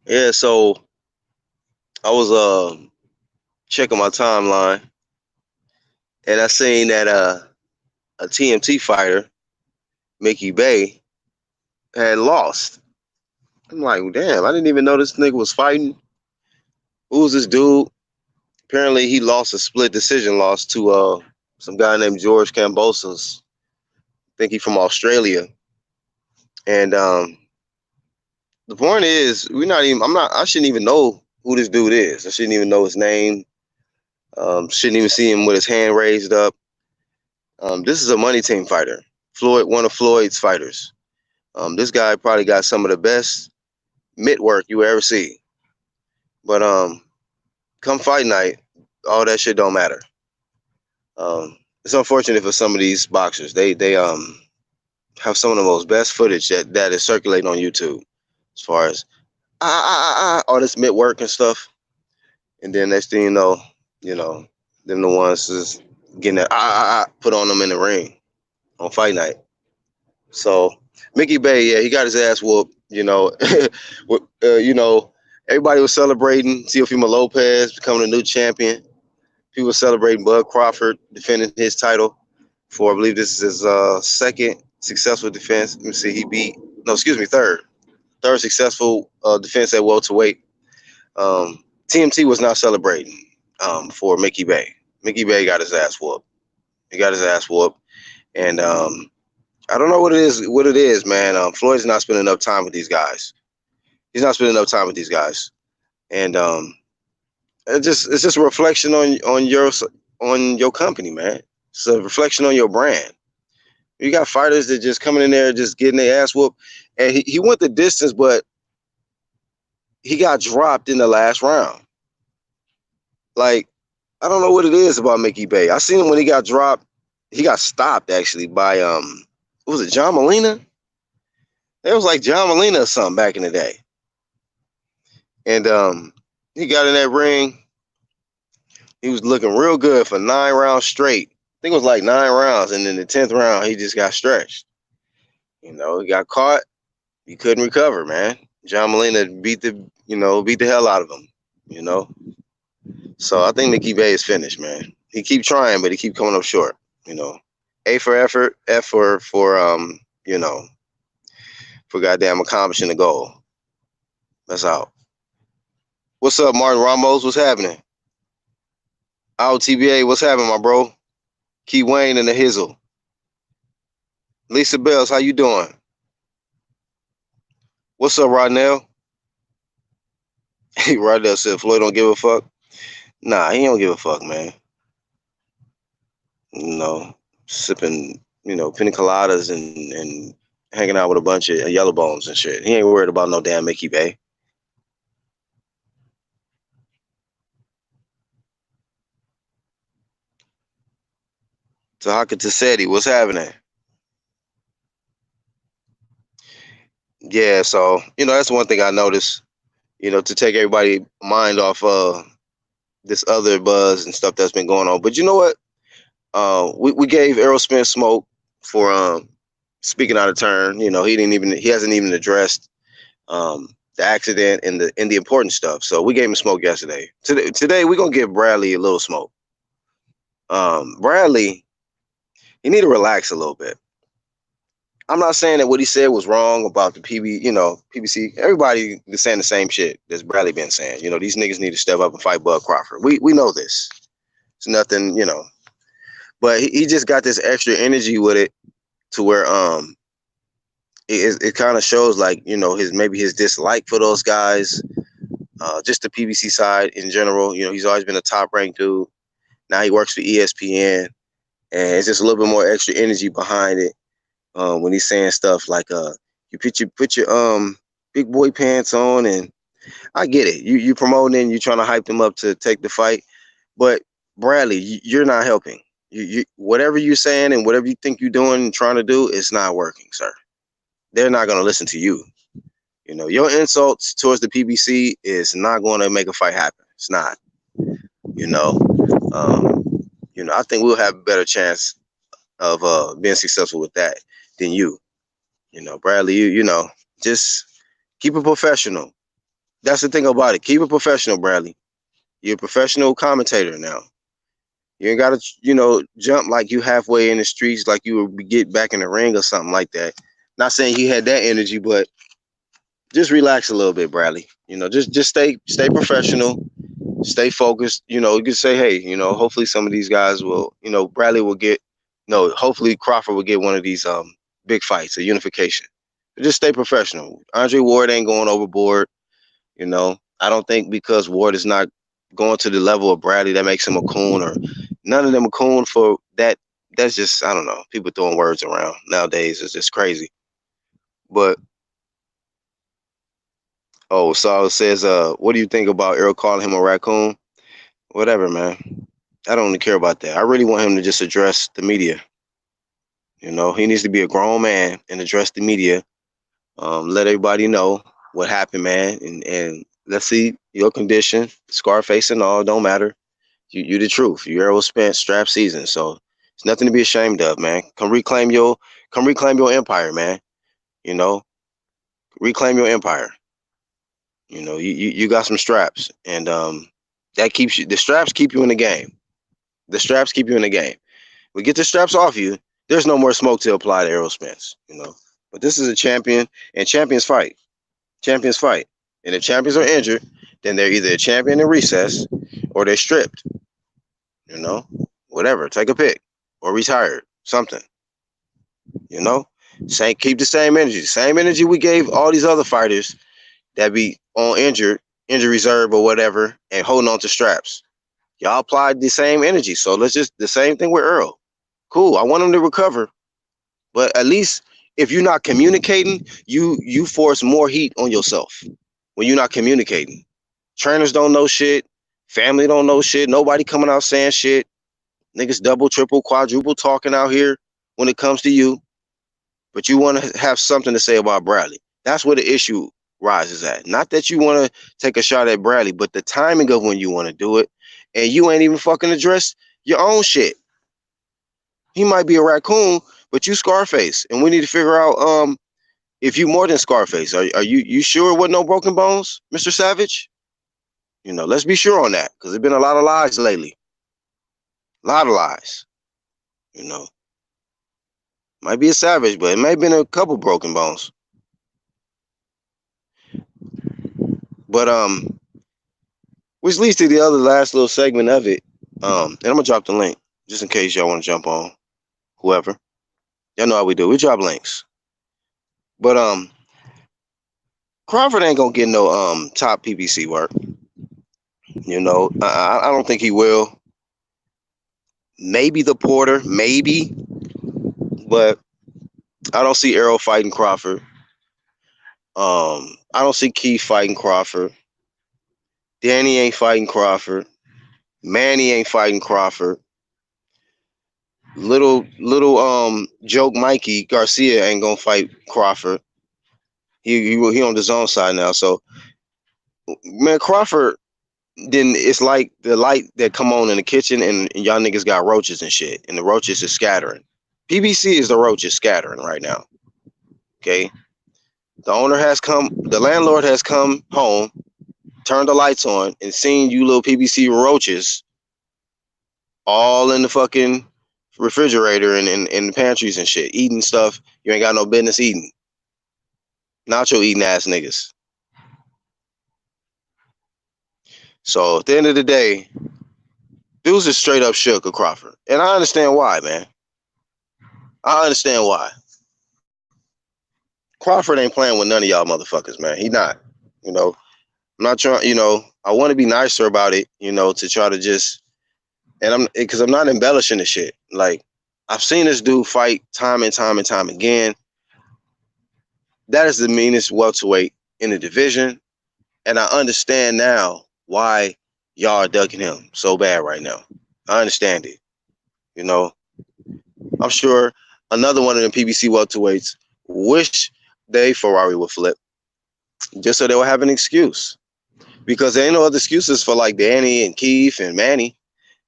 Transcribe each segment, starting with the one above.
Yeah, so I was checking my timeline and I seen that a TMT fighter, Mickey Bay, had lost. I'm like, damn, I didn't even know this nigga was fighting. Who was this dude? Apparently he lost a split decision loss to some guy named George Cambosos. I think he's from Australia. And the point is, we're not even. I shouldn't even know who this dude is. I shouldn't even know his name. Shouldn't even see him with his hand raised up. This is a money team fighter. Floyd, one of Floyd's fighters. This guy probably got some of the best mitt work you ever see. But come fight night, all that shit don't matter. It's unfortunate for some of these boxers. They have some of the most best footage that is circulating on YouTube, as far as all this mitt work and stuff. And then next thing you know, them the ones is getting that put on them in the ring on fight night. So Mickey Bay, yeah, he got his ass whooped. Everybody was celebrating Teofimo Lopez becoming a new champion. People were celebrating Bud Crawford defending his title for, I believe this is his second successful defense. Let me see, he beat, no, excuse me, third successful defense at welterweight. TMT was not celebrating for Mickey Bay. Mickey Bay got his ass whooped. He got his ass whooped, and I don't know what it is. What it is, man. Floyd's not spending enough time with these guys. He's not spending enough time with these guys, and it's just a reflection on your company, man. It's a reflection on your brand. You got fighters that just coming in there just getting their ass whooped, and he went the distance, but he got dropped in the last round. Like, I don't know what it is about Mickey Bay. I seen him when he got dropped. He got stopped actually by what was it, John Molina? It was like John Molina or something back in the day. And he got in that ring. He was looking real good for 9 rounds straight. I think it was like 9 rounds, and then the 10th round he just got stretched. He got caught. He couldn't recover, man. John Molina beat the hell out of him. You know, so I think Mickey Bay is finished, man. He keep trying, but he keep coming up short. You know, A for effort, F for for goddamn accomplishing the goal. That's out. What's up, Martin Ramos? What's happening? Out TBA, what's happening, my bro? Key Wayne and the Hizzle. Lisa Bells, how you doing? What's up, Rodnell? Rodnell said Floyd don't give a fuck. Nah, he don't give a fuck, man. Sipping, pina coladas and hanging out with a bunch of yellow bones and shit. He ain't worried about no damn Mickey Bay. Tahaka Tassetti, what's happening? Yeah, so, that's one thing I noticed, to take everybody mind off this other buzz and stuff that's been going on. But you know what? We gave Errol Spence smoke for speaking out of turn. He hasn't even addressed the accident and the important stuff. So we gave him smoke yesterday. Today we're gonna give Bradley a little smoke. Bradley, he need to relax a little bit. I'm not saying that what he said was wrong about the PBC. Everybody is saying the same shit that's Bradley been saying. These niggas need to step up and fight Bud Crawford. We know this. It's nothing, but he just got this extra energy with it to where it kind of shows like his dislike for those guys, just the PBC side in general. He's always been a top ranked dude. Now he works for ESPN, and it's just a little bit more extra energy behind it when he's saying stuff like you put your big boy pants on, and I get it. You promoting, you trying to hype them up to take the fight, but Bradley, you're not helping. You whatever you're saying and whatever you think you're doing and trying to do, it's not working, sir. They're not going to listen to you. Your insults towards the PBC is not going to make a fight happen. It's not. You know, um, I think we'll have a better chance of being successful with that than you. Bradley, just keep it professional. That's the thing about it. Keep it professional, Bradley. You're a professional commentator now. You ain't gotta, jump like you halfway in the streets, like you would get back in the ring or something like that. Not saying he had that energy, but just relax a little bit, Bradley. Just stay professional, stay focused. You can say, hey, hopefully some of these guys will, Bradley will get, no, hopefully Crawford will get one of these big fights, a unification. But just stay professional. Andre Ward ain't going overboard. I don't think because Ward is not going to the level of Bradley that makes him a coon, or none of them a coon for that. That's just, I don't know. People throwing words around nowadays is just crazy. But Saul says, what do you think about Errol calling him a raccoon? Whatever, man. I don't really care about that. I really want him to just address the media. He needs to be a grown man and address the media. Let everybody know what happened, man, and let's see your condition, Scarface and all, don't matter. You the truth. You Errol Spence, strap season. So it's nothing to be ashamed of, man. Come reclaim your empire, man. Reclaim your empire. You got some straps, and that keeps you. The straps keep you in the game. The straps keep you in the game. We get the straps off you. There's no more smoke to apply to Errol Spence. But this is a champion, and champions fight. Champions fight. And if champions are injured, then they're either a champion in recess or they're stripped. Whatever. Take a pick or retired. Something. Keep the same energy. The same energy we gave all these other fighters that be on injury reserve or whatever and holding on to straps. Y'all applied the same energy. So let's just the same thing with Earl. Cool. I want him to recover. But at least if you're not communicating, you force more heat on yourself when you're not communicating. Trainers don't know shit. Family don't know shit. Nobody coming out saying shit. Niggas double, triple, quadruple talking out here when it comes to you. But you want to have something to say about Bradley. That's where the issue rises at. Not that you want to take a shot at Bradley, but the timing of when you want to do it. And you ain't even fucking addressed your own shit. He might be a raccoon, but you Scarface. And we need to figure out if you more than Scarface. Are you sure with no broken bones, Mr. Savage? Let's be sure on that, because there's been a lot of lies lately. A lot of lies. Might be a savage, but it may have been a couple broken bones. But which leads to the other last little segment of it. And I'm gonna drop the link just in case y'all want to jump on. Whoever. Y'all know how we do. We drop links. But Crawford ain't gonna get no top PBC work. I don't think he will. Maybe the Porter, maybe. But I don't see Errol fighting Crawford. I don't see Keith fighting Crawford. Danny ain't fighting Crawford. Manny ain't fighting Crawford. Little joke Mikey Garcia ain't gonna fight Crawford. He on the zone side now. So man, Crawford then it's like the light that come on in the kitchen and y'all niggas got roaches and shit, and the roaches is scattering. PBC is the roaches scattering right now. Okay. The landlord has come home, turned the lights on, and seen you little PBC roaches all in the fucking refrigerator and in the pantries and shit, eating stuff you ain't got no business eating. Nacho eating ass niggas. So at the end of the day, dudes is straight up shook at Crawford. And I understand why, man. I understand why. Crawford ain't playing with none of y'all motherfuckers, man. He not. I'm not trying, I want to be nicer about it, to try to just, and because I'm not embellishing the shit. Like, I've seen this dude fight time and time and time again. That is the meanest welterweight in the division. And I understand now why y'all are ducking him so bad right now. I understand it. I'm sure another one of them PBC welterweights wish Ferrari would flip just so they would have an excuse. Because there ain't no other excuses for like Danny and Keith and Manny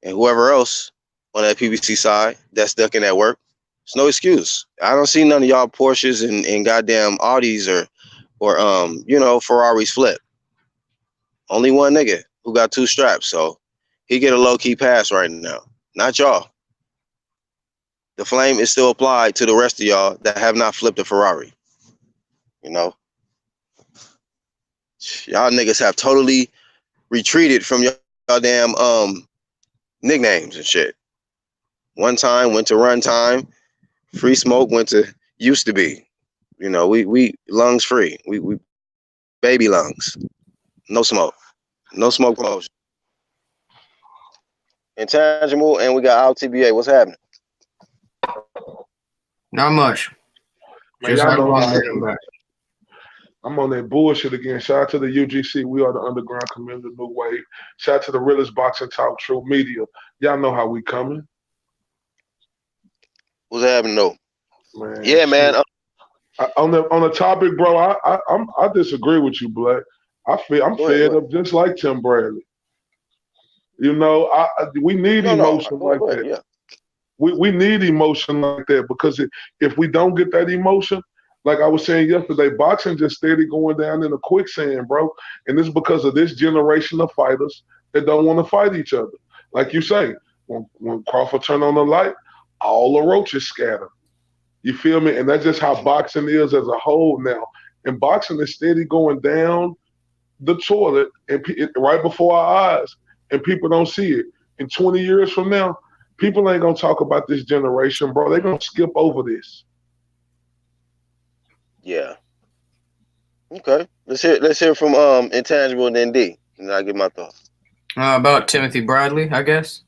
and whoever else on that PBC side that's ducking at work. It's no excuse. I don't see none of y'all Porsches and goddamn Audis or Ferraris flip. Only one nigga who got 2 straps, so he get a low-key pass right now. Not y'all. The flame is still applied to the rest of y'all that have not flipped a Ferrari. You know? Y'all niggas have totally retreated from y'all damn nicknames and shit. One time went to run time. Free smoke went to used to be. You know, we lungs free. We baby lungs. No smoke. No smoke promotion. Intangible, and we got LTBA. What's happening? Not much. Man, Just y'all had a know long how day. I'm on that bullshit again. Shout out to the UGC. We are the underground community, new wave. Shout out to the realest boxing talk, True Media. Y'all know how we coming. What's happening though? Man, Yeah, man. on the topic, bro, I disagree with you, Black. I'm Go ahead, fed up just like Tim Bradley. You know, we need No. emotion Go like ahead. that. Yeah. We need emotion like that because if we don't get that emotion, like I was saying yesterday, boxing just steady going down in a quicksand, bro. And it's because of this generation of fighters that don't want to fight each other. Like you say, when Crawford turned on the light, all the roaches scatter. You feel me? And that's just how boxing is as a whole now. And boxing is steady going down the toilet and right before our eyes, and people don't see it. In 20 years from now, people ain't gonna talk about this generation, bro. They're gonna skip over this. Yeah. Okay. Let's hear from Intangible and then D. And then I get my thoughts. About Timothy Bradley, I guess.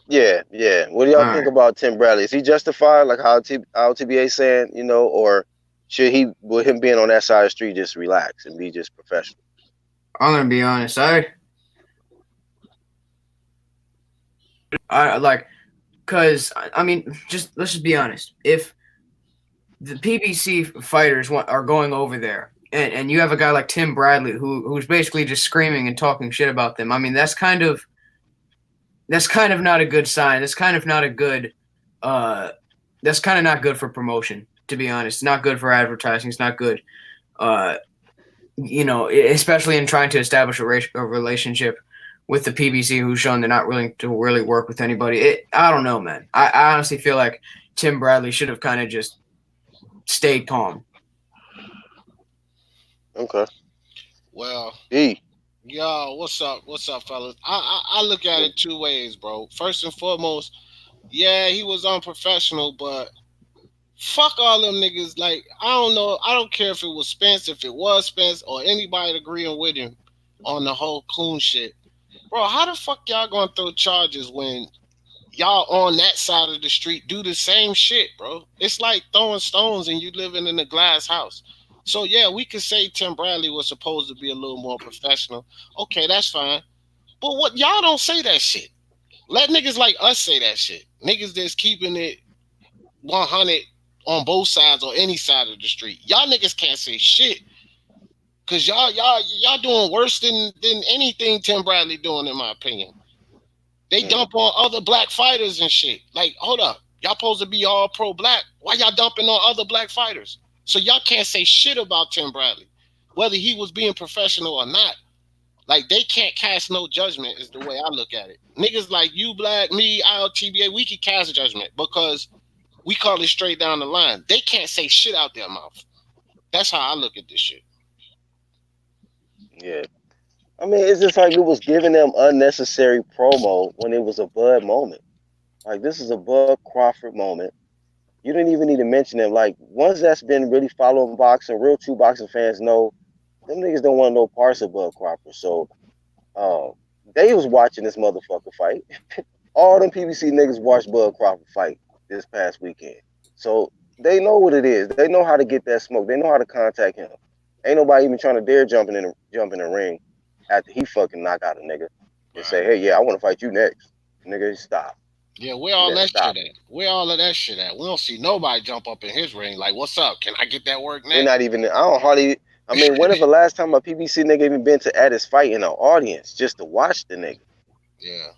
Yeah. What do y'all All think right. about Tim Bradley? Is he justified, like how LTBA saying, you know, or should he, with him being on that side of the street, just relax and be just professional? I'm gonna be honest. I like, cause I mean, let's just be honest. If the PBC fighters are going over there, and you have a guy like Tim Bradley who's basically just screaming and talking shit about them, I mean, that's kind of not a good sign. That's kind of not a good. That's kind of not good for promotion, to be honest. It's not good for advertising. It's not good. You know, especially in trying to establish a relationship with the PBC, who's shown they're not willing to really work with anybody. I don't know, man. I honestly feel like Tim Bradley should have kind of just stayed calm. Okay. Well, D. yo, what's up? What's up, fellas? I look at it two ways, bro. First and foremost, yeah, he was unprofessional, but fuck all them niggas. Like, I don't know. I don't care if it was Spence, if it was Spence, or anybody agreeing with him on the whole coon shit. Bro, how the fuck y'all gonna throw charges when y'all on that side of the street do the same shit, bro? It's like throwing stones and you living in a glass house. So yeah, we could say Tim Bradley was supposed to be a little more professional. Okay, that's fine. But what y'all don't say that shit. Let niggas like us say that shit. Niggas that's keeping it 100 on both sides or any side of the street. Y'all niggas can't say shit. Cause y'all doing worse than anything Tim Bradley doing, in my opinion. They dump on other black fighters and shit. Like, hold up. Y'all supposed to be all pro-black. Why y'all dumping on other black fighters? So y'all can't say shit about Tim Bradley, whether he was being professional or not. Like, they can't cast no judgment is the way I look at it. Niggas like you, Black, me, ILTBA, we can cast judgment because we call it straight down the line. They can't say shit out their mouth. That's how I look at this shit. Yeah. I mean, it's just like it was giving them unnecessary promo when it was a Bud moment. Like, this is a Bud Crawford moment. You didn't even need to mention them. Like, ones that's been really following boxing, real true boxing fans know them niggas don't want no parts of Bud Crawford. So, they was watching this motherfucker fight. All them PBC niggas watched Bud Crawford fight this past weekend. So they know what it is. They know how to get that smoke. They know how to contact him. Ain't nobody even trying to dare jump in the ring after he fucking knock out a nigga and say, hey, yeah, I want to fight you next. Nigga, stop. Yeah, where You all gotta that stop shit it. at? Where all of that shit at? We don't see nobody jump up in his ring like, "What's up? Can I get that work They next?" not even. I don't hardly. I mean, when was the last time a PBC nigga even been to at his fight in an audience just to watch the nigga? Yeah,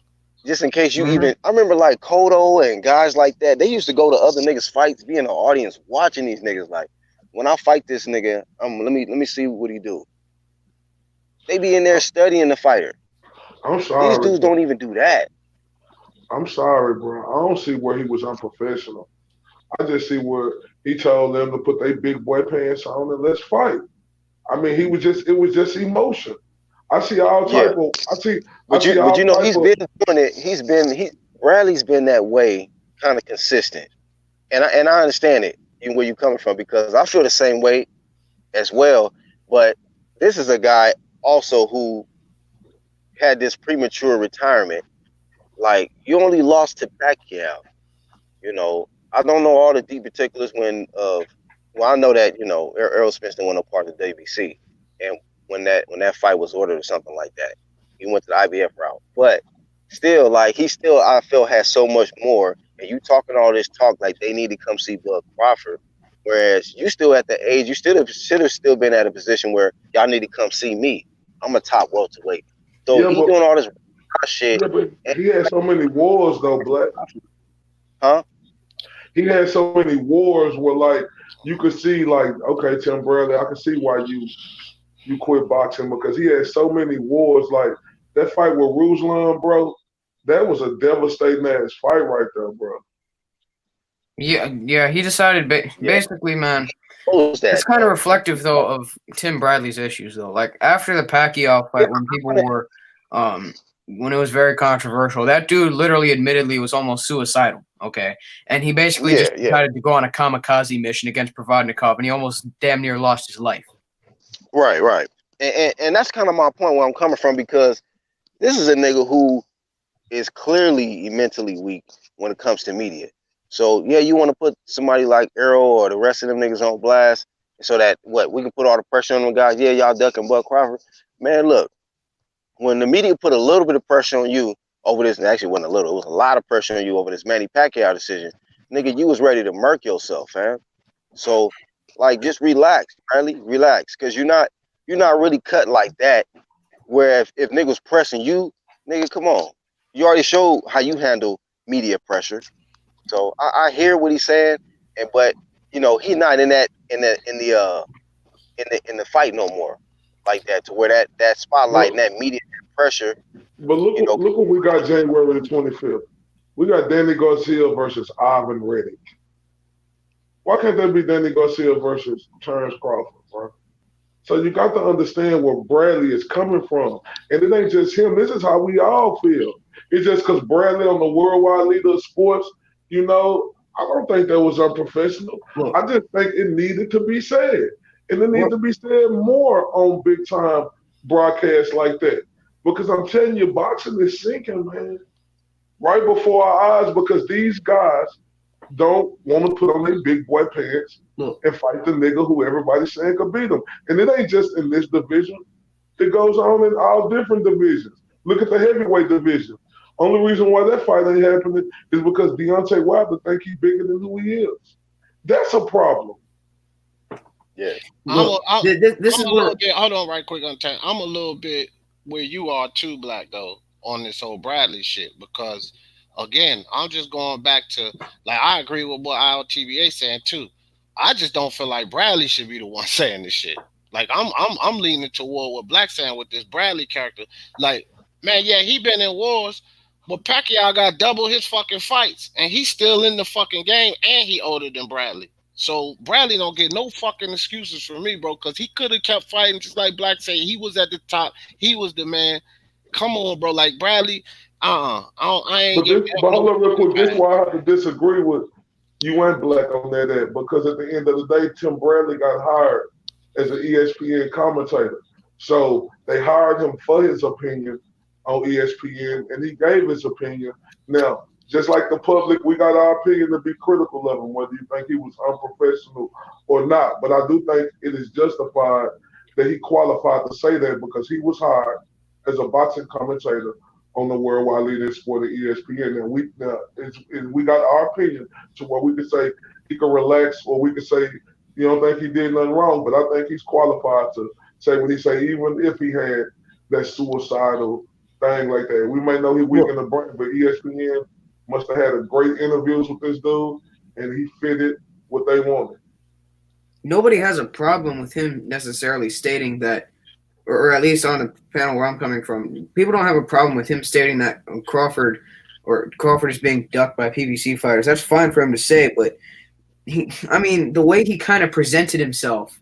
Just in case you Mm-hmm. even. I remember like Kodo and guys like that. They used to go to other niggas' fights, be in the audience watching these niggas. Like, when I fight this nigga, let me see what he do. They be in there studying the fighter. I'm These sorry, dudes bro. don't even do that. I'm sorry, bro. I don't see where he was unprofessional. I just see where he told them to put their big boy pants on and let's fight. I mean, it was just emotion. I see all Yeah. type of, I But see you all know type he's of. been doing it. Bradley's been that way, kind of consistent, and I understand it where you coming from because I feel the same way as well. But this is a guy also who had this premature retirement. Like you only lost to Pacquiao. I don't know all the deep particulars well, I know that Errol Spence didn't want no part of the WBC, and when that fight was ordered or something like that, he went to the IBF route. But still, like he still, I feel has so much more. And you talking all this talk like they need to come see Bud Crawford, whereas you still at the age, you still should have still been at a position where y'all need to come see me. I'm a top welterweight. So Yeah, he but doing all this shit, yeah, but and, he had so many wars though, Black. huh? He had so many wars where like you could see like, okay, Tim Bradley, I can see why you quit boxing because he had so many wars. Like that fight with Ruslan, bro, that was a devastating ass fight right there, bro. Yeah. He decided Yeah, basically, man. what was It's that kind of though? reflective though of Tim Bradley's issues though. Like after the Pacquiao Yeah, fight, when it was very controversial, that dude literally admittedly was almost suicidal. Okay, and he basically just yeah. decided to go on a kamikaze mission against Provodnikov, and he almost damn near lost his life. Right. And that's kind of my point where I'm coming from because this is a nigga who is clearly mentally weak when it comes to media. So yeah, you want to put somebody like Errol or the rest of them niggas on blast so that we can put all the pressure on them guys. Yeah, y'all ducking Bud Crawford. Man, look, when the media put a little bit of pressure on you over this, and actually wasn't a little, it was a lot of pressure on you over this Manny Pacquiao decision, nigga, you was ready to murk yourself, man. So like just relax, Riley, relax. Cause you're not really cut like that. Where if niggas pressing you, nigga, come on. You already showed how you handle media pressure. So I hear what he's saying, but he's not in the fight no more like that to where that spotlight and But that media pressure, but you know, look what we got January the 25th. We got Danny Garcia versus Ivan Reddick. Why can't that be Danny Garcia versus Terrence Crawford, bro? So you got to understand where Bradley is coming from. And it ain't just him. This is how we all feel. It's just because Bradley on the worldwide leader of sports, I don't think that was unprofessional. Look, I just think it needed to be said. And it needs we're, to be said more on big time broadcasts like that. Because I'm telling you, boxing is sinking, man. Right before our eyes, because these guys don't want to put on their big boy pants look, and fight the nigga who everybody's saying could beat them. And it ain't just in this division. It goes on in all different divisions. Look at the heavyweight division. Only reason why that fight ain't happening is because Deontay Wilder think he's bigger than who he is. That's a problem. yeah, look. I'm This a is little where bit. Hold on, right quick on time. I'm a little bit where you are too, Black, though, on this whole Bradley shit because again, I'm just going back to like I agree with what ILTBA saying too. I just don't feel like Bradley should be the one saying this shit. Like I'm leaning toward what Black saying with this Bradley character. Like, man, yeah, he been in wars, but Pacquiao got double his fucking fights, and he's still in the fucking game, and he older than Bradley. So Bradley don't get no fucking excuses from me, bro, because he could have kept fighting just like Black said. He was at the top. He was the man. Come on, bro. Like Bradley, I ain't giving him But no hold on real fucking quick. This is pass. why I have to disagree with you and Black on that because at the end of the day, Tim Bradley got hired as an ESPN commentator. So they hired him for his opinion on ESPN, and he gave his opinion. Now, just like the public, we got our opinion to be critical of him, whether you think he was unprofessional or not. But I do think it is justified that he qualified to say that because he was hired as a boxing commentator on the worldwide leader sport at ESPN. And we got our opinion to where we could say he could relax or we could say, you don't think he did nothing wrong, but I think he's qualified to say when he say, even if he had that suicidal thing like that. We may know he's weak in look. the brain, but ESPN must have had a great interviews with this dude and he fitted what they wanted. Nobody has a problem with him necessarily stating that or at least on the panel where I'm coming from, people don't have a problem with him stating that Crawford is being ducked by PBC fighters. That's fine for him to say, but the way he kind of presented himself,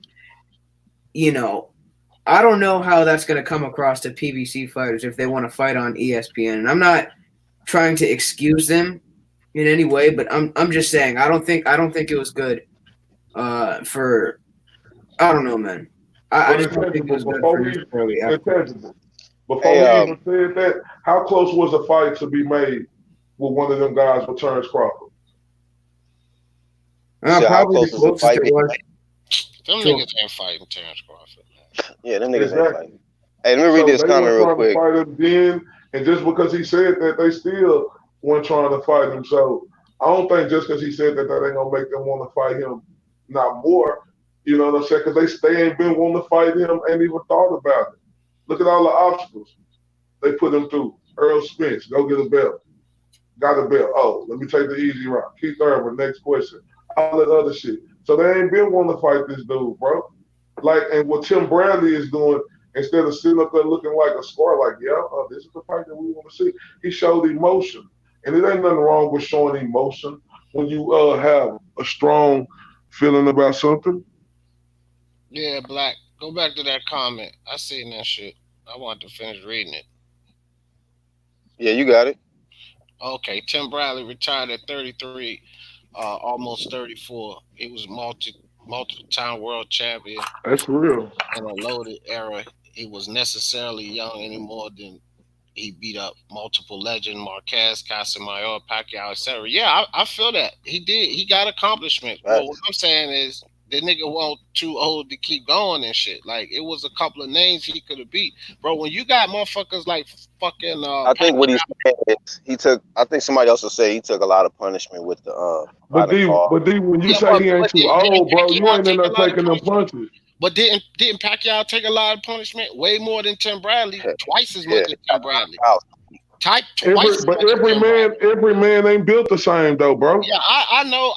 I don't know how that's going to come across to PBC fighters if they want to fight on ESPN. And I'm not trying to excuse them in any way, but I'm just saying I don't think it was good. For I don't know, man. I just don't think it was good for necessarily. Before we even said that, how close was a fight to be made with one of them guys with Terrence Crawford? Probably the closest it was. Them niggas ain't fighting Terrence Crawford, man. Yeah, them niggas ain't fighting. Hey, let me read this comment real quick. Fight him then, and just because he said that, they still weren't trying to fight him. So I don't think just because he said that ain't gonna make them want to fight him not more. You know what I'm saying? Because they ain't been wanting to fight him, ain't even thought about it. Look at all the obstacles they put him through. Errol Spence, go get a belt. Got a belt. Oh, let me take the easy route. Keith Urban, next question. All that other shit. So they ain't been wanting to fight this dude, bro. Like, and what Tim Bradley is doing, instead of sitting up there looking like a score, like, this is the fight that we want to see. He showed emotion. And it ain't nothing wrong with showing emotion when you have a strong feeling about something. Yeah, Black. Go back to that comment. I seen that shit. I want to finish reading it. Yeah, you got it. Okay, Tim Bradley retired at 33, almost 34. He was multiple-time world champion. That's real. In a loaded era, he was necessarily young any more than he beat up multiple legends, Marquez, Casamayor, Pacquiao, etc. Yeah, I feel that. He did. He got accomplishments. Right. But what I'm saying is, the nigga wasn't too old to keep going and shit. Like, it was a couple of names he could have beat. Bro, when you got motherfuckers like fucking I think what he's saying is I think somebody else will say he took a lot of punishment with the But D, when you say he ain't too old, bro, you ain't in there taking them punches. But didn't Pacquiao take a lot of punishment? Way more than Tim Bradley. Twice as much as Tim Bradley. Every man ain't built the same though, bro. Yeah, I know.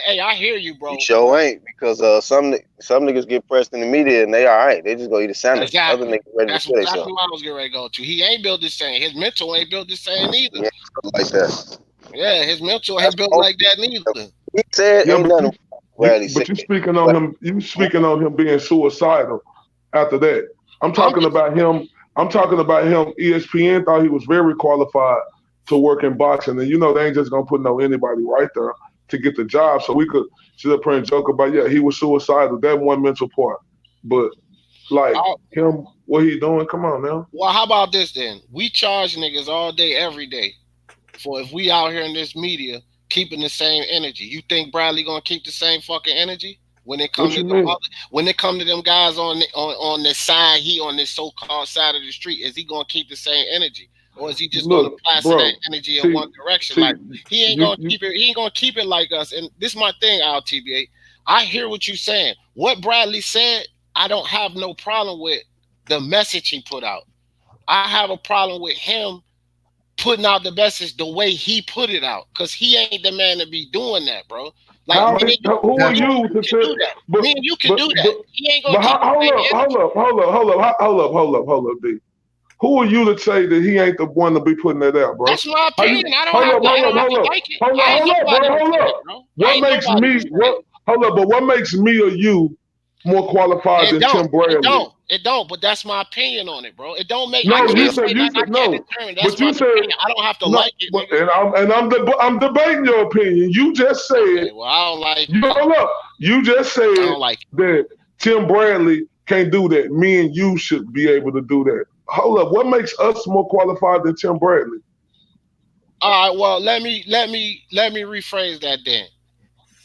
Hey, I hear you, bro. You sure ain't, because some niggas get pressed in the media and they all right. They just go eat a sandwich. Exactly. Other niggas ready That's to exactly what I was getting ready to go to. He ain't built the same. His mental ain't built the same either. Yeah, like that. Yeah, his mental ain't built like that neither. He said ain't nothing. But you speaking on him. You speaking on him being suicidal. After that, I'm talking about him. ESPN thought he was very qualified to work in boxing, and they ain't just gonna put anybody right there to get the job. So we could sit up here and joke about, he was suicidal. That one mental part, but like him, what he doing? Come on now. Well, how about this then? We charge niggas all day, every day, for if we out here in this media keeping the same energy. You think Bradley gonna keep the same fucking energy when it comes to them guys on this side, on this so-called side of the street? Is he gonna keep the same energy, or is he just gonna plaster that energy in one direction? Like, he ain't gonna keep it. He ain't gonna keep it like us. And this is my thing, TBA. I hear what you're saying. What Bradley said, I don't have no problem with the message he put out. I have a problem with him putting out the message the way he put it out, because he ain't the man to be doing that, bro. Like, who are you to do that? Me and you can do that. He ain't gonna hold up, D. Who are you to say that he ain't the one to be putting that out, bro? That's my opinion. I don't have to like it. Hold up. What makes me or you more qualified than Tim Bradley? It don't, but that's my opinion on it, bro. It don't make no. You said no. But you said I don't have to like it. I'm debating your opinion. You just said. Okay, well, I don't like it. Hold up. You just said I don't like it. that Tim Bradley can't do that. Me and you should be able to do that. Hold up. What makes us more qualified than Tim Bradley? All right. Well, let me rephrase that then.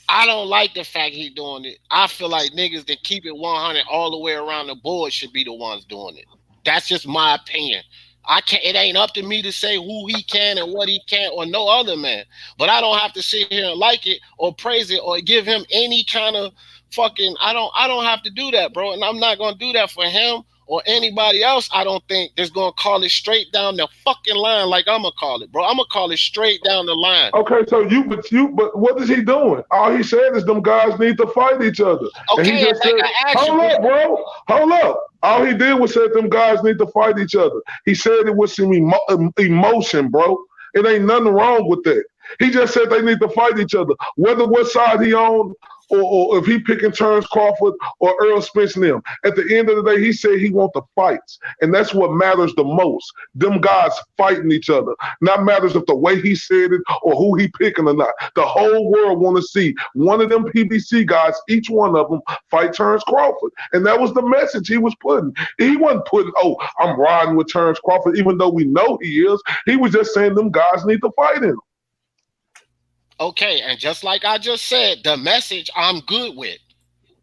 I don't like the fact he's doing it. I feel like niggas that keep it 100 all the way around the board should be the ones doing it. That's just my opinion. It ain't up to me to say who he can and what he can't, or no other man. But I don't have to sit here and like it or praise it or give him any kind of fucking. I don't have to do that, bro. And I'm not gonna do that for him or anybody else, I don't think that's gonna call it straight down the fucking line like I'm gonna call it, bro. I'm gonna call it straight down the line. Okay, so but what is he doing? All he said is them guys need to fight each other. Okay, and he just like said, I asked hold you, up, bro. Hold up. All he did was said them guys need to fight each other. He said it was some emotion, bro. It ain't nothing wrong with that. He just said they need to fight each other. Whether what side he on, or if he picking Terrence Crawford or Errol Spence and them. At the end of the day, he said he want the fights. And that's what matters the most. Them guys fighting each other. Not matters if the way he said it or who he picking or not. The whole world want to see one of them PBC guys, each one of them, fight Terrence Crawford. And that was the message he was putting. He wasn't putting, oh, I'm riding with Terrence Crawford, even though we know he is. He was just saying them guys need to fight him. Okay, and just like I just said, the message I'm good with.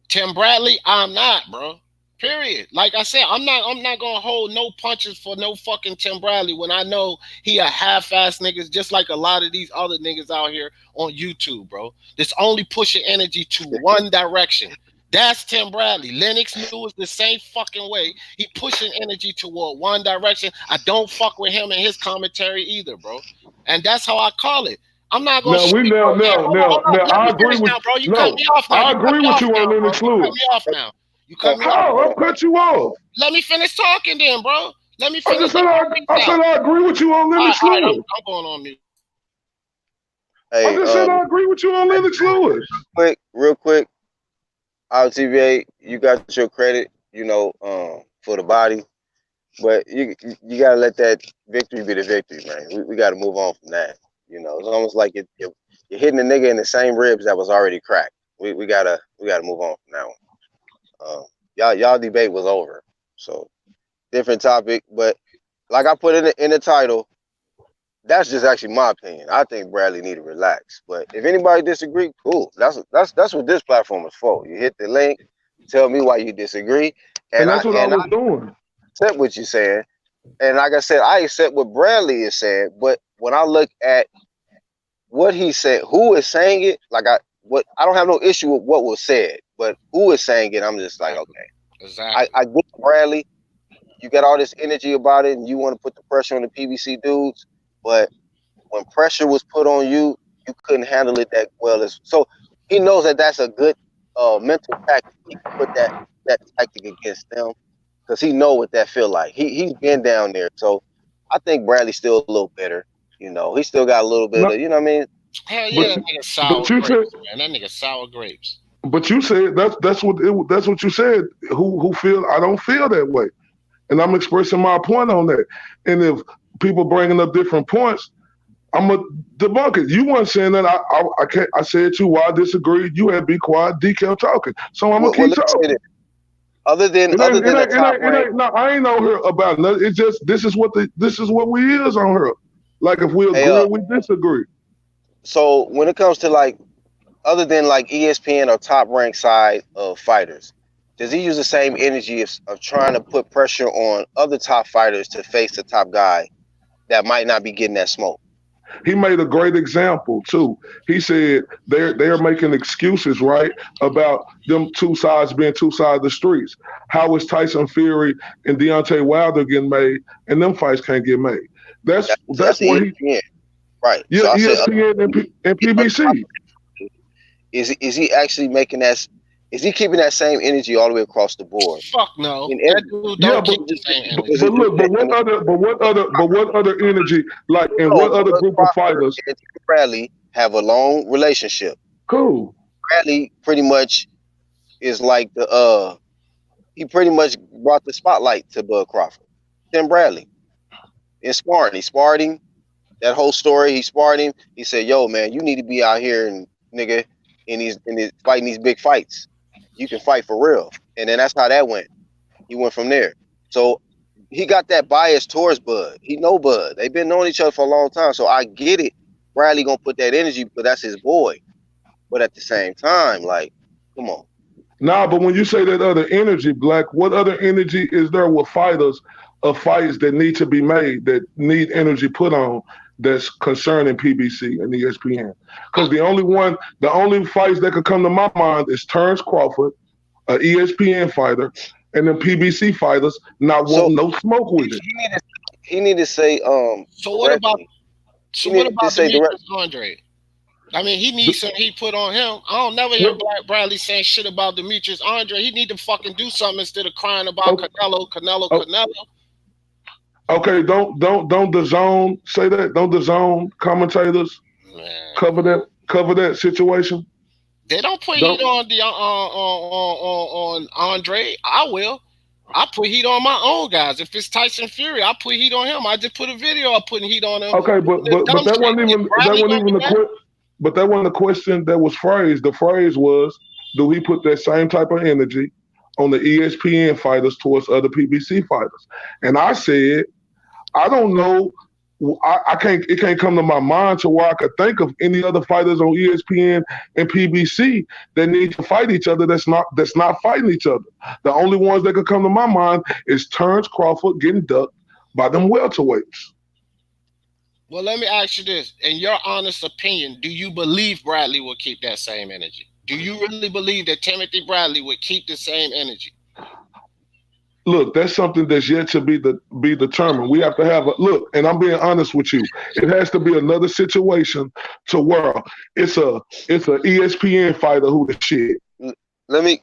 Tim Bradley, I'm not, bro. Period. Like I said, I'm not gonna hold no punches for no fucking Tim Bradley when I know he a half-ass niggas, just like a lot of these other niggas out here on YouTube, bro. That's only pushing energy to one direction. That's Tim Bradley. Lennox Lewis the same fucking way. He pushing energy toward one direction. I don't fuck with him and his commentary either, bro. And that's how I call it. I'm not gonna. I agree with now, bro. You cut me off now. I agree with you on Lennox Lewis. You cut me off now. You cut me off. How? I'll cut you off. Let me finish talking, then, bro. Let me I finish. said I agree with you on Lennox Lewis. I'm going on mute. Hey, I just said I agree with you on Lennox Lewis. Real quick. TVA, you got your credit, for the body, but you gotta let that victory be the victory, man. We gotta move on from that. It's almost like you're hitting a nigga in the same ribs that was already cracked. We gotta move on from that one. Y'all debate was over, so different topic. But like I put in the title, that's just actually my opinion. I think Bradley need to relax. But if anybody disagree, cool. That's what this platform is for. You hit the link, tell me why you disagree, and that's what I was doing. Accept what you're saying, and like I said, I accept what Bradley is saying. But when I look at what he said, who is saying it, I don't have no issue with what was said, but who is saying it, I'm just like, okay, exactly. I get Bradley. You got all this energy about it, and you want to put the pressure on the PBC dudes. But when pressure was put on you, you couldn't handle it that well. So he knows that that's a good mental tactic. He can put that tactic against them because he know what that feel like. He's been down there. So I think Bradley's still a little better. He still got a little bit of, you know what I mean? Hell yeah, that nigga sour grapes, man. That nigga sour grapes. But you said that's what you said. Who feel I don't feel that way, and I'm expressing my point on that. And if people bringing up different points, I'm a debunk it. You weren't saying that. I can't. I said to you why I disagreed. You had to be quiet. D kept talking, so I'm gonna keep talking. Other than the top rank, no, I ain't on here about nothing. It's just this is what we is on here. Like if we agree or we disagree. So when it comes to other than ESPN or top ranked side of fighters, does he use the same energy of trying to put pressure on other top fighters to face the top guy that might not be getting that smoke? He made a great example too. He said they're making excuses, right, about them two sides being two sides of the streets. How is Tyson Fury and Deontay Wilder getting made, and them fights can't get made? That's what he. Right. Yeah, so ESPN and PBC. Is he actually making that? Is he keeping that same energy all the way across the board? Fuck no. That dude don't keep the same energy. But what other energy? Like, and what other group of fighters? And Bradley have a long relationship. Cool. Bradley pretty much is like he pretty much brought the spotlight to Bud Crawford. Tim Bradley in sparring, he sparred him. That whole story, he sparred him. He said, "Yo, man, you need to be out here and nigga in these fighting these big fights. You can fight for real." And then that's how that went. He went from there. So he got that bias towards Bud. He know Bud. They've been knowing each other for a long time. So I get it. Bradley gonna put that energy because that's his boy. But at the same time, come on. Nah, but when you say that other energy, Black, what other energy is there with fighters of fights that need to be made, that need energy put on, that's concerning PBC and ESPN? Because the only fights that could come to my mind is Terrence Crawford, an ESPN fighter, and then PBC fighters not So want no smoke he, with it. he need to say So what about directly. He need to say direct. Demetrius Andre? I mean, he needs some heat put on him. I don't never hear Bradley saying shit about Demetrius Andre. He need to fucking do something instead of crying about Canelo. Okay, don't the zone say that? Don't the zone commentators Man, cover that situation? they don't put heat Don't on the on Andre. I will. I put heat on my own guys. If it's Tyson Fury, I put heat on him. I just put a video of putting heat on him. okay, but Dumb that shit. wasn't If even Bradley gonna do that, but that wasn't the question that was phrased. The phrase was, do he put that same type of energy on the ESPN fighters towards other PBC fighters? And I said, I don't know. I can't. It can't come to my mind to where I could think of any other fighters on ESPN and PBC that need to fight each other. That's not fighting each other. The only ones that could come to my mind is Terrence Crawford getting ducked by them welterweights. well, let me ask you this: in your honest opinion, do you believe Bradley will keep that same energy? Do you really believe that Timothy Bradley would keep the same energy? Look, that's something that's yet to be determined. We have to have a look, and I'm being honest with you. It has to be another situation to where it's a ESPN fighter who the shit. Let me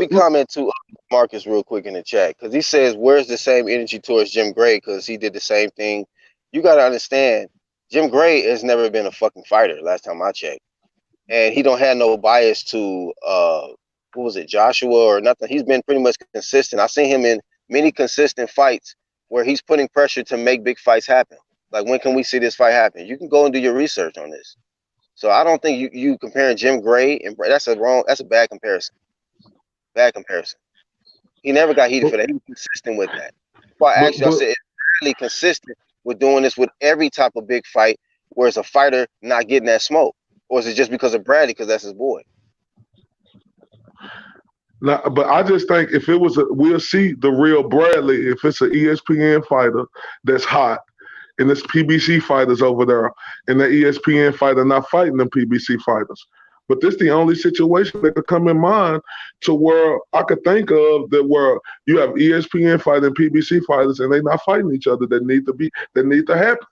comment to Marcus real quick in the chat, because he says, where's the same energy towards Jim Gray, because he did the same thing. You got to understand, Jim Gray has never been a fucking fighter last time I checked, and he don't have no bias to what was it, Joshua or nothing. He's been pretty much consistent. I've seen him in many consistent fights where he's putting pressure to make big fights happen. Like, when can we see this fight happen? You can go and do your research on this. So I don't think you comparing Jim Gray and that's a bad comparison. Bad comparison. He never got heated for that. He was consistent with that. Well, actually, I said it's really consistent with doing this with every type of big fight where it's a fighter not getting that smoke. Or is it just because of Bradley, because that's his boy? Now, but I just think if it was we'll see the real Bradley if it's an ESPN fighter that's hot and there's PBC fighters over there and the ESPN fighter not fighting them PBC fighters. But this is the only situation that could come in mind to where I could think of that where you have ESPN fighting PBC fighters and they not fighting each other that need to happen.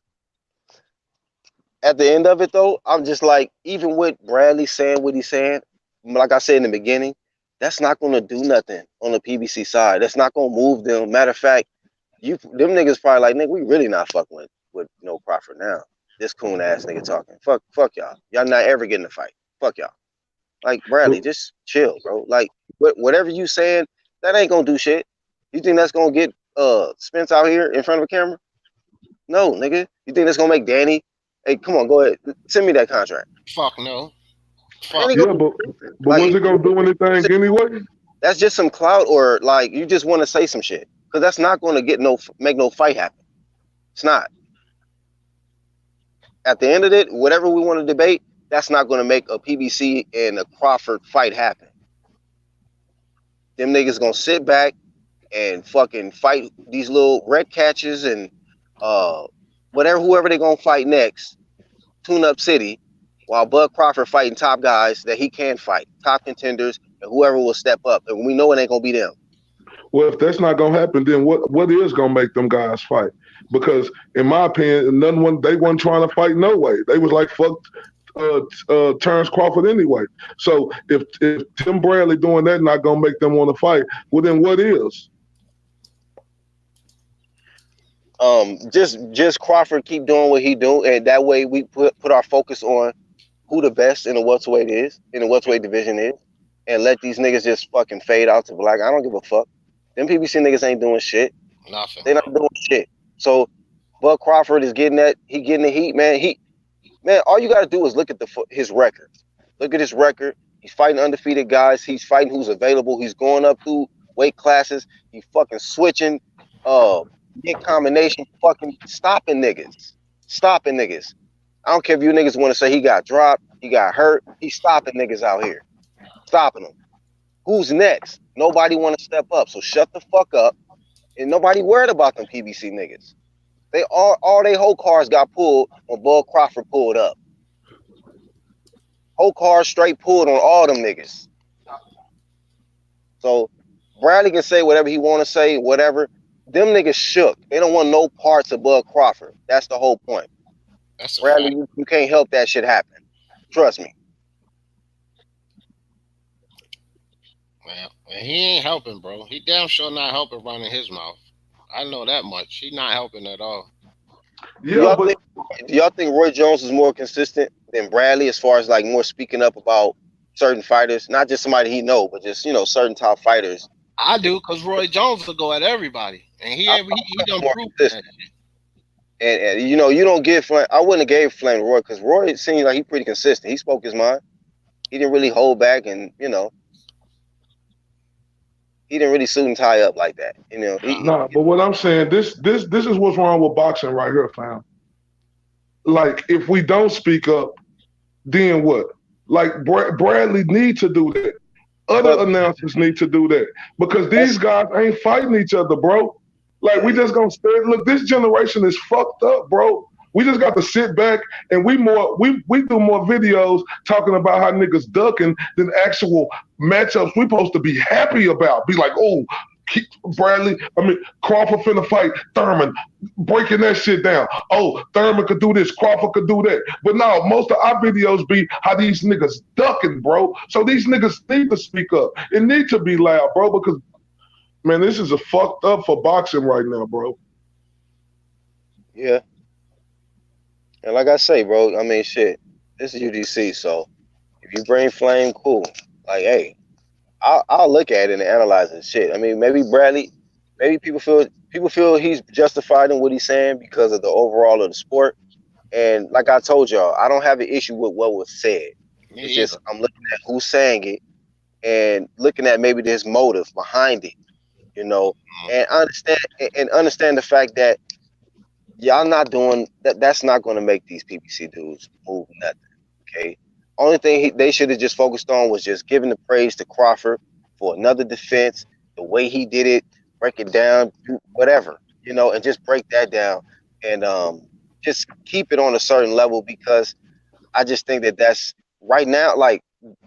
At the end of it, though, I'm just like, even with Bradley saying what he's saying, like I said in the beginning, that's not going to do nothing on the PBC side. That's not going to move them. Matter of fact, them niggas probably like, nigga, we really not fucking with no Crawford now. This coon ass nigga talking. Fuck y'all. Y'all not ever getting a fight. Fuck y'all. Like, Bradley, just chill, bro. Like, whatever you saying, that ain't gonna do shit. You think that's gonna get Spence out here in front of a camera? No, nigga. You think that's gonna make Danny? Hey, come on, go ahead. Send me that contract. Fuck no. Yeah, but like, was it gonna do anything anyway? That's just some clout, or like you just want to say some shit, because that's not gonna make no fight happen. It's not. At the end of it, whatever we want to debate, that's not gonna make a PBC and a Crawford fight happen. Them niggas gonna sit back and fucking fight these little red catches and whoever they gonna fight next, Tune Up City, while Bud Crawford fighting top guys that he can fight, top contenders, and whoever will step up. And we know it ain't gonna be them. Well, if that's not gonna happen, then what is gonna make them guys fight? Because in my opinion, they weren't trying to fight no way. They was like, fuck Terrence Crawford anyway. So if Tim Bradley doing that not gonna make them want to fight, well then what is? Just Crawford keep doing what he do, and that way we put our focus on who the best in the welterweight division is, and let these niggas just fucking fade out to black. I don't give a fuck. Them PBC niggas ain't doing shit. Nothing. They not doing shit. So Bud Crawford is getting the heat, man. Man, all you gotta do is look at his record. Look at his record. He's fighting undefeated guys. He's fighting who's available. He's going up through weight classes. He's fucking switching. Big combination, fucking stopping niggas. I don't care if you niggas want to say he got dropped, he got hurt. He's stopping niggas out here. Stopping them. Who's next? Nobody want to step up. So shut the fuck up. And nobody worried about them PBC niggas. They all they whole cars got pulled when Bud Crawford pulled up. Whole cars straight pulled on all them niggas. So Bradley can say whatever he want to say, whatever. Them niggas shook. They don't want no parts of Bud Crawford. That's the whole point. That's a Bradley, fact. you can't help that shit happen. Trust me. Man, and he ain't helping, bro. He damn sure not helping running his mouth. I know that much. He not helping at all. Do Yeah, y'all but think do y'all think Roy Jones is more consistent than Bradley as far as like more speaking up about certain fighters, not just somebody he know, but just certain top fighters? I do, cause Roy Jones will go at everybody, and I he done more proved that. consistent. And you don't give Flame. I wouldn't have gave Flame to Roy because Roy seems like he's pretty consistent. He spoke his mind. He didn't really hold back, and he didn't really suit and tie up like that. Nah, nah. But what I'm saying, this is what's wrong with boxing right here, fam. Like, if we don't speak up, then what? Like, Bradley need to do that. Other but announcers need to do that because these that's guys ain't fighting each other, bro. Like, we yeah, just gonna stay. Look, this generation is fucked up, bro. We just got to sit back and we do more videos talking about how niggas ducking than actual matchups we supposed to be happy about. Be like, oh, Crawford finna fight Thurman, breaking that shit down. Oh, Thurman could do this, Crawford could do that. But no, most of our videos be how these niggas ducking, bro. So these niggas need to speak up. It need to be loud, bro, because man, this is a fucked up for boxing right now, bro. yeah. And like I say, bro, I mean, shit. This is UGC, so if you bring Flame, cool. Like, hey, I'll look at it and analyze it. Shit. I mean, maybe Bradley, maybe people feel he's justified in what he's saying because of the overall of the sport. And like I told y'all, I don't have an issue with what was said. me It's either. just I'm looking at who's saying it and looking at maybe there's motive behind it, you know, Mm. and understand the fact that y'all not doing that. That's not going to make these PPC dudes move nothing. Okay. Only thing they should have just focused on was just giving the praise to Crawford for another defense, the way he did it, break it down, whatever, and just break that down and just keep it on a certain level because I just think that that's right now, like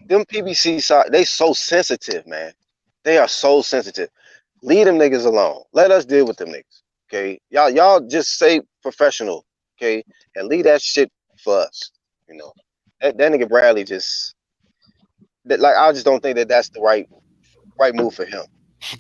them PBC side, they so sensitive, man. They are so sensitive. Leave them niggas alone. Let us deal with them niggas. Okay. Y'all just say professional, okay, and leave that shit for us. You know. That nigga Bradley just like I just don't think that that's the right move for him.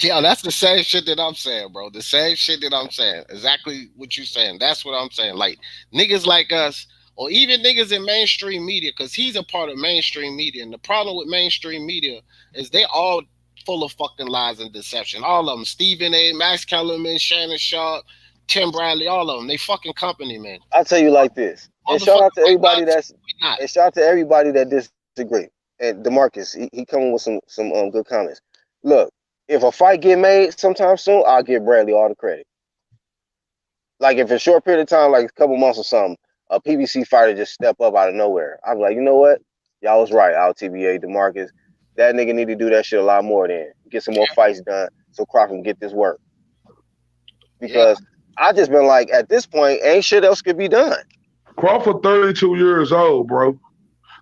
Yeah, that's the same shit that I'm saying, bro. The same shit that I'm saying. Exactly what you saying. That's what I'm saying. Like niggas like us, or even niggas in mainstream media, because he's a part of mainstream media. And the problem with mainstream media is they all full of fucking lies and deception. All of them. Stephen A, Max Kellerman, Shannon Sharp, Tim Bradley, all of them. They fucking company, man. I'll tell you like this, and Motherfucker like us, we not. shout out to everybody that disagree. And Demarcus, he coming with some good comments. Look, if a fight get made sometime soon, I'll give Bradley all the credit. Like if in a short period of time, like a couple months or something, a PBC fighter just step up out of nowhere, I'm like, you know what? Y'all was right, LTBA, Demarcus. That nigga need to do that shit a lot more then. Get some more fights done so Crawford can get this work. Yeah. Because I just been like, at this point, ain't shit else could be done. Crawford 32 years old, bro.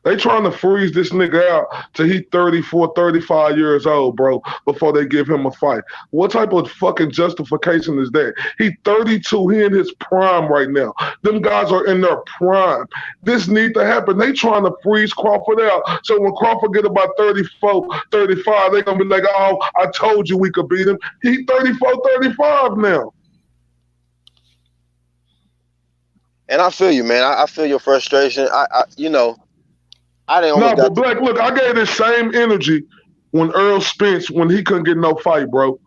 They trying to freeze this nigga out till he 34, 35 years old, bro, before they give him a fight. What type of fucking justification is that? He 32. He in his prime right now. Them guys are in their prime. This need to happen. They trying to freeze Crawford out. So when Crawford get about 34, 35, they going to be like, oh, I told you we could beat him. He 34, 35 now. And I feel you, man. I feel your frustration. I didn't No, almost but got to. Black, look, I gave this same energy when Errol Spence, when he couldn't get no fight, bro.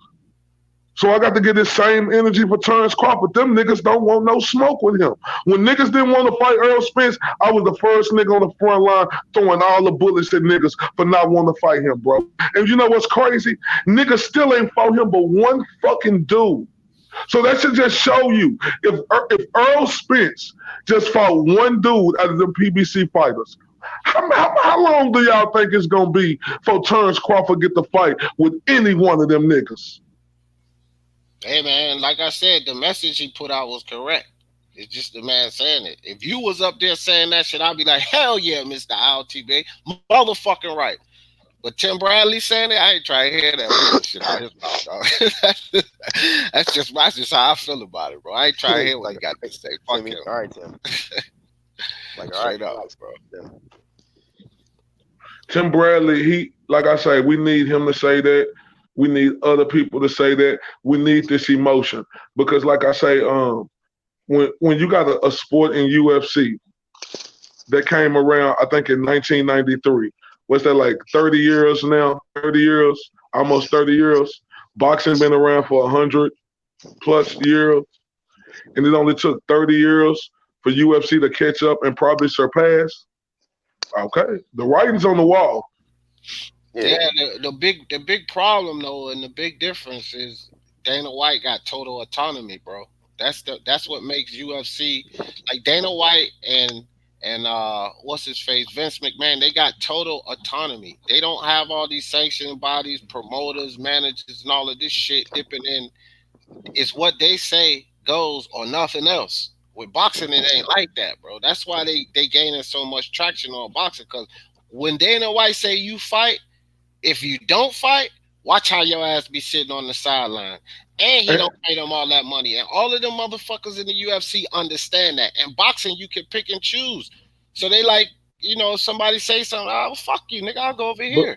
So I got to get this same energy for Terrence Crawford. Them niggas don't want no smoke with him. When niggas didn't want to fight Errol Spence, I was the first nigga on the front line throwing all the bullets at niggas for not wanting to fight him, bro. And you know what's crazy? Niggas still ain't fought him but one fucking dude. So that should just show you if Errol Spence just fought one dude out of them PBC fighters, how long do y'all think it's gonna be for Terrence Crawford get the fight with any one of them niggas? Hey man, like I said, the message he put out was correct. It's just the man saying it. If you was up there saying that shit, I'd be like, hell yeah, Mr. LTB, motherfucking right. But Tim Bradley saying it, I ain't trying to hear that bullshit out his mouth, dog. that's just how I feel about it, bro. I ain't trying to hear what he got to say. Fuck him. All right, Tim. Straight up, bro. Tim. Tim Bradley, like I say, we need him to say that. We need other people to say that. We need this emotion because, like I say, when you got a sport in UFC that came around, I think in 1993. What's that, like 30 years now? 30 years, almost 30 years. Boxing been around for 100 plus years, and it only took 30 years for UFC to catch up and probably surpass. Okay, the writing's on the wall. Yeah, the big problem though, and the big difference is Dana White got total autonomy, bro. That's what makes UFC like Dana White and what's his face, Vince McMahon. They got total autonomy. They don't have all these sanctioning bodies, promoters, managers, and all of this shit dipping in. It's what they say goes or nothing else. With boxing, it ain't like that, bro. That's why they gaining so much traction on boxing. Because when Dana White say you fight, if you don't fight, watch how your ass be sitting on the sideline. And he don't pay them all that money. And all of them motherfuckers in the UFC understand that. And boxing, you can pick and choose. So they like, somebody say something, well, fuck you, nigga, I'll go over here.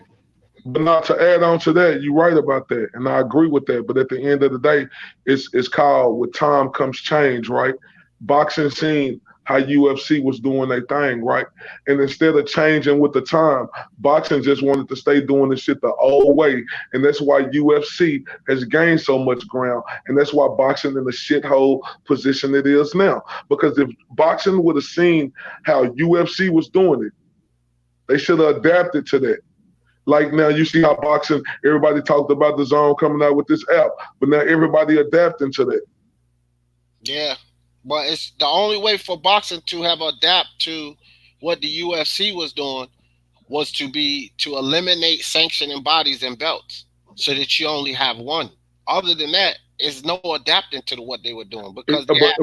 But not to add on to that, you're right about that, and I agree with that. But at the end of the day, it's called with time comes change, right? Boxing seen how UFC was doing their thing, right? And instead of changing with the time, boxing just wanted to stay doing this shit the old way. And that's why UFC has gained so much ground. And that's why boxing in the shithole position it is now. Because if boxing would have seen how UFC was doing it, they should have adapted to that. Like now you see how boxing, everybody talked about the Zone coming out with this app, but now everybody adapting to that. Yeah. But it's the only way for boxing to have adapt to what the UFC was doing was to eliminate sanctioning bodies and belts so that you only have one. Other than that, it's no adapting to what they were doing because they had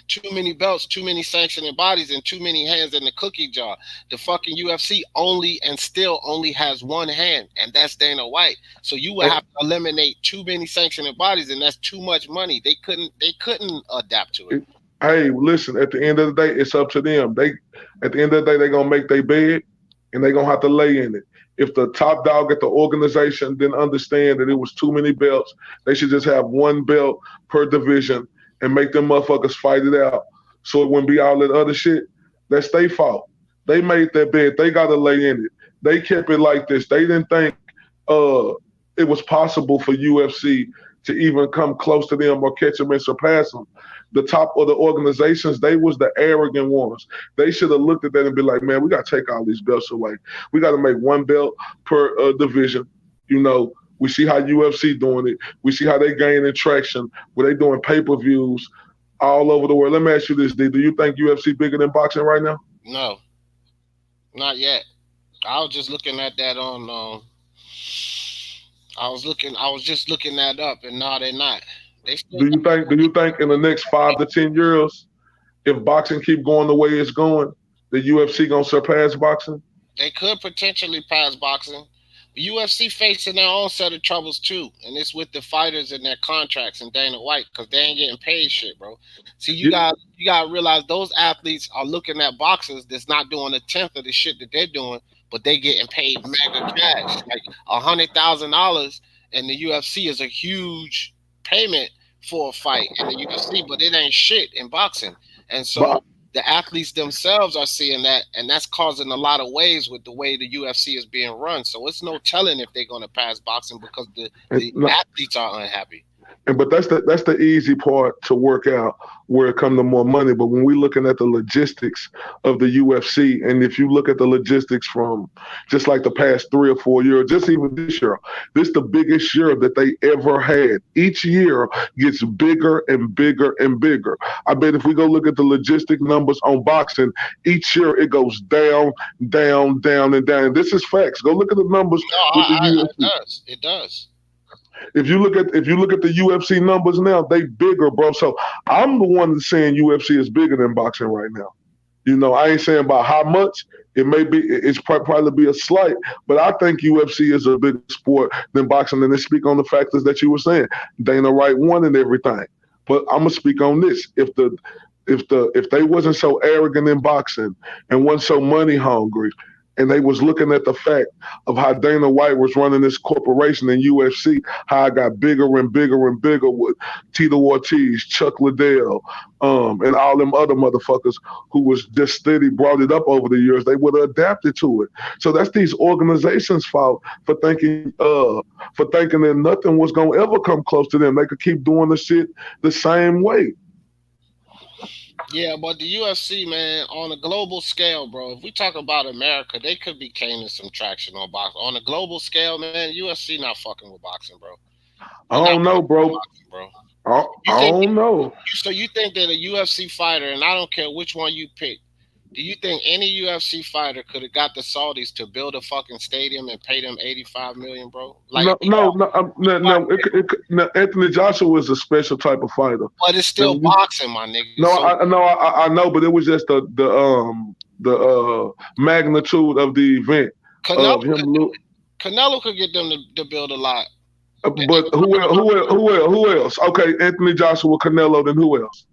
too many belts, too many sanctioning bodies, and too many hands in the cookie jar. The fucking UFC still only has one hand, and that's Dana White. So you would have to eliminate too many sanctioning bodies, and that's too much money. They couldn't adapt to it. Hey, listen, at the end of the day, it's up to them. At the end of the day, they're gonna make their bed and they're gonna have to lay in it. If the top dog at the organization didn't understand that it was too many belts, they should just have one belt per division and make them motherfuckers fight it out. So it wouldn't be all that other shit. That's their fault. They made their bed. They got to lay in it. They kept it like this. They didn't think it was possible for UFC to even come close to them or catch them and surpass them. The top of the organizations, they was the arrogant ones. They should have looked at that and be like, man, we got to take all these belts away. We got to make one belt per division. We see how UFC doing it. We see how they gaining traction, where they doing pay-per-views all over the world. Let me ask you this, D. Do you think UFC bigger than boxing right now? No, not yet. I was just looking at that on I was just looking that up, and no, they're not. Do you think in the next 5 to 10 years, if boxing keep going the way it's going, the UFC gonna surpass boxing? They could potentially pass boxing. The UFC facing their own set of troubles too, and it's with the fighters and their contracts and Dana White because they ain't getting paid shit, bro. See, you gotta realize those athletes are looking at boxers that's not doing a tenth of the shit that they're doing, but they getting paid mega cash, like $100,000, and the UFC is a huge payment for a fight in the UFC, but it ain't shit in boxing. And so the athletes themselves are seeing that, and that's causing a lot of waves with the way the UFC is being run. So it's no telling if they're going to pass boxing because the athletes are unhappy. But that's the easy part to work out where it comes to more money. But when we're looking at the logistics of the UFC, and if you look at the logistics from just like the past 3 or 4 years, just even this year, this is the biggest year that they ever had. Each year gets bigger and bigger and bigger. I bet if we go look at the logistic numbers on boxing, each year it goes down, down, down, and down. This is facts. Go look at the numbers with the UFC. It does. If you look at the UFC numbers now, they bigger, bro. So I'm the one that's saying UFC is bigger than boxing right now. I ain't saying about how much. It may be, it's probably be a slight, but I think UFC is a bigger sport than boxing. And they speak on the factors that you were saying. Dana White won and everything. But I'm gonna speak on this. If they wasn't so arrogant in boxing and wasn't so money hungry, and they was looking at the fact of how Dana White was running this corporation in UFC, how it got bigger and bigger and bigger with Tito Ortiz, Chuck Liddell, and all them other motherfuckers who was just steady brought it up over the years, they would have adapted to it. So that's these organizations' fault for thinking that nothing was gonna ever come close to them. They could keep doing the shit the same way. Yeah, but the UFC, man, on a global scale, bro, if we talk about America, they could be gaining some traction on boxing. On a global scale, man, UFC not fucking with boxing, bro. I don't know, bro. I don't know. So you think that a UFC fighter, and I don't care which one you pick, do you think any UFC fighter could have got the Saudis to build a fucking stadium and pay them $85 million, bro? Like no. Anthony Joshua is a special type of fighter, but it's still boxing, my nigga. No, so, I know, but it was just the magnitude of the event. Canelo could get them to build a lot. But who else? Okay, Anthony Joshua, Canelo, then who else?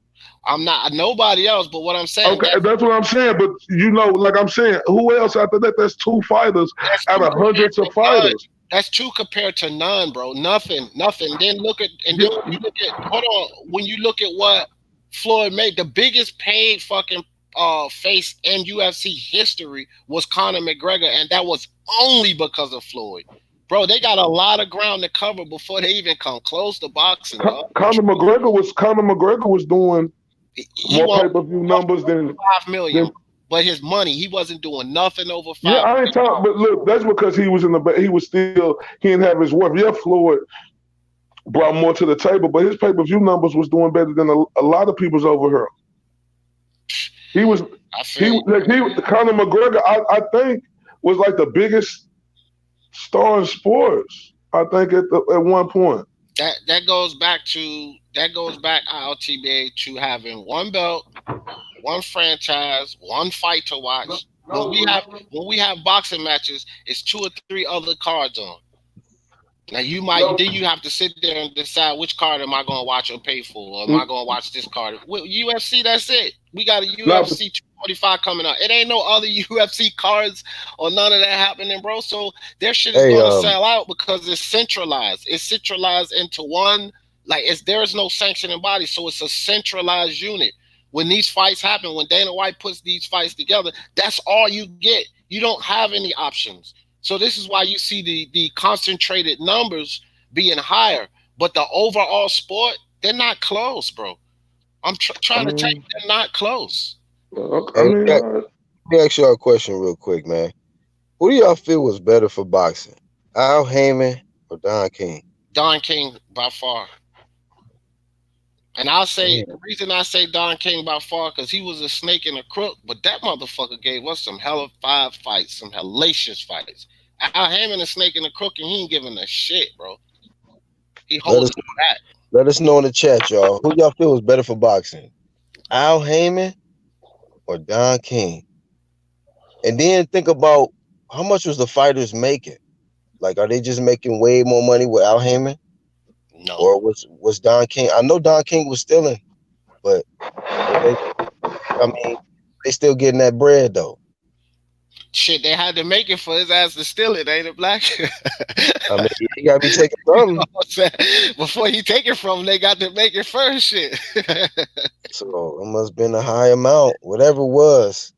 I'm not nobody else, but what I'm saying. Okay, that's what I'm saying. But like I'm saying, who else after that? That's two fighters out of hundreds of fighters. That's two compared to none, bro. Nothing. Then look at hold on. When you look at what Floyd made, the biggest paid fucking face in UFC history was Conor McGregor, and that was only because of Floyd. Bro, they got a lot of ground to cover before they even come close to boxing. Conor McGregor was doing more pay-per-view numbers than 5 million. But his money, he wasn't doing nothing over 5. Yeah, I ain't talking. But look, that's because he was he didn't have his worth. Yeah, Floyd brought more to the table, but his pay-per-view numbers was doing better than a lot of people's over here. Conor McGregor, I think, was like the biggest star in sports. I think at one point. That goes back ILTBA to having one belt, one franchise, one fight to watch. When we have boxing matches, it's 2 or 3 other cards on. Now you have to sit there and decide which card am I going to watch or pay for, or am I going to watch this card? With UFC, that's it. We got a UFC 245 coming out. It ain't no other UFC cards or none of that happening, bro. So their shit is going to sell out because it's centralized. It's centralized into one. Like there's no sanctioning body, so it's a centralized unit. When these fights happen, when Dana White puts these fights together, that's all you get. You don't have any options. So this is why you see the concentrated numbers being higher. But the overall sport, they're not close, bro. I'm trying to tell you, they're not close. Let me ask y'all a question real quick, man. Who do y'all feel was better for boxing? Al Haymon or Don King? Don King by far. And I'll say the reason I say Don King by far because he was a snake and a crook, but that motherfucker gave us some hella 5 fights, some hellacious fights. Al Haymon a snake and a crook, and he ain't giving a shit, bro. He holds it back. Let us know in the chat, y'all. Who y'all feel was better for boxing? Al Haymon or Don King? And then think about how much was the fighters making? Like, are they just making way more money with Al Haymon? No. Or was Don King? I know Don King was stealing, but they still getting that bread though. Shit, they had to make it for his ass to steal it, ain't it, Black? I mean, you gotta be taking from him. Before you take it from him, they got to make it first, shit. So it must have been a high amount, whatever it was.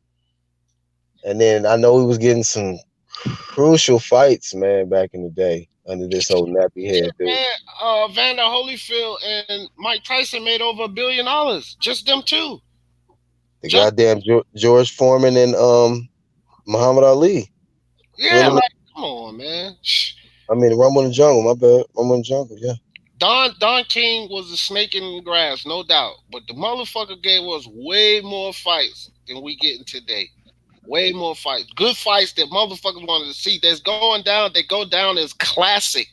And then I know he was getting some crucial fights, man, back in the day. Under this old nappy head, dude. Man, Vander Holyfield and Mike Tyson made over $1 billion. Just them two. Goddamn George Foreman and Muhammad Ali. Yeah, like, come on, man. I mean, Rumble in the Jungle. My bad, Rumble in the Jungle. Yeah. Don King was a snake in the grass, no doubt. But the motherfucker gave us way more fights than we getting today. Way more fights. Good fights that motherfuckers wanted to see. That's going down. They go down as classic.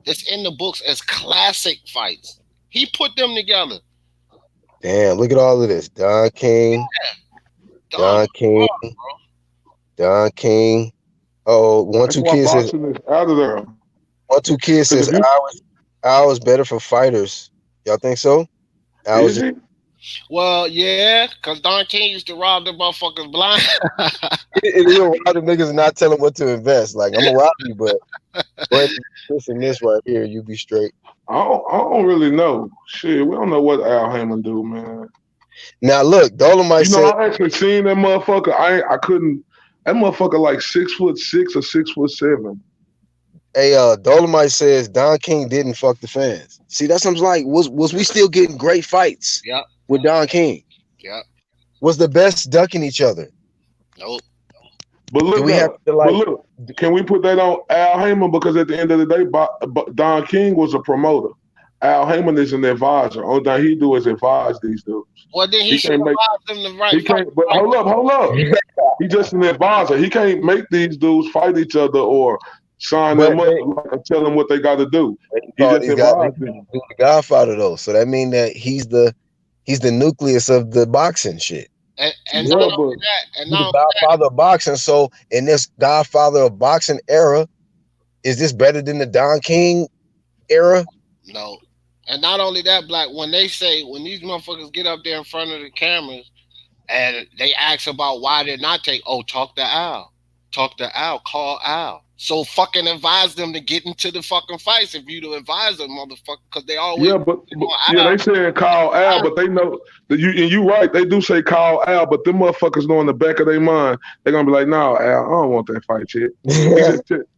That's in the books as classic fights. He put them together. Damn, look at all of this. Don King. Don King. Don King. Oh, That's why boxing is out of there. 1-2 Kid says Al is better for fighters. Y'all think so? Is he? Well, yeah, because Don King used to rob the motherfuckers blind. He'll rob the niggas and not tell them what to invest. Like, I'm going to rob you, but this and this right here, you be straight. I don't really know. Shit, we don't know what Al Haymon do, man. Now, look, Dolomite said... I actually seen that motherfucker. I couldn't... That motherfucker like 6'6" or 6'7". Hey, Dolomite says Don King didn't fuck the fans. See, that's what I'm like. Was we still getting great fights? Yep. With Don King? Yep. Was the best ducking each other? Nope. But look, can we put that on Al Haymon? Because at the end of the day, Don King was a promoter. Al Haymon is an advisor. All that he do is advise these dudes. Well, then he should advise them to right. He can't. But hold up. He's just an advisor. He can't make these dudes fight each other or sign them up and tell them what they got to do. He just advised them. The Godfather though, so that means that he's the nucleus of the boxing shit. And not only that, he's the Godfather of boxing. So in this Godfather of boxing era, is this better than the Don King era? No. And not only that, Black, when these motherfuckers get up there in front of the cameras and they ask about why they're not talk to Al. Talk to Al, call Al. So fucking advise them to get into the fucking fights if you to advise them, motherfucker, because they always they saying call Al, but they know that you right, they do say call Al, but them motherfuckers know in the back of their mind, they're gonna be like, no, Al, I don't want that fight shit.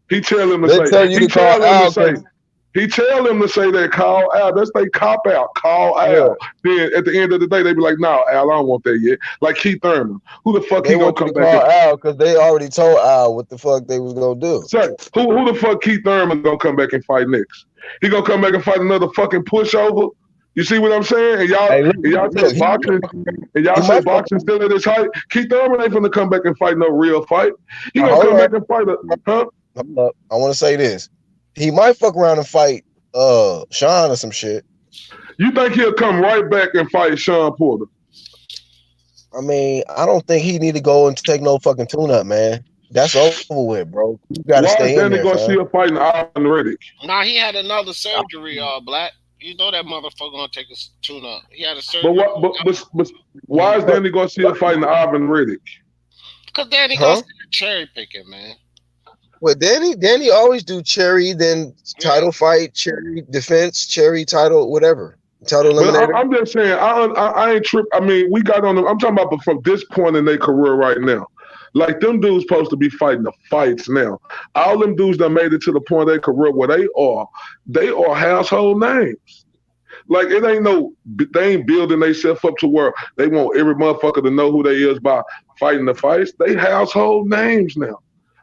He tell them to say he tell them to say that call Al. That's they cop out. Call Al. Then at the end of the day, they be like, "No, Al, I don't want that yet." Like Keith Thurman. Who the fuck he gonna come back? Call Al because they already told Al what the fuck they was gonna do. Say, who the fuck Keith Thurman gonna come back and fight next? He gonna come back and fight another fucking pushover? You see what I'm saying? And y'all say boxing still at its height. Keith Thurman ain't finna come back and fight no real fight. He gonna come back and fight I want to say this. He might fuck around and fight Shawn or some shit. You think he'll come right back and fight Shawn Porter? I mean, I don't think he need to go and take no fucking tune-up, man. That's over with, bro. You gotta stay in there. Why is Danny Garcia fighting Ivan Riddick? Nah, he had another surgery, Black. You know that motherfucker gonna take a tune-up. He had a surgery. But why is Danny Garcia fighting Ivan Riddick? Because Danny Garcia cherry picking, man. Well, Danny always do cherry, then title fight, cherry defense, cherry title, whatever. Title eliminator. I'm just saying, I ain't tripped. I mean, we got on them. I'm talking about from this point in their career right now. Like, them dudes supposed to be fighting the fights now. All them dudes that made it to the point of their career where they are household names. Like, they ain't building themselves up to where they want every motherfucker to know who they is by fighting the fights. They household names now.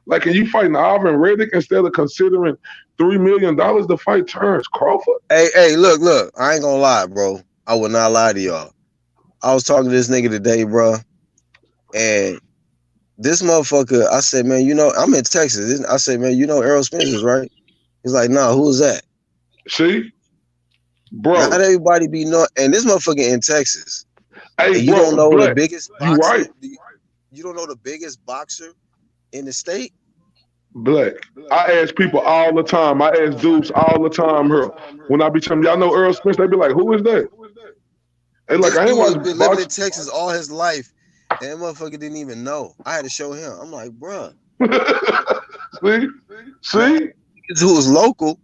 Like, and you fighting Ivan Riddick instead of considering $3 million to fight Terrence Crawford? Hey, look. I ain't gonna lie, bro. I would not lie to y'all. I was talking to this nigga today, bro, and this motherfucker, I said, man, I'm in Texas. I said, man, Errol Spence is right? He's like, nah, who is that? See? Bro. Not everybody be know, and this motherfucker in Texas. Hey, you don't know the biggest boxer? You right. You don't know the biggest boxer in the state? Black. I ask people all the time. I ask dudes all the time here. When I be telling y'all know Errol Spence, they be like, who is that? They like, I ain't watching been living in Texas all his life, and that motherfucker didn't even know. I had to show him. I'm like, bruh. See? Who was local,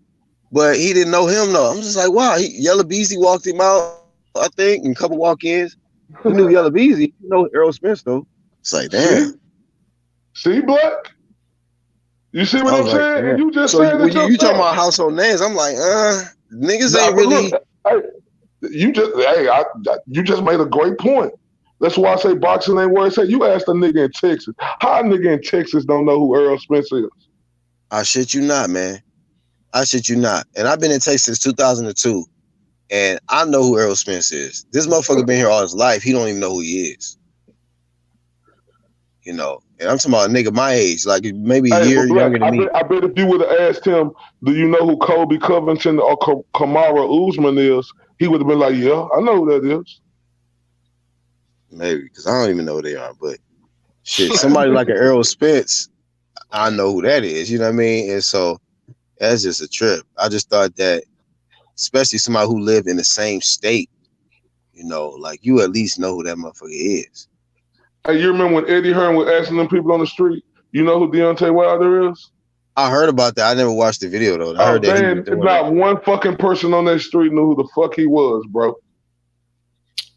but he didn't know him though. I'm just like, wow. Yellow Beezy walked him out, I think, and a couple walk-ins. He knew Yellow Beezy. You know Errol Spence though. It's like, damn. See, Black? You see what I'm saying? And you just said it. You talking about household names? I'm like, niggas ain't really. You just made a great point. That's why I say boxing ain't where it say. You asked a nigga in Texas. How a nigga in Texas don't know who Errol Spence is? I shit you not, man. I shit you not. And I've been in Texas since 2002, and I know who Errol Spence is. This motherfucker been here all his life. He don't even know who he is. And I'm talking about a nigga my age, like maybe a year younger than me. I bet if you would have asked him, do you know who Colby Covington or Kamaru Usman is, he would have been like, yeah, I know who that is. Maybe, because I don't even know who they are. But Shit, somebody like an Errol Spence, I know who that is. You know what I mean? And so that's just a trip. I just thought that, especially somebody who lived in the same state, you know, like you at least know who that motherfucker is. Hey, you remember when Eddie Hearn was asking them people on the street, you know who Deontay Wilder is? I heard about that. I never watched the video though. I Oh heard that he was man, doing it. not one fucking person on that street knew who the fuck he was, bro.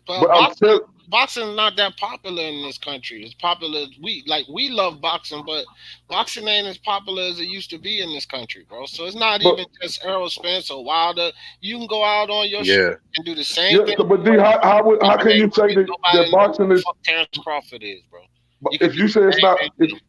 But But I'm telling. boxing is not that popular in this country. It's popular. We love boxing, but boxing ain't as popular as it used to be in this country, bro. So it's not But even just Errol Spence or Wilder. You can go out on your shit Yeah. and do the same yeah, thing. so, but D, how can you say that Nobody know who boxing the is? fuck Terrence Crawford is, bro. You can If do you the say it's same not, thing.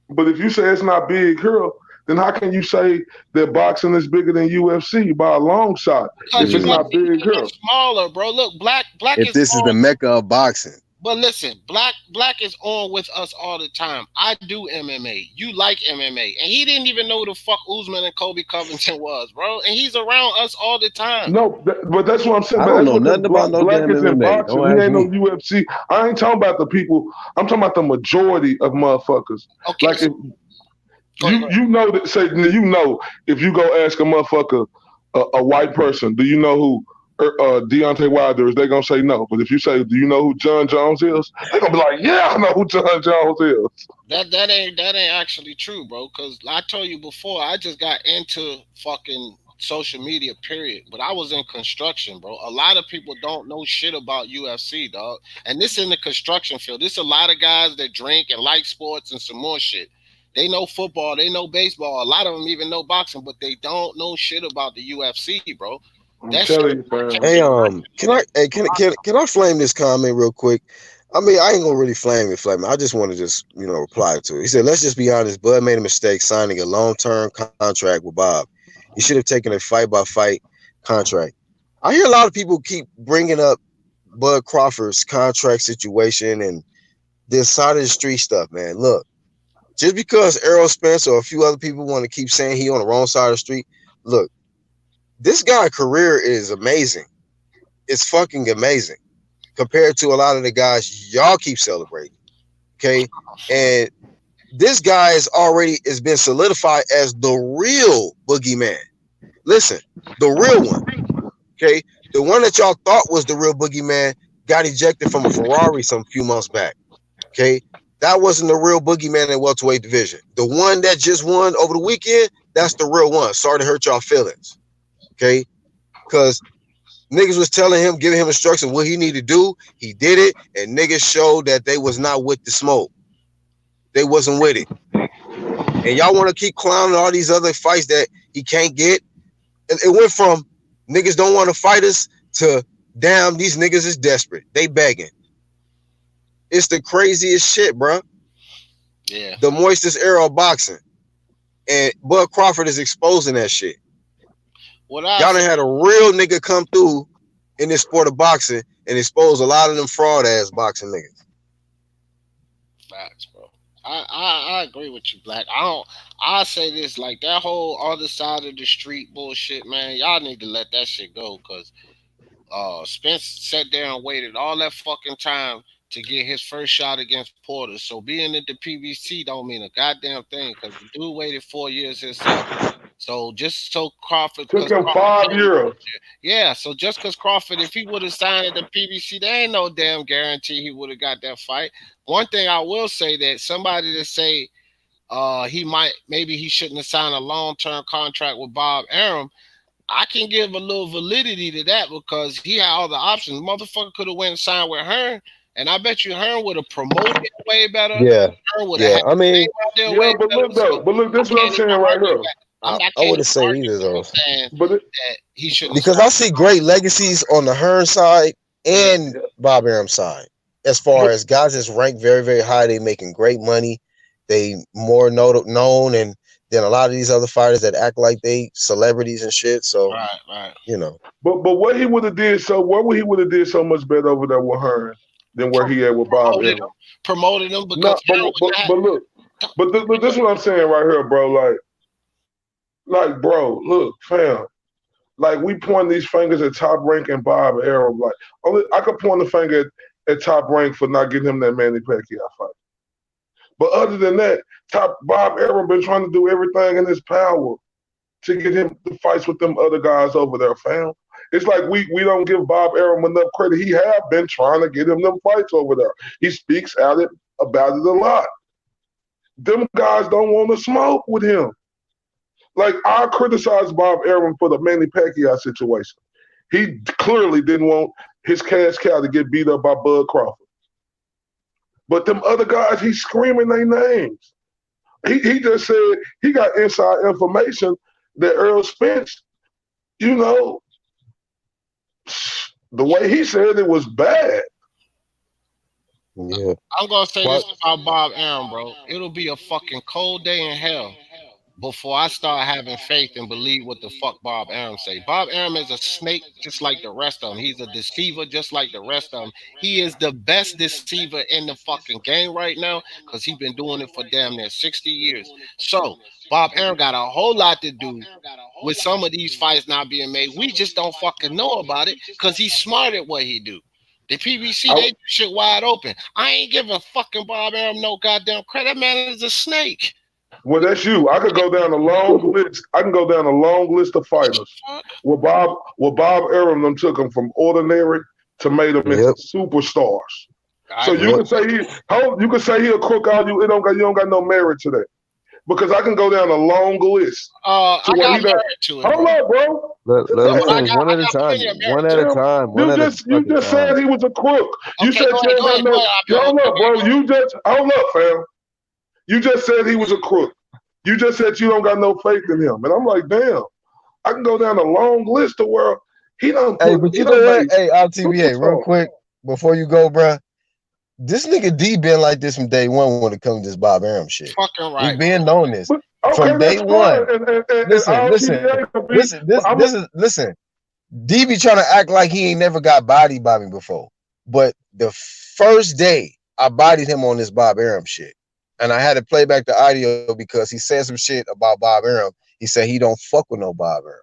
but if you say it's not big here, then how can you say that boxing is bigger than UFC by a long shot Because if it's Mm. not UFC big here? is smaller, bro. Look, black If is this is on. the mecca of boxing, But listen, black is on with us all the time. I do MMA. You like MMA, and he didn't even know who the fuck Usman and Kobe Covington was, bro. And he's around us all the time. No, but that's what I'm saying. I But don't that's know because nothing about no black damn is in MMA. boxing. Don't He ask ain't no me. UFC. I ain't talking about the people. I'm talking about the majority of motherfuckers. Okay, Like so if go ahead. you know that say you know if you go ask a motherfucker a white person, do you know who Deontay Wilder is? They gonna say no. But if you say, do you know who John Jones is? They gonna be like, yeah, I know who John Jones is. That ain't actually true, bro. Because I told you before, I just got into fucking social media, period. But I was in construction, bro. A lot of people don't know shit about UFC, dog. And this in the construction field. This a lot of guys that drink and like sports and some more shit. They know football, they know baseball. A lot of them even know boxing, but they don't know shit about the UFC, bro. I'm That shit telling you, fam. Hey, can I flame this comment real quick? I mean, I ain't gonna really flame it. I just want to just reply to it. He said, "Let's just be honest. Bud made a mistake signing a long-term contract with Bob. He should have taken a fight-by-fight contract." I hear a lot of people keep bringing up Bud Crawford's contract situation and this side of the street stuff. Man, look, just because Errol Spence or a few other people want to keep saying he on the wrong side of the street, look, this guy's career is amazing. It's fucking amazing compared to a lot of the guys y'all keep celebrating. Okay. And this guy has been solidified as the real boogeyman. Listen, the real one. Okay. The one that y'all thought was the real boogeyman got ejected from a Ferrari some few months back. Okay. That wasn't the real boogeyman in welterweight division. The one that just won over the weekend, that's the real one. Sorry to hurt y'all feelings. Okay. Because niggas was telling him, giving him instructions what he needed to do. He did it, and niggas showed that they was not with the smoke. They wasn't with it. And y'all want to keep clowning all these other fights that he can't get. It went from niggas don't want to fight us to damn, these niggas is desperate. They begging. It's the craziest shit, bro. Yeah. The moistest era of boxing. And Bud Crawford is exposing that shit. What Y'all done had a real nigga come through in this sport of boxing and expose a lot of them fraud ass boxing niggas. Facts, bro. I agree with you, Black. I say this, like, that whole other side of the street bullshit, man. Y'all need to let that shit go, because Spence sat there and waited all that fucking time to get his first shot against Porter. So being at the PBC don't mean a goddamn thing, because the dude waited 4 years himself. So just so Crawford, Took because him Crawford 5 years. yeah, so just because Crawford, if he would have signed at the PBC, there ain't no damn guarantee he would have got that fight. One thing I will say, that somebody to say maybe he shouldn't have signed a long-term contract with Bob Arum, I can give a little validity to that, because he had all the options. Motherfucker could have went and signed with Hearn, and I bet you Hearn would have promoted it way better. Yeah. Hearn would have had I mean, there Yeah, way but better. look though, but look, I this is what I'm can't even saying right argue here. that. I Can't wouldn't even say argue either with him though. saying But that he shouldn't have Because I see great legacies on the Hearn side and Bob Arum side. As far as guys that's ranked very, very high, they making great money. They more known and than a lot of these other fighters that act like they celebrities and shit. So, right. But what he would have did he would have did so much better over there with Hearn than where he had with Bob Arum. Promoted him because No, but look, but this is what I'm saying right here, bro. Like, bro, look, fam. Like, we point these fingers at Top Rank and Bob Arum. Like, only I could point the finger at Top Rank for not getting him that Manny Pacquiao fight. But other than that, top Bob Arum been trying to do everything in his power to get him to fights with them other guys over there, fam. It's like we don't give Bob Arum enough credit. He have been trying to get him them fights over there. He speaks about it a lot. Them guys don't want to smoke with him. Like, I criticize Bob Arum for the Manny Pacquiao situation. He clearly didn't want his cash cow to get beat up by Bud Crawford. But them other guys, he's screaming their names. He just said he got inside information that Errol Spence, you know, the way he said it was bad. Yeah. I'm gonna say this about Bob Arum, bro. It'll be a fucking cold day in hell before I start having faith and believe what the fuck Bob Arum say. Bob Arum is a snake just like the rest of them. He's a deceiver just like the rest of them. He is the best deceiver in the fucking game right now because he's been doing it for damn near 60 years. So Bob Arum got a whole lot to do with some of these fights not being made. We just don't fucking know about it because he's smart at what he do. The PBC, they do shit wide open. I ain't giving fucking Bob Arum no goddamn credit. That man is a snake. Well, that's you. I could go down a long list. I can go down a long list of fighters. Where Bob Arum them took him from ordinary to made him into superstars. So you can say he a crook. You don't got no merit to that. Because I can go down a long list. I got merit to it. Hold up, bro. Let him finish one at a time. One at a time. You just said he was a crook. You said you don't got no. Hold up, bro. Hold up, fam. You just said he was a crook. You just said you don't got no faith in him. And I'm like, damn, I can go down a long list of where he don't. Hey, but you know what? Hey, RTBA, real quick, before you go, bro. This nigga D been like this from day one when it comes to this Bob Arum shit. Fucking right. He been knowing this from day one. Listen. D be trying to act like he ain't never got bodied by me before. But the first day I bodied him on this Bob Arum shit. And I had to play back the audio because he said some shit about Bob Arum. He said he don't fuck with no Bob Arum.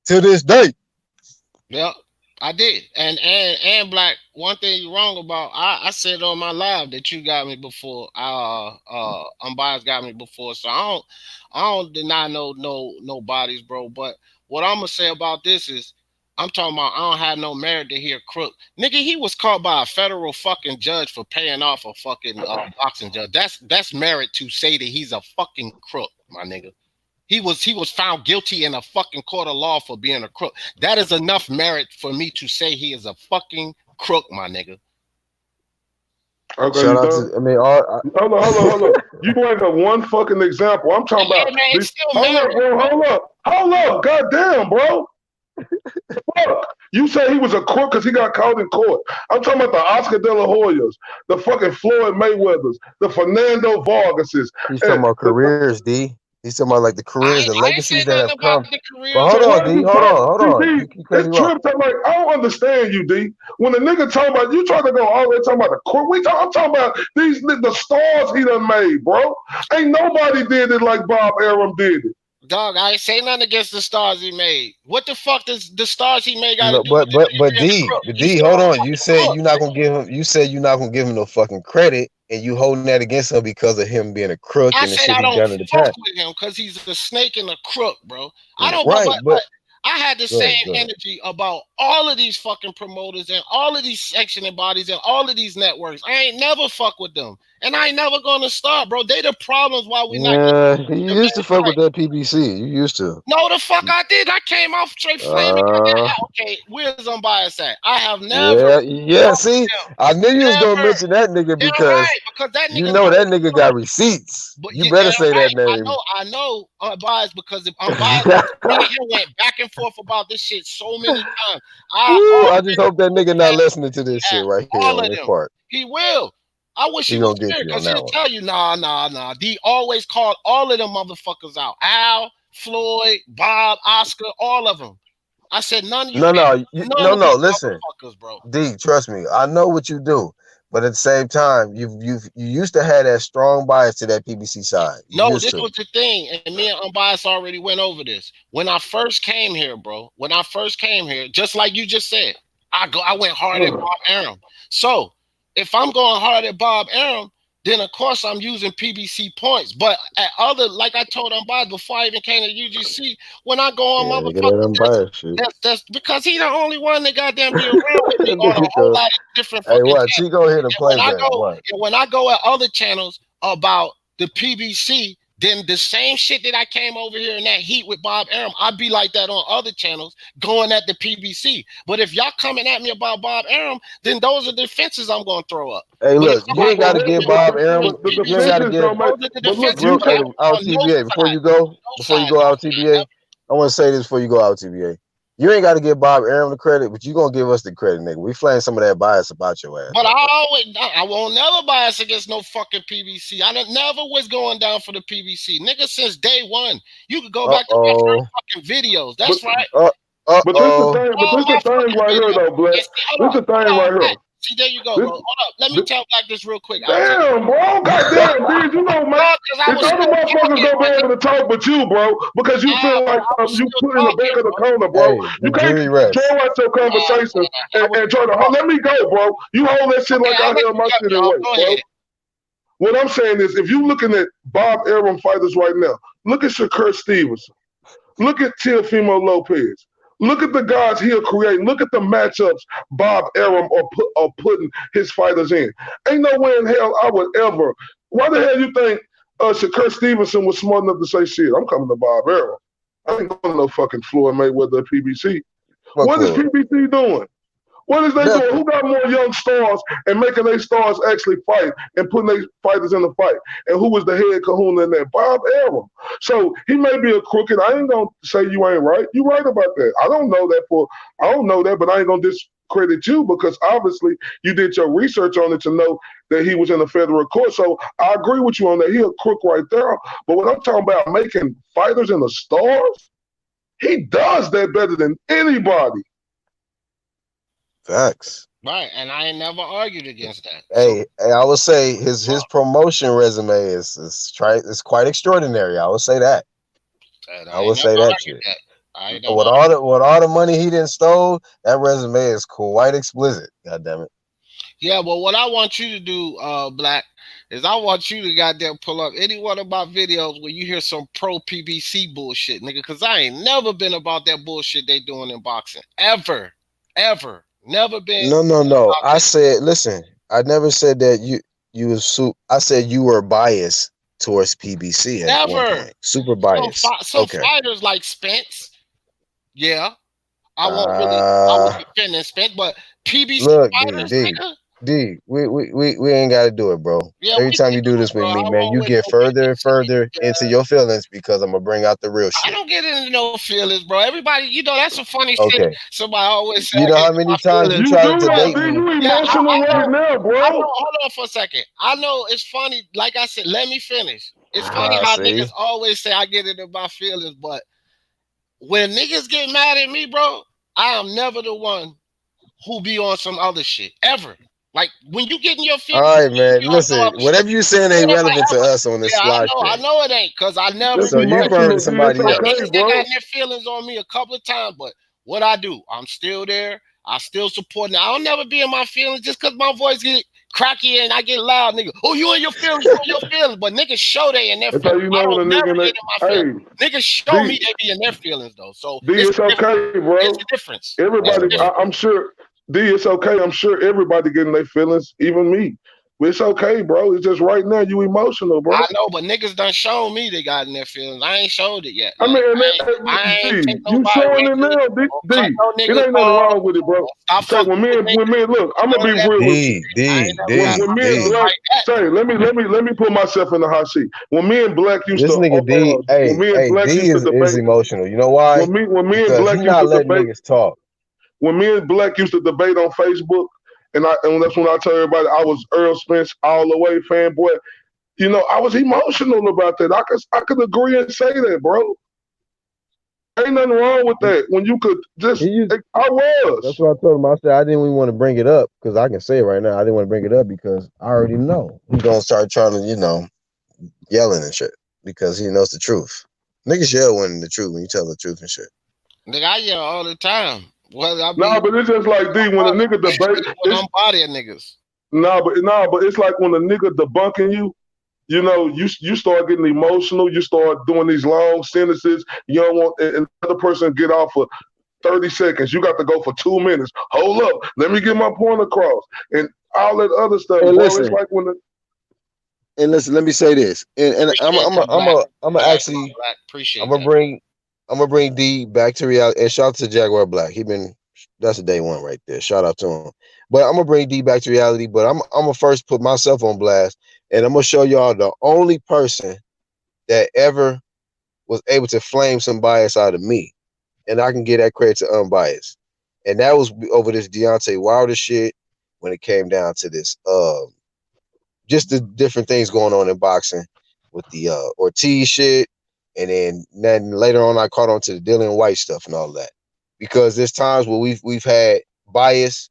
To this day. Yep, I did. And Black, one thing you're wrong about, I said on my live that you got me before. Unbiased got me before. So I don't deny no bodies, bro. But what I'm gonna say about this is I'm talking about I don't have no merit to hear crook. Nigga, he was caught by a federal fucking judge for paying off a fucking boxing judge. That's merit to say that he's a fucking crook, my nigga. He was found guilty in a fucking court of law for being a crook. That is enough merit for me to say he is a fucking crook, my nigga. Okay, shout out to, hold on. You went to one fucking example. I'm talking about. Man, hold up. Goddamn, bro. Fuck. You say he was a crook because he got caught in court. I'm talking about the Oscar De La Hoyas, the fucking Floyd Mayweathers, the Fernando Vargases. He's talking about careers, D. He's talking about like the careers, the legacies that have come. But hold on, D. Hold on. It's tripped. I'm like, I don't understand you, D. When the nigga talking about, you trying to go all the way talking about the crook. I'm talking about the stars he done made, bro. Ain't nobody did it like Bob Arum did it. Dog, I ain't say nothing against the stars he made. What the fuck does the stars he made got to do? But D, hold on. You said you're not gonna give him. You said you're not gonna give him no fucking credit, and you holding that against him because of him being a crook and the shit he done in the past. With him because he's a snake and a crook, bro. I don't. Right, but I had the same energy about all of these fucking promoters and all of these sectioning bodies and all of these networks. I ain't never fuck with them. And I ain't never gonna start, bro. They the problems why we not. Yeah, you used to fuck with that PBC. You used to. No, the fuck I did. I came off straight flaming. Okay, where's Unbiased at? I have never. Yeah. See, I knew you was gonna mention that nigga because that nigga, you know that nigga got receipts. But you better say that name. I know Unbiased because if Unbiased went back and forth about this shit so many times. I just hope that nigga not listening to this shit right here on this part. He will. I wish he was here because he'll tell you, nah. D always called all of them motherfuckers out. Al, Floyd, Bob, Oscar, all of them. I said none of you. No. Listen, bro. D, trust me. I know what you do, but at the same time, you used to have that strong bias to that PBC side. Was the thing, and me and Unbiased already went over this. When I first came here, bro. Just like you just said, I went hard at Bob Arum. So if I'm going hard at Bob Arum, then of course I'm using PBC points. But at other, like I told Unbiased before I even came to UGC, when I go on nigga, that motherfuckers, unbiased shit. that's because he the only one that goddamn be around with me on a Nigga, whole lot of different hey, fucking what? channels. She go ahead and And play back. What? when I go at other channels about the PBC, then the same shit that I came over here in that heat with Bob Arum, I'd be like that on other channels going at the PBC. But if y'all coming at me about Bob Arum, then those are the defenses I'm gonna throw up. Hey, But if look, you ain't got to give Bob Arum. But the You ain't got to defenses give. don't make. those are the But look, defenses you Real, can. hey, on out no TBA before side. you go. No Before you side. go out TBA, I want to say this before you go out TBA. You ain't got to give Bob Arum the credit, but you gonna give us the credit, nigga. We flaying some of that bias about your ass. But I won't never bias against no fucking PBC. Never was going down for the PBC. Nigga, since day one. You could go back to my first fucking videos. That's But, right. but this the thing. But All this my the thing fucking right here, videos. though, Black. And see, This the thing right here. See, there you go, This, bro. Hold up. Let me this, tell Black this real quick. damn, bro. Goddamn, dude. You know, man. Because I If was other still motherfuckers talking, gonna be able to talk but you, bro, because you feel like I was you still put in the back talking, of the bro. corner, bro. Hey, You the can't jury rests. throw out your conversations and try to let me go, bro. You hold that shit like I held my shit in weight, Go bro. ahead. What I'm saying is, if you looking at Bob Arum fighters right now, look at Shakur Stevenson. Look at Teofimo Lopez. Look at the guys he'll create. Look at the matchups Bob Arum are putting his fighters in. Ain't no way in hell I would ever. Why the hell you think Shakur Stevenson was smart enough to say, shit, I'm coming to Bob Arum. I ain't going to no fucking Floyd Mayweather or PBC. What is PBC doing? What is they doing? Who got more young stars and making their stars actually fight and putting their fighters in the fight? And who was the head kahuna in that? Bob Arum. So he may be a crooked. I ain't gonna say you ain't right. You right about that. I don't know that, but I ain't gonna discredit you because obviously you did your research on it to know that he was in the federal court. So I agree with you on that. He a crook right there. But when I'm talking about making fighters into stars, he does that better than anybody. Facts. Right, and I ain't never argued against that. Hey, I would say his promotion resume is quite extraordinary. I would say that. I would say that shit. With all the money he didn't stole, that resume is quite explicit. God damn it. Yeah, well, what I want you to do, Black, is I want you to goddamn pull up any one of my videos where you hear some pro PBC bullshit, nigga, because I ain't never been about that bullshit they doing in boxing. Ever. Never been. No. I said, listen, I never said that you was I said you were biased towards PBC at one point. Super biased. Some fighters like Spence, yeah. I won't defend Spence, but PBC look, fighters, nigga. D, we ain't gotta do it, bro. Yeah, every time you do this with me, man, you get further and further into your feelings because I'm gonna bring out the real shit. I don't get into no feelings, bro. Everybody, that's some funny shit. Somebody always say, you know how many times you try to debate me? You emotional right now, bro. Hold on for a second. I know it's funny. Like I said, let me finish. It's funny how niggas always say I get into my feelings, but when niggas get mad at me, bro, I am never the one who be on some other shit ever. Like when you get in your feelings. All right, man. Listen, whatever you saying ain't relevant to us on this fly shit. I know it ain't because I never. So you referring to somebody else. Niggas that got their feelings on me a couple of times, but what I do, I'm still there. I still support. Now I'll never be in my feelings just because my voice get cracky and I get loud, nigga. Oh, you in your feelings? You in your feelings? But niggas show they in their feelings. You know I don't never get in my feelings. Niggas show me they be in their feelings though. So it's okay, bro. It's a difference. Everybody, I'm sure. D, it's okay. I'm sure everybody getting their feelings, even me. But it's okay, bro. It's just right now you emotional, bro. I know, but niggas done shown me they got in their feelings. I ain't showed it yet. Like, I mean, you showing it now, D. It ain't nothing wrong with it, bro. Say when me look, I'm gonna be real with you. When me and Black, say, let me put myself in the hot seat. When me and Black used this to, nigga D, when me and Black used to debate, is emotional. You know why? When me and Black used to debate, niggas talk. When me and Black used to debate on Facebook, and that's when I tell everybody I was Errol Spence all the way fanboy. You know, I was emotional about that. I could agree and say that, bro. Ain't nothing wrong with that. When you could just, I was. That's what I told him. I said I didn't even want to bring it up because I can say it right now. I didn't want to bring it up because I already know he's gonna start trying to, yelling and shit because he knows the truth. Niggas yell when the truth when you tell the truth and shit. Nigga, I yell all the time. But it's just like D when a nigga debate. I'm bodying niggas. but it's like when a nigga debunking you. You know, you start getting emotional. You start doing these long sentences. You don't want and the other person get off for 30 seconds. You got to go for 2 minutes. Hold up, let me get my point across, and all that other stuff, And bro. It's listen, like when the and listen. Let me say this, and Appreciate that, Black. I'm actually Black. I'm Appreciate gonna that. bring D back to reality. And shout out to Jaguar Black. That's a day one right there. Shout out to him. But I'm gonna bring D back to reality. But I'm gonna first put myself on blast, and I'm gonna show y'all the only person that ever was able to flame some bias out of me, and I can give that credit to unbiased. And that was over this Deontay Wilder shit when it came down to this just the different things going on in boxing with the Ortiz shit, and then later on I caught on to the Dillian White stuff and all that, because there's times where we've had bias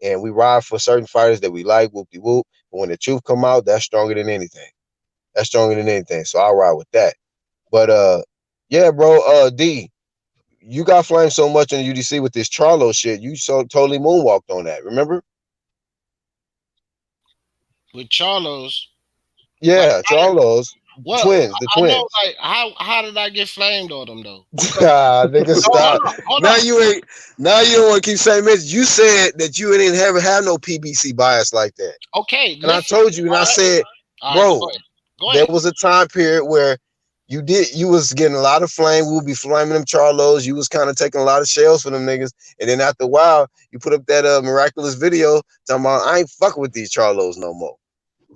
and we ride for certain fighters that we like, whoop de whoop, but when the truth come out, that's stronger than anything. That's stronger than anything. So I'll ride with that. But yeah, bro, D, you got flamed so much in the UDC with this Charlo shit, you totally moonwalked on that. Remember? With Charlo's, like, Yeah, Charlos, well, the I know, twins. like, how did I get flamed on them though? Nigga, No, stop. hold Now on. you ain't. Now you don't want to keep saying this. You said that you didn't ever have no PBC bias like that, Okay, and I listen. told you, and I said, All right, bro, go ahead. Go there ahead. was a time period where you was getting a lot of flame. We would be flaming them Charlos. You was kind of taking a lot of shells for them niggas, and then after a while, you put up that miraculous video talking about I ain't fucking with these Charlos no more.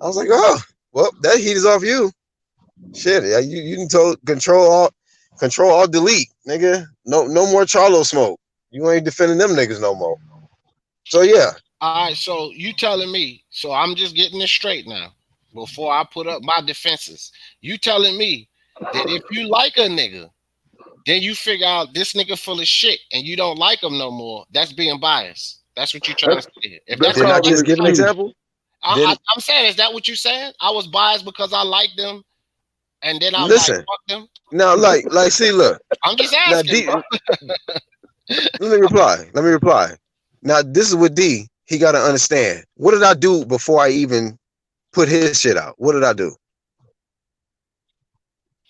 I was like, oh, well, that heat is off you. Shit, yeah, you can control all delete, nigga. No more Charlo smoke. You ain't defending them niggas no more. So yeah, All right, so you telling me, so I'm just getting this straight now before I put up my defenses. You telling me that if you like a nigga, then you figure out this nigga full of shit and you don't like him no more, that's being biased. That's what you're trying to that's say. If that's that's didn't what I called you're an just give an excuse. example? Didn't I'm saying, is that what you're saying? I was biased because I liked them and then I'm like, listen fuck them. now? See, look I'm just now, asking, D. bro. Let me reply. Now this is with D. He got to understand. What did I do before I even put his shit out? What did I do?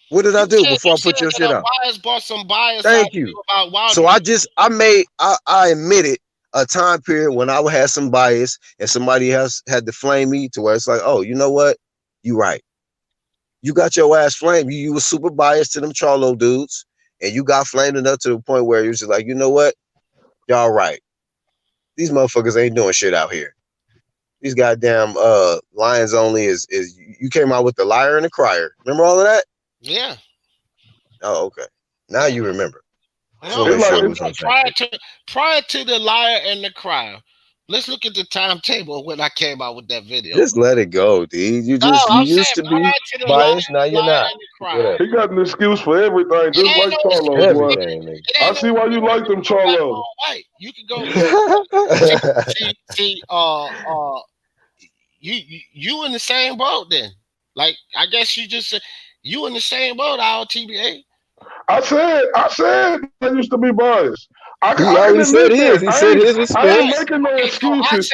What did I do before You I said put your that shit a out? bias brought some bias out of Thank you. you about So Wilder. I admitted a time period when I would have some bias and somebody else had to flame me to where it's like, oh, you know what? You right. You got your ass flamed. You was super biased to them Charlo dudes, and you got flamed enough to the point where you was just like, you know what? Y'all right. These motherfuckers ain't doing shit out here. These goddamn Lions Only is you came out with the liar and the crier. Remember all of that? Yeah. Oh, okay. Now Yeah. you remember. So No, It's make like sure we it's was on the same prior page. to prior to the liar and the crier. Let's look at the timetable when I came out with that video. Just let it go, dude. No, You I'm used saying to prior be to the biased. Now you're liar not. and the crier. Whatever. he got an excuse for everything, It just ain't like no Charlos excuse. was. Everything, nigga. It I ain't no see why you excuse. like them Go black Charlos. or white. You can go. You see. You in the same boat then. Like I guess you just said you in the same boat. Our TBA. I said I used to be biased. He I can already said admit that. his. He said his was I ain't Spence. making no Okay, so excuses.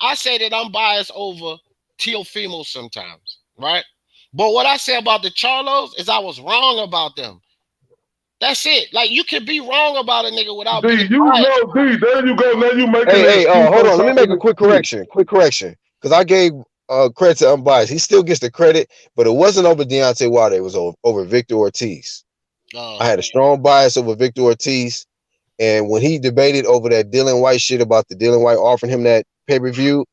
I say that I'm biased over Teofimo sometimes, right? But what I say about the Charlos is I was wrong about them. That's it. Like you can be wrong about a nigga without being biased. D, there you go. Now you making an Hey, excuse hold on on. Let me top make of a the quick excuse. correction. Because I gave credit to unbiased. He still gets the credit, but it wasn't over Deontay Wilder. It was over Victor Ortiz. I Oh, had a strong bias over Victor Ortiz. And when he debated over that Dylan White shit about the Dylan White offering him that pay-per-view,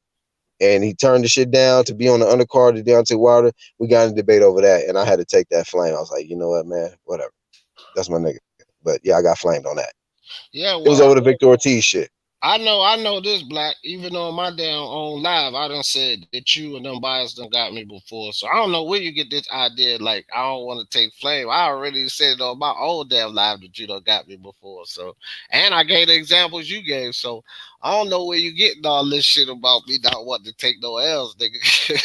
and he turned the shit down to be on the undercard of Deontay Wilder, we got in a debate over that, and I had to take that flame. I was like, you know what, man, whatever. That's my nigga. But yeah, I got flamed on that. yeah. It was Well, over the Victor Ortiz shit. I know this black. Even on my damn own live, I done said that you and them bias done got me before. So I don't know where you get this idea. Like I don't want to take flame. I already said it on my own damn live that you done got me before. So and I gave the examples you gave. So I don't know where you getting all this shit about me not wanting to take no L's, nigga.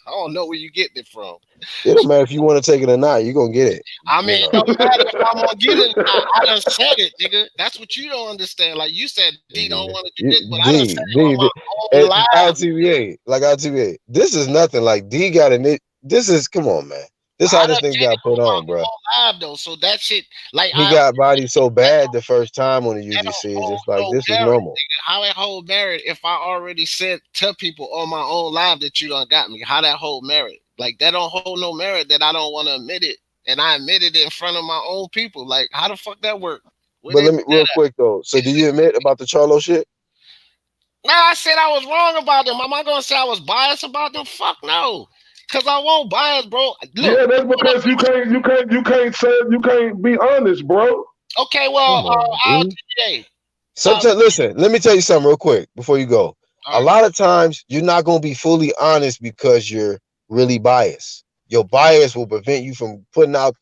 I don't know where you getting it from. It don't matter if you want to take it or not. You're gonna get it. I mean, You it know. don't matter if I'm gonna get it. I done said it, nigga. That's what you don't understand. Like you said, D D don't Yeah. want to do this, but I done said D, it on my own and live. our TVA, like our TVA. This is nothing. Like D got a. This is come on, man. This how I this done thing said got it put on on, my bro. own live though, so that shit, like He got body so bad the first time on the that don't UGC. It's hold just like no this is merit. normal. Nigga. How it hold merit if I already said tell people on my own live that you done got me? How that hold merit? Like that don't hold no merit that I don't want to admit it, and I admitted it in front of my own people. Like how the fuck that work? Where But they let do me that real quick though. So do you admit about the Charlo shit? No, I said I was wrong about them. Am I gonna say I was biased about them? Fuck no. Cause I won't bias, bro. Look. Yeah, that's because you can't be honest, bro. Okay, Come well, on, I'll dude. today. Sometimes listen, let me tell you something real quick before you go. All A right. lot of times you're not gonna be fully honest because you're really biased. Your bias will prevent you from putting out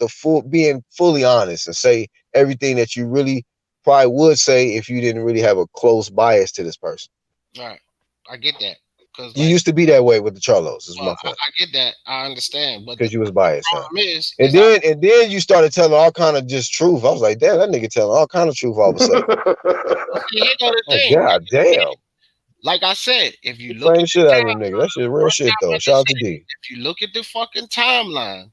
being fully honest and say everything that you really probably would say if you didn't really have a close bias to this person. All right. I get that. Cause You like, used to be that way with the Charlos, is well, my point. I get that. I understand. But the Because you was biased, huh? problem is And then you started telling all kind of just truth. I was like, damn, that nigga telling all kind of truth all of a sudden. see, here go the Like, thing. God damn. Like I said, if you You look flame at shit the out of time, them nigga. That shit real shit though. I'm Shout just out to saying, D. if you look at the fucking timeline,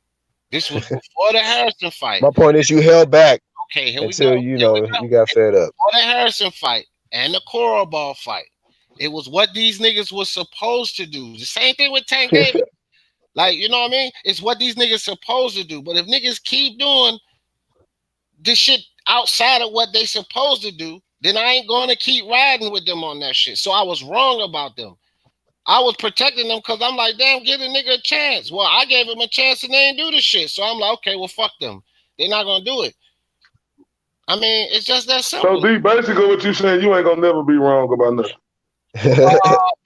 this was before the Harrison fight. My point is you held back Okay, here we until go. you know you got fed up. Before the Harrison fight and the Coral Ball fight, it was what these niggas was supposed to do. The same thing with Tank Davis. Like, you know what I mean? It's what these niggas supposed to do. But if niggas keep doing this shit outside of what they supposed to do, then I ain't going to keep riding with them on that shit. So I was wrong about them. I was protecting them because I'm like, damn, give a nigga a chance. Well, I gave him a chance and they ain't do the shit. So I'm like, okay, well, fuck them. They're not going to do it. I mean, it's just that simple. So D, basically what you saying, you ain't gonna never be wrong about nothing.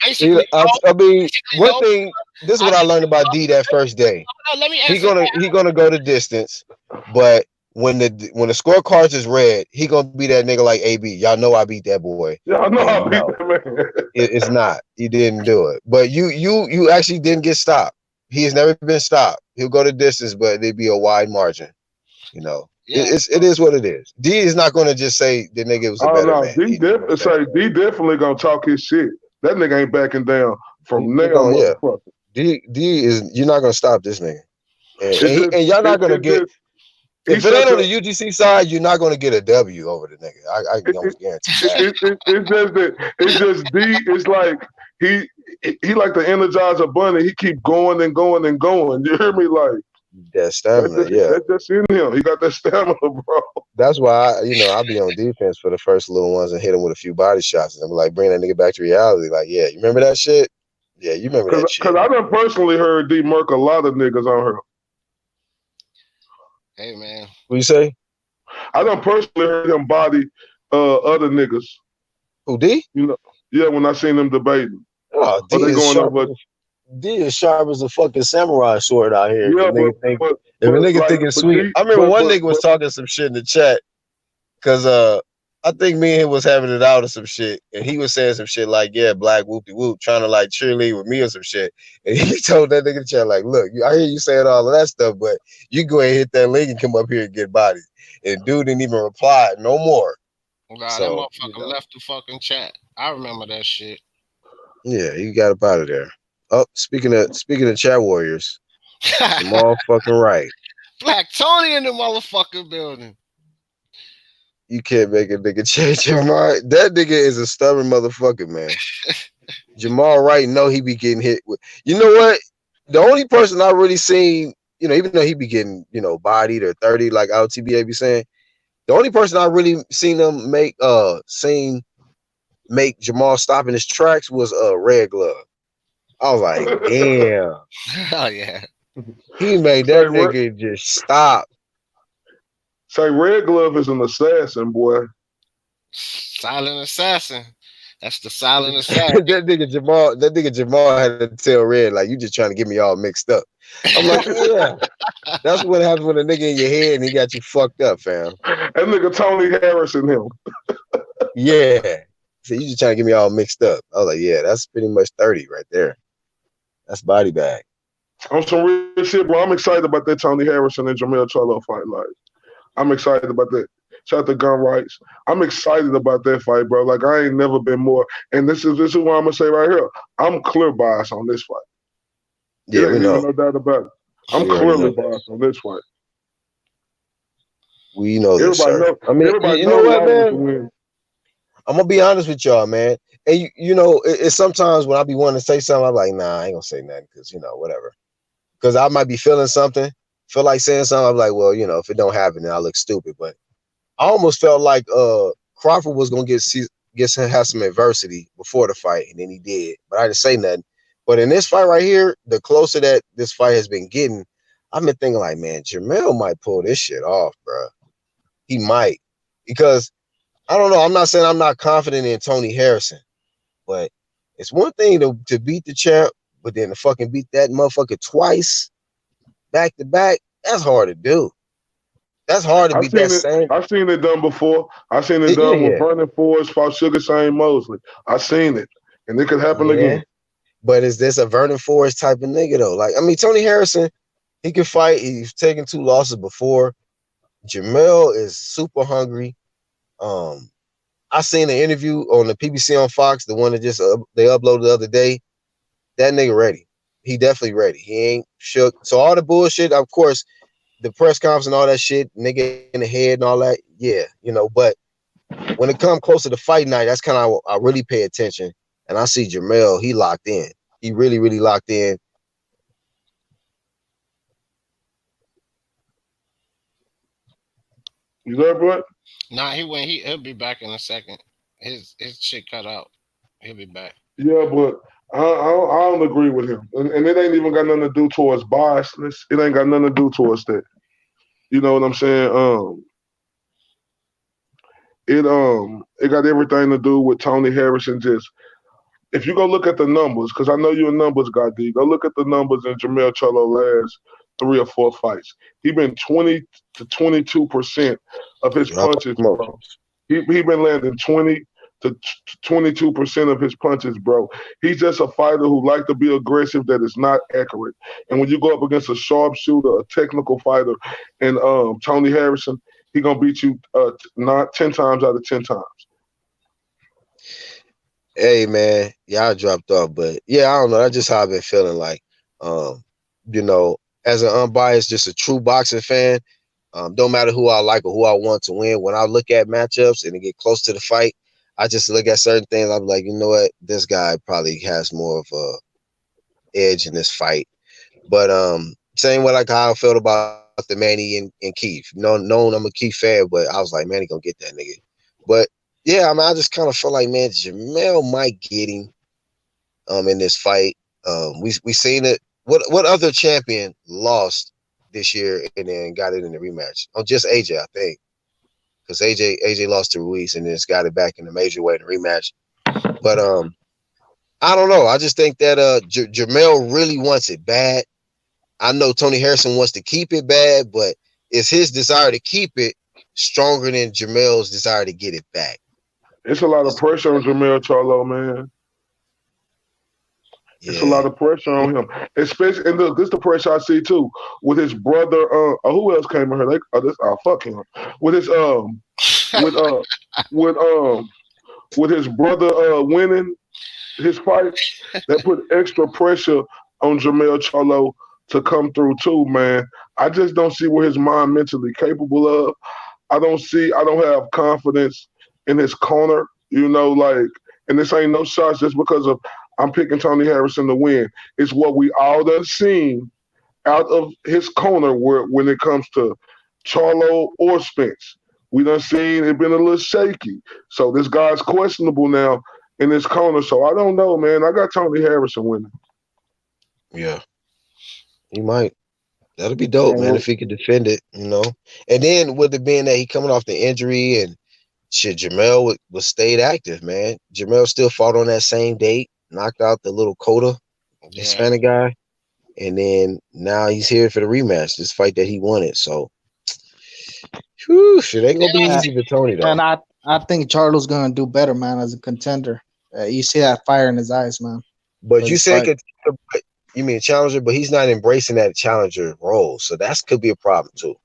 Basically, I mean, one no. thing. This is what I learned about D that first day. Let me He answer gonna go the distance, but when the scorecards is red, he gonna be that nigga like AB. Y'all know I beat that boy. Y'all know I And beat no, that man. it's not. You didn't do it, but you actually didn't get stopped. He has never been stopped. He'll go the distance, but it'd be a wide margin. You know, Yeah. it is what it is. D is not gonna just say the nigga was a Oh better no, man. He D definitely gonna talk his shit. That nigga ain't backing down from now, yeah. motherfucker. D is you're not gonna stop this nigga, It's and y'all not gonna it's get. just If he's it such ain't on a the UGC side, you're not going to get a W over the nigga. I can almost guarantee that. it's just that it's just D. It's like he like the Energizer Bunny. He keep going and going and going. You hear me? Like That stamina, yeah. that's just in him. He got that stamina, bro. That's why I be on defense for the first little ones and hit him with a few body shots and I'm like, bring that nigga back to reality. Like, yeah, you remember that shit? Yeah, you remember that shit. Cause I done personally heard D murk a lot of niggas on her. Hey man. What you say? I done personally heard him body other niggas. Who D? You know, yeah, when I seen them debating. Oh, D Or they is going sharp. over. D is sharp as a fucking samurai sword out here. Yeah, If a nigga think it's sweet. D, I remember one nigga was talking some shit in the chat because I think me and him was having it out or some shit, and he was saying some shit like, "Yeah, black whoopty whoop," trying to like cheerlead with me or some shit. And he told that nigga in the chat like, "Look, I hear you saying all of that stuff, but you go ahead and hit that link and come up here and get bodied." And dude didn't even reply no more. Nah, So, that motherfucker left the fucking chat. I remember that shit. Yeah, he got up out of there. Oh, speaking of chat warriors, Jamal fucking right. Black Tony in the motherfucking building. You can't make a nigga change your mind. That nigga is a stubborn motherfucker, man. Jamal Wright know he be getting hit with. You know what? The only person I really seen, even though he be getting, bodied or 30, like LTBA be saying, the only person I really seen them make Jamal stop in his tracks was Red Glove. I was like, damn. Oh yeah. He made that nigga just stop. Say Red Glove is an assassin, boy. Silent assassin. That's the silent assassin. that nigga Jamal had to tell Red, like, you just trying to get me all mixed up. I'm like, yeah. That's what happens when a nigga in your head and he got you fucked up, fam. That nigga Tony Harris in him. Yeah. So you just trying to get me all mixed up. I was like, yeah, that's pretty much 30 right there. That's body bag. On some real shit, bro. I'm excited about that Tony Harrison and Jamel Charlo fight. Like, I'm excited about that. Shout out to Gun Rights. I'm excited about that fight, bro. Like I ain't never been more. And this is what I'm gonna say right here. I'm clear bias on this fight. It Yeah, we ain't even know. no doubt about it. I'm We already clearly know. biased on this fight. We know this, Everybody sir. know. I mean, Everybody you know know what, Lawler to man? win. I'm gonna be honest with y'all, man. And you know, it's sometimes when I be wanting to say something, I'm like, nah, I ain't gonna say nothing because whatever. Because I might be feeling something, feel like saying something. I'm like, well, if it don't happen, then I look stupid. But I almost felt like Crawford was gonna have some adversity before the fight, and then he did. But I didn't say nothing. But in this fight right here, the closer that this fight has been getting, I've been thinking like, man, Jamel might pull this shit off, bro. He might, because I don't know. I'm not saying I'm not confident in Tony Harrison, but it's one thing to beat the champ, but then to fucking beat that motherfucker twice, back to back. That's hard to do. That's hard to beat that same. I've seen it done before. I seen it done when Yeah, Vernon Forrest fought Sugar Shane Mosley. I seen it, and it could happen yeah. again. But is this a Vernon Forrest type of nigga though? Like, I mean, Tony Harrison, he can fight. He's taken 2 losses before. Jamel is super hungry. I seen an interview on the PBC on Fox, the one that just they uploaded the other day. That nigga ready. He definitely ready. He ain't shook. So all the bullshit, of course, the press conference and all that shit, nigga in the head and all that, yeah, but when it comes close to the fight night, that's kind of I really pay attention. And I see Jamel, he locked in. He really, really locked in. You there, bro? Nah, he'll be back in a second. His shit cut out. He'll be back. Yeah, but I don't agree with him, and it ain't even got nothing to do towards biasness. It ain't got nothing to do towards that. You know what I'm saying? It got everything to do with Tony Harrison. Just if you go look at the numbers, because I know you're a numbers guy, D. Go look at the numbers in Jamel Charlo last 3 or 4 fights. He been 20 to 22% of his punches, bro. He been landing 20 to 22% of his punches, bro. He's just a fighter who like to be aggressive that is not accurate. And when you go up against a sharpshooter, a technical fighter, and Tony Harrison, he gonna beat you not 10 times out of 10 times. Hey man, y'all dropped off, but yeah, I don't know. That's just how I've been feeling. Like, as an unbiased, just a true boxing fan, don't matter who I like or who I want to win. When I look at matchups and it get close to the fight, I just look at certain things. I'm like, you know what, this guy probably has more of a edge in this fight. But same way like how I felt about the Manny and Keith. Knowing I'm a Keith fan, but I was like, Manny gonna get that nigga. But yeah, I mean, I just kind of feel like, man, Jamel might get him in this fight. We seen it. What other champion lost this year and then got it in the rematch? Oh, just AJ, I think, because AJ lost to Ruiz and then got it back in the major weight in the rematch. But I don't know. I just think that Jamel really wants it bad. I know Tony Harrison wants to keep it bad, but is his desire to keep it stronger than Jamel's desire to get it back? It's a lot of pressure on Jamel Charlo, man. Yeah. It's a lot of pressure on him, especially. And look, this is the pressure I see too with his brother. Who else came in here? Fuck him. With his with with his brother winning his fight, that put extra pressure on Jamel Charlo to come through too, man. I just don't see where his mind mentally capable of. I don't have confidence in his corner, and this ain't no shots just because of I'm picking Tony Harrison to win. It's what we all done seen out of his corner when it comes to Charlo or Spence. We done seen it been a little shaky. So this guy's questionable now in his corner. So I don't know, man. I got Tony Harrison winning. Yeah. He might. That'd be dope, man, if he could defend it, And then with it being that he coming off the injury and shit, Jamel was stayed active, man. Jamel still fought on that same date, knocked out the little Coda, Hispanic guy, and then now he's here for the rematch, this fight that he wanted. So, shit ain't gonna be easy for Tony though. And I think Charlo's gonna do better, man, as a contender. You see that fire in his eyes, man. But you said you mean challenger, but he's not embracing that challenger role, so that could be a problem too.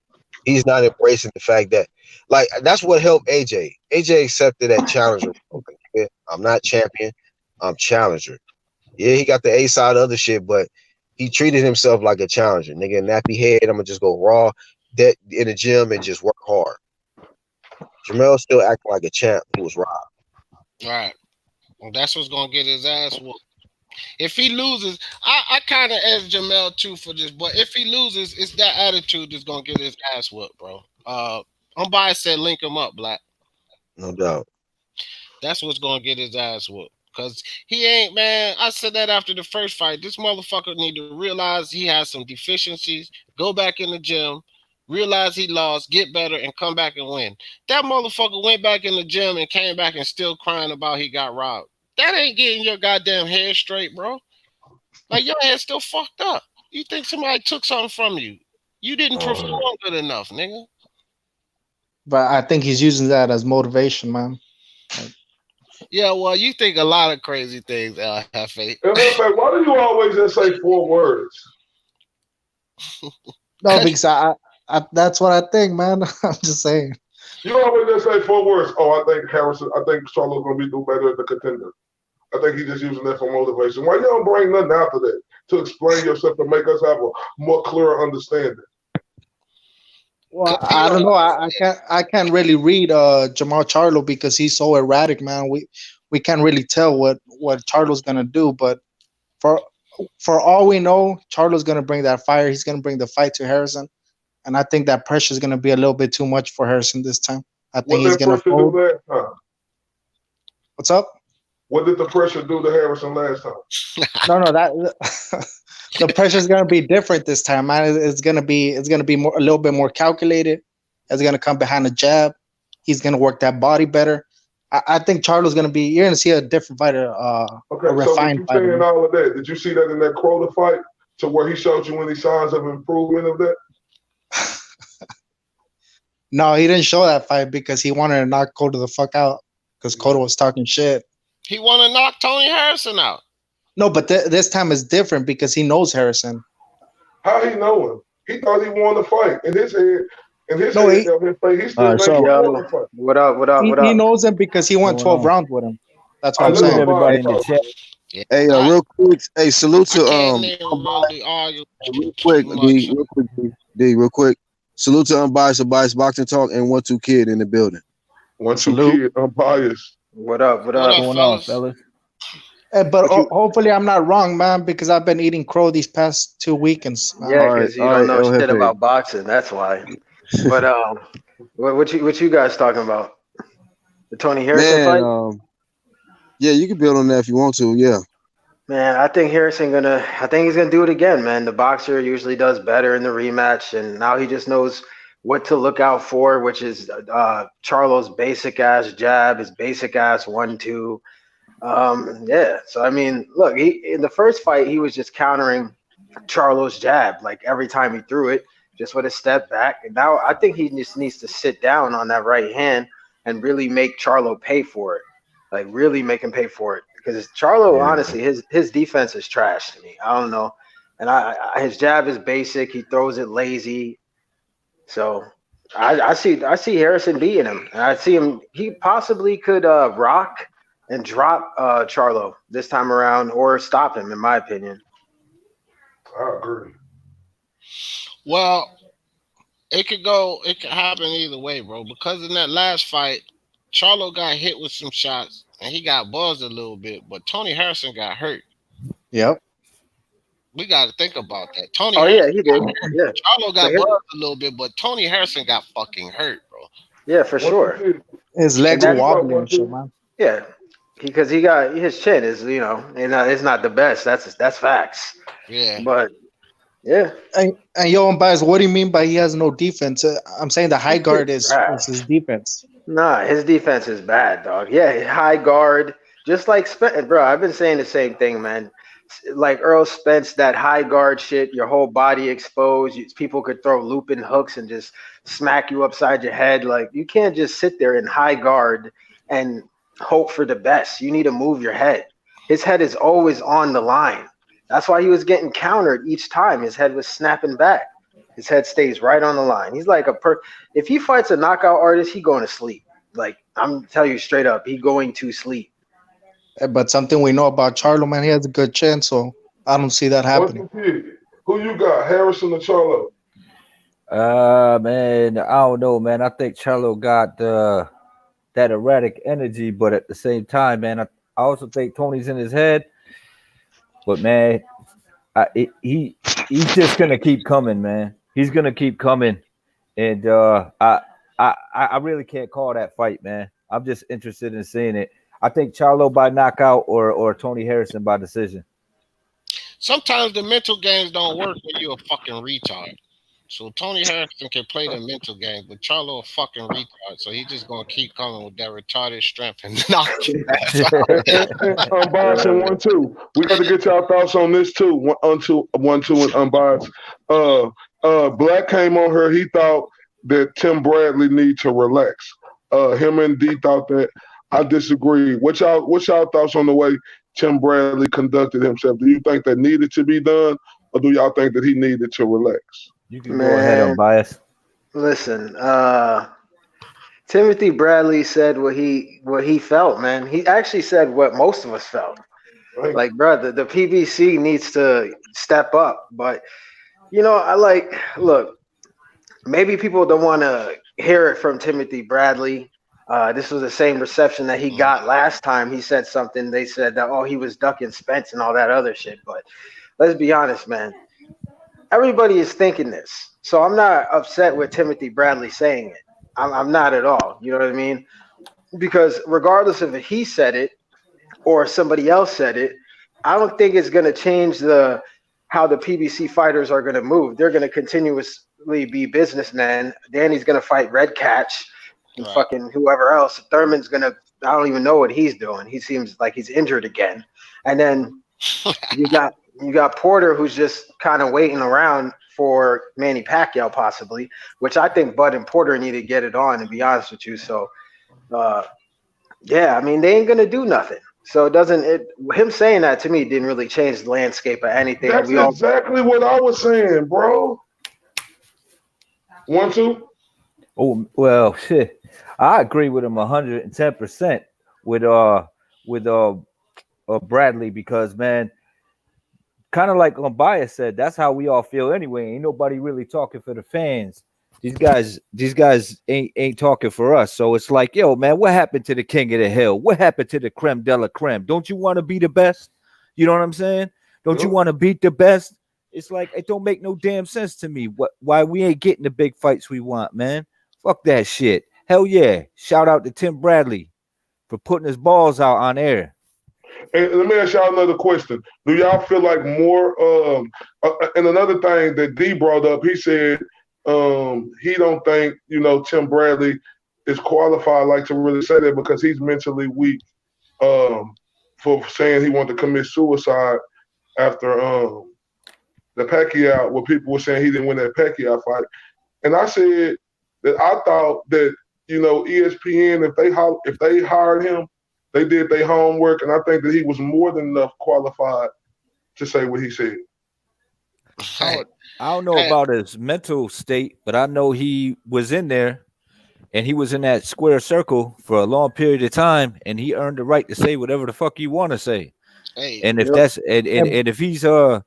He's not embracing the fact that, like that's what helped AJ. AJ accepted that challenger. Okay, I'm not champion. I'm challenger. Yeah, he got the A side of other shit, but he treated himself like a challenger. Nigga, nappy head. I'm gonna just go raw that in the gym and just work hard. Jamel still acting like a champ who was robbed. All right. Well, that's what's gonna get his ass whooped. If he loses, I kind of asked Jamel too for this, but if he loses, it's that attitude that's gonna get his ass whooped, bro. Umpire said link him up, Black. No doubt. That's what's gonna get his ass whooped. Cause he ain't, man. I said that after the first fight. This motherfucker need to realize he has some deficiencies. Go back in the gym, realize he lost, get better, and come back and win. That motherfucker went back in the gym and came back and still crying about he got robbed. That ain't getting your goddamn head straight, bro. Like your head's still fucked up. You think somebody took something from you? You didn't perform good enough, nigga. But I think he's using that as motivation, man. Yeah, well, you think a lot of crazy things, Hefe. Hefe, why do you always just say 4 words? No, because I that's what I think, man. I'm just saying. You always just say 4 words. Oh, I think Charlo's gonna be do better at the contender. I think he's just using that for motivation. Why you don't bring nothing after that to explain yourself to make us have a more clearer understanding? Well, I don't know. I can't really read Jamal Charlo because he's so erratic, man. We can't really tell what Charlo's gonna do. But for all we know, Charlo's gonna bring that fire. He's gonna bring the fight to Harrison, and I think that pressure is gonna be a little bit too much for Harrison this time. I think he's gonna fold. What's up? What did the pressure do to Harrison last time? No, that the pressure is gonna be different this time, man. It's gonna be more a little bit more calculated. It's gonna come behind the jab. He's gonna work that body better. I think Charlo's gonna be. You're gonna see a different fighter. Okay, a refined so fighter. Saying all of that, did you see that in that Crowder fight to where he showed you any signs of improvement of that? No, he didn't show that fight because he wanted to knock Cotto the fuck out because Cotto was talking shit. He want to knock Tony Harrison out. No, but this time is different because he knows Harrison. How he know him? He thought he won the fight. In his head, he's still Yo, what up? He knows him because he won 12 rounds with him. That's what I'm saying. Everybody in the chat. Hey, real quick. Hey, salute to real quick. Salute to Unbiased Boxing Talk and 1-2 Kid in the building. 1-2 Kid, Unbiased. What up? What's going on, fellas? Hey, but hopefully I'm not wrong, man, because I've been eating crow these past 2 weekends. Man. Yeah, because you don't know shit about boxing. That's why. But what you guys talking about? The Tony Harrison fight? Yeah, you can build on that if you want to. Yeah. Man, I think he's gonna do it again, man. The boxer usually does better in the rematch, and now he just knows what to look out for, which is Charlo's basic ass jab, his basic ass 1-2. Yeah. So I mean, look, in the first fight he was just countering Charlo's jab, like every time he threw it, just with a step back. And now I think he just needs to sit down on that right hand and really make Charlo pay for it. Like really make him pay for it. Because Charlo, honestly, his defense is trash to me. I don't know. And his jab is basic. He throws it lazy. So I see Harrison beating him. And I see him. He possibly could rock and drop Charlo this time around or stop him, in my opinion. I agree. Well, it could happen either way, bro. Because in that last fight, Charlo got hit with some shots and he got buzzed a little bit, but Tony Harrison got hurt. Yep. We got to think about that. Yeah, he did. Yeah. Charlo got buzzed a little bit, but Tony Harrison got fucking hurt, bro. Yeah, for sure. His legs are wobbling and shit, man. Yeah, because he got his chin is, and it's not the best. That's facts. Yeah. But yeah. And yo, Unbiased, what do you mean by he has no defense? I'm saying the high guard is his defense. Nah, his defense is bad, dog. Yeah, high guard, just like Spence, bro. I've been saying the same thing, man. Like Errol Spence, that high guard shit, your whole body exposed. People could throw looping hooks and just smack you upside your head. Like you can't just sit there in high guard and hope for the best. You need to move your head. His head is always on the line. That's why he was getting countered each time. His head was snapping back. His head stays right on the line. He's like if he fights a knockout artist, he going to sleep. Like, I'm telling you straight up, he going to sleep. But something we know about Charlo, man, he has a good chin, so I don't see that What's happening. the pick? Who you got, Harrison or Charlo? Man, I don't know, man. I think Charlo got that erratic energy, but at the same time, man, I also think Tony's in his head. But man, he's just gonna keep coming, man. He's gonna keep coming, and I really can't call that fight, man. I'm just interested in seeing it. I think Charlo by knockout or Tony Harrison by decision. Sometimes the mental games don't work when you're a fucking retard. So Tony Harrison can play the mental game, but Charlo a fucking retard. So he's just gonna keep coming with that retarded strength and knock your ass out. And unbiased and 1-2. We got to get y'all thoughts on this too. 1-2 and unbiased. Black came on her. He thought that Tim Bradley need to relax. Him and D thought that. I disagree. What's y'all thoughts on the way Tim Bradley conducted himself? Do you think that needed to be done, or do y'all think that he needed to relax? You can go ahead, unbiased. Listen, Timothy Bradley said what he felt, man. He actually said what most of us felt. Right. Like, brother, the PBC needs to step up. But look, maybe people don't want to hear it from Timothy Bradley. This was the same reception that he got last time. He said something. They said that, he was ducking Spence and all that other shit. But let's be honest, man. Everybody is thinking this. So I'm not upset with Timothy Bradley saying it. I'm not at all. You know what I mean? Because regardless of if he said it or somebody else said it, I don't think it's going to change how the PBC fighters are going to move. They're going to continuously be businessmen. Danny's going to fight Red Catch and fucking whoever else. Thurman's going to – I don't even know what he's doing. He seems like he's injured again. And then you got Porter, who's just kind of waiting around for Manny Pacquiao possibly, which I think Bud and Porter need to get it on, to be honest with you. So, I mean, they ain't going to do nothing. So him saying that to me didn't really change the landscape of anything. That's exactly what I was saying, bro. 1-2. Oh well, shit. I agree with him 110% with Bradley, because man, kind of like Unbiased said, that's how we all feel anyway. Ain't nobody really talking for the fans. These guys ain't talking for us. So it's like, yo, man, what happened to the king of the hill? What happened to the creme de la creme? Don't you want to be the best? You know what I'm saying? Don't you want to beat the best? It's like, it don't make no damn sense to me why we ain't getting the big fights we want, man. Fuck that shit. Hell yeah. Shout out to Tim Bradley for putting his balls out on air. And let me ask y'all another question. Do y'all feel like more and another thing that D brought up, he said he don't think, Tim Bradley is qualified, I like to really say that, because he's mentally weak for saying he wanted to commit suicide after the Pacquiao, where people were saying he didn't win that Pacquiao fight. And I said that I thought that, ESPN, if they hired him, they did their homework, and I think that he was more than enough qualified to say what he said. I don't know about his mental state, but I know he was in there, and he was in that square circle for a long period of time, and he earned the right to say whatever the fuck he want to say. Hey, and if that's and if he's I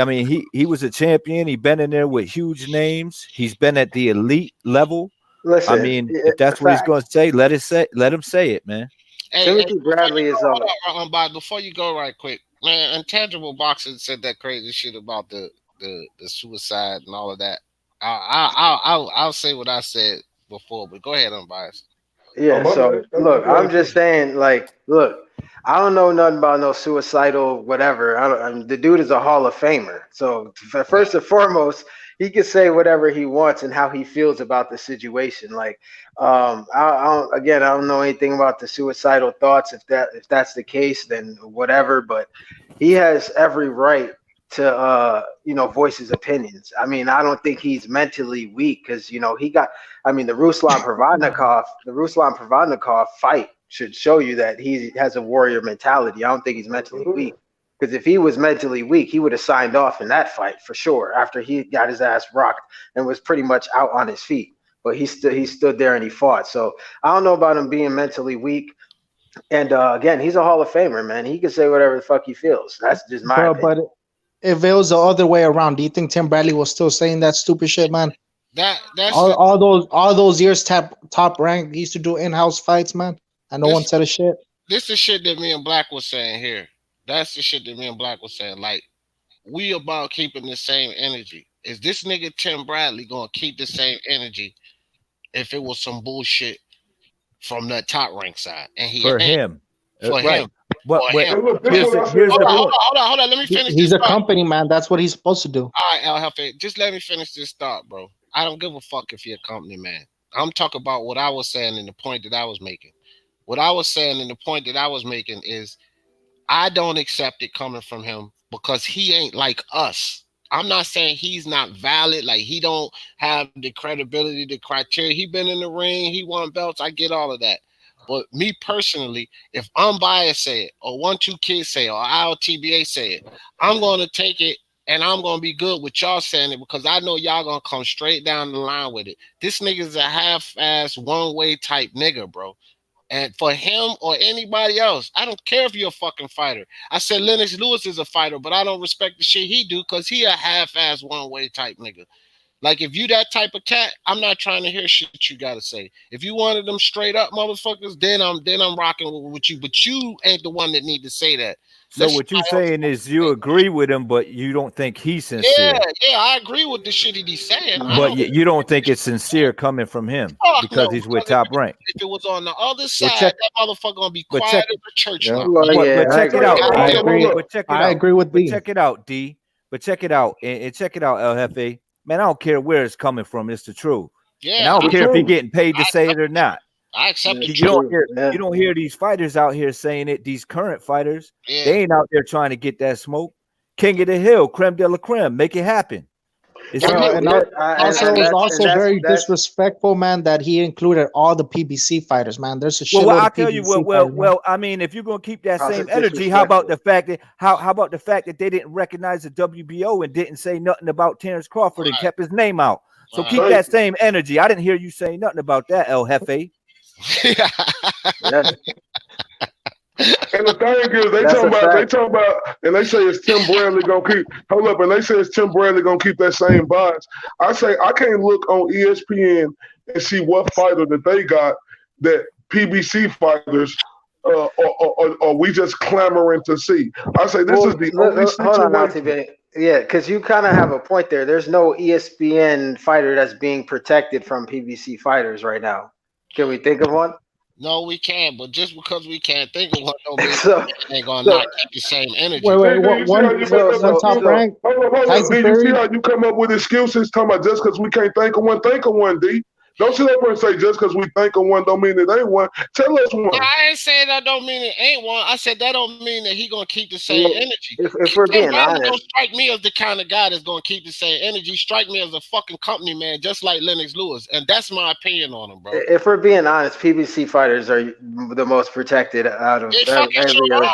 mean, he was a champion. He been in there with huge names. He's been at the elite level. Listen, I mean, if that's what he's going to say, let him say it, man. Timothy Bradley is but before you go, right quick, man, Intangible Boxing said that crazy shit about the suicide and all of that. I'll say what I said before, but go ahead, Unbiased. Yeah, so look, I'm just saying, like, look, I don't know nothing about no suicidal whatever. I mean, the dude is a Hall of Famer. So first and foremost, he can say whatever he wants and how he feels about the situation. Like, I don't know anything about the suicidal thoughts. If that's the case, then whatever. But he has every right to voice his opinions. I mean, I don't think he's mentally weak, because he got. I mean, the Ruslan Provodnikov fight should show you that he has a warrior mentality. I don't think he's mentally weak. Because if he was mentally weak, he would have signed off in that fight for sure after he got his ass rocked and was pretty much out on his feet. But he stood there and he fought. So I don't know about him being mentally weak. And again, he's a Hall of Famer, man. He can say whatever the fuck he feels. That's just my opinion. But if it was the other way around, do you think Tim Bradley was still saying that stupid shit, man? That's all those years top rank, he used to do in-house fights, man, and no one said a shit. This is shit that me and Black was saying here. That's the shit that me and Black was saying. Like, we about keeping the same energy. Is this nigga Tim Bradley gonna keep the same energy if it was some bullshit from the top rank side? And he for him. For right. him. But Here's Hold on. Let me finish. He's this a company man. That's what he's supposed to do. All right, El Jefe, just let me finish this thought, bro. I don't give a fuck if you're a company man. I'm talking about what I was saying and the point that I was making. What I was saying and the point that I was making is I don't accept it coming from him because he ain't like us. I'm not saying he's not valid, like he don't have the credibility, the criteria. He been in the ring, he won belts. I get all of that. But me personally, if Unbiased say it, or 1-2 Kids say it, or ILTBA say it, I'm going to take it and I'm going to be good with y'all saying it because I know y'all going to come straight down the line with it. This nigga's a half-ass, one-way type nigga, bro. And for him or anybody else, I don't care if you're a fucking fighter. I said Lennox Lewis is a fighter, but I don't respect the shit he do because he a half-ass, one-way type nigga. Like, if you that type of cat, I'm not trying to hear shit you gotta say. If you one of them straight up motherfuckers, then I'm rocking with you. But you ain't the one that need to say that. So what you saying is you agree with him, but you don't think he's sincere. Yeah, I agree with the shit he's saying. But you don't think it's sincere coming from him because he's with Top Rank. If it was on the other side, that motherfucker gonna be quiet as a church mouse. But check it out. I agree with D. But check it out, D. But check it out and check it out, El Jefe. Man, I don't care where it's coming from. It's the truth. Yeah, and I don't care if you're getting paid to say it or not. I accept it. You don't hear these fighters out here saying it. These current fighters, they ain't out there trying to get that smoke. King of the Hill, creme de la creme, make it happen. It was also very disrespectful, man, that he included all the PBC fighters, man. There's a shitload I'll of tell PBC you fighters, well, I mean, if you're gonna keep that same energy, how about the fact that how about the fact that they didn't recognize the WBO and didn't say nothing about Terrence Crawford and kept his name out? So keep that same energy. I didn't hear you say nothing about that, El Jefe. And the thing is, they talking about, and they say it's Tim Bradley gonna keep. Hold up, and they say it's Tim Bradley gonna keep that same vibes. I say I can't look on ESPN and see what fighter that they got that PBC fighters, or we just clamoring to see. I say this is the only situation. Hold on, now, yeah, because you kind of have a point there. There's no ESPN fighter that's being protected from PBC fighters right now. Can we think of one? No, we can't. But just because we can't think of one, don't mean we ain't gonna not keep the same energy. One top rank. Hold up. D, you see how you come up with excuses talking about just because we can't think of one, D? Don't sit up and say just because we think of one don't mean it ain't one. Tell us one. I ain't saying that don't mean it ain't one. I said that don't mean that he gonna keep the same energy. If we're being honest, don't strike me as the kind of guy that's gonna keep the same energy. Strike me as a fucking company man, just like Lennox Lewis, and that's my opinion on him, bro. If we're being honest, PBC fighters are the most protected out of every other.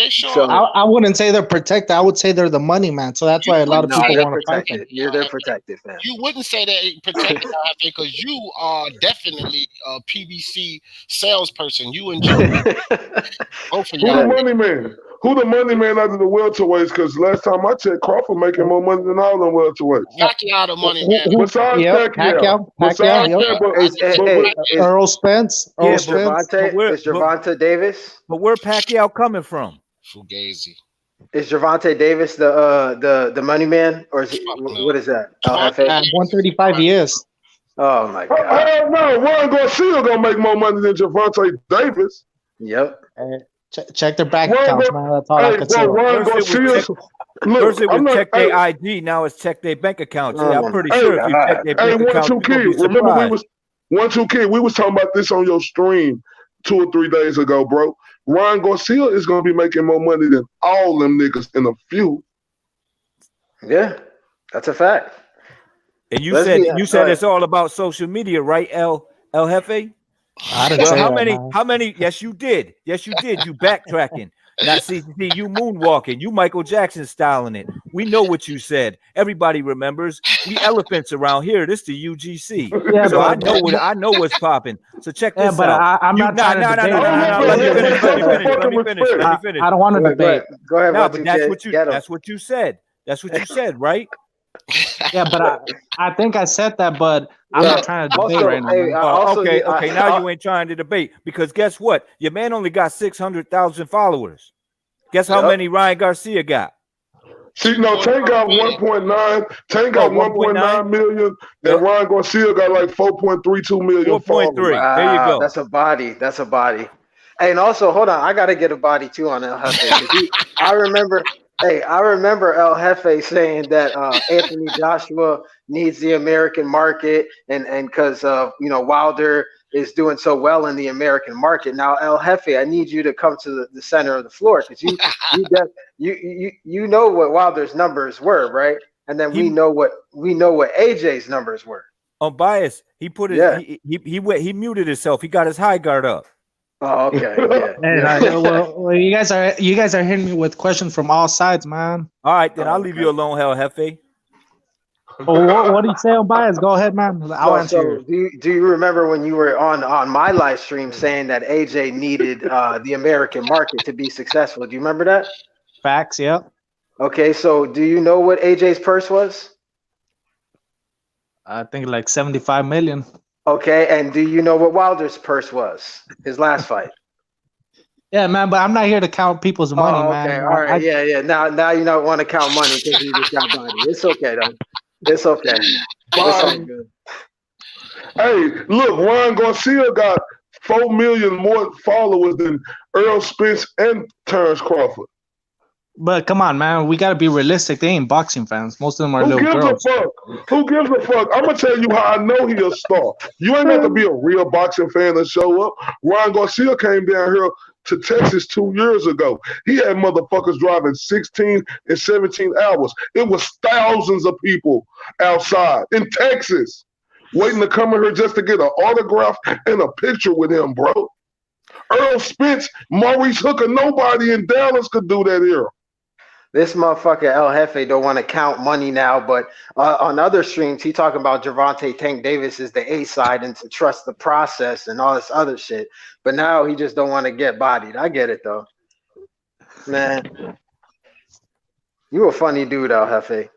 So I wouldn't say they're protected. I would say they're the money man. So that's why a lot of people want to fight them. They're protected, man. You wouldn't say they're protected because you are definitely a PBC salesperson. You enjoy both of Who y'all. the money man? Who the money man out of the welterweights? Because last time I checked, Crawford making more money than all them welterweights. Pacquiao the money man. Besides Pacquiao. Errol Spence. Is Gervonta Davis? But where Pacquiao coming from? Fugazi. Is Gervonta Davis the money man, or is what is that? 135 years. Oh my god! No, Ron Garcia gonna make more money than Gervonta Davis. Yep. Check their bank accounts, man. That's all I can say. First it was check their ID, now it's check their bank accounts. Yeah, I'm pretty sure if you check their bank accounts, you're gonna be surprised. Remember, 1-2 Kid, we was talking about this on your stream 2 or 3 days ago, bro. Ryan Garcia is going to be making more money than all them niggas in a few. Yeah, that's a fact. And you said it's all about social media, right, El Jefe? I didn't Well, say how that, many? man. How many? Yes, you did. Yes, you did. You backtracking. Now, see, you moonwalking. You Michael Jackson styling it. We know what you said. Everybody remembers. We elephants around here. This the UGC. Yeah, So but I know what's popping. So check yeah, this but out. I'm not trying to debate. Let me finish. Let me finish. Let me finish. Let me finish. I don't want to debate. Go ahead, No, but but get him. that's what you said. That's what you said, right? Yeah, but I think I said that, but I'm not trying to debate Also, right now. hey, Man. I also Okay. need- Now you ain't trying to debate because guess what? Your man only got 600,000 followers. Guess how Yep. many Ryan Garcia got? See, no, Tank got 1.9. Tank got 1.9 million, Yep. and Ryan Garcia got like 4.32 million 4.3. followers. There you go. That's a body. That's a body. Hey, and also, hold on, I gotta get a body too on El Jefe. I remember El Jefe saying that Anthony Joshua needs the American market, and because Wilder is doing so well in the American market. Now, El Jefe, I need you to come to the center of the floor because you know what Wilder's numbers were, right? And then we know what AJ's numbers were. Unbiased. He put his he muted himself. He got his high guard up. Oh, okay. Yeah. Hey, well, you guys are hitting me with questions from all sides, man. All right, then I'll leave you alone, El Jefe. Well, what do you say on bias? Go ahead, man. I'll answer. Do you remember when you were on my live stream saying that AJ needed the American market to be successful? Do you remember that? Facts, yeah. Okay, so do you know what AJ's purse was? I think like 75 million. Okay, and do you know what Wilder's purse was? His last fight. Yeah, man, but I'm not here to count people's money, man. Okay, all right, yeah. Now you don't want to count money because you just got body. It's okay though. It's okay. It's all good. Hey, look, Ryan Garcia got 4 million more followers than Errol Spence and Terrence Crawford. But come on, man, we gotta be realistic. They ain't boxing fans. Most of them are little girls. Who gives a fuck? I'm gonna tell you how I know he a star. You ain't got to be a real boxing fan to show up. Ryan Garcia came down here to Texas 2 years ago. He had motherfuckers driving 16 and 17 hours. It was thousands of people outside in Texas waiting to come in here just to get an autograph and a picture with him, bro. Errol Spence, Maurice Hooker, nobody in Dallas could do that here. This motherfucker El Jefe don't want to count money now, but on other streams, he talking about Gervonta Tank Davis is the A side and to trust the process and all this other shit. But now he just don't want to get bodied. I get it though, man. You a funny dude, El Jefe.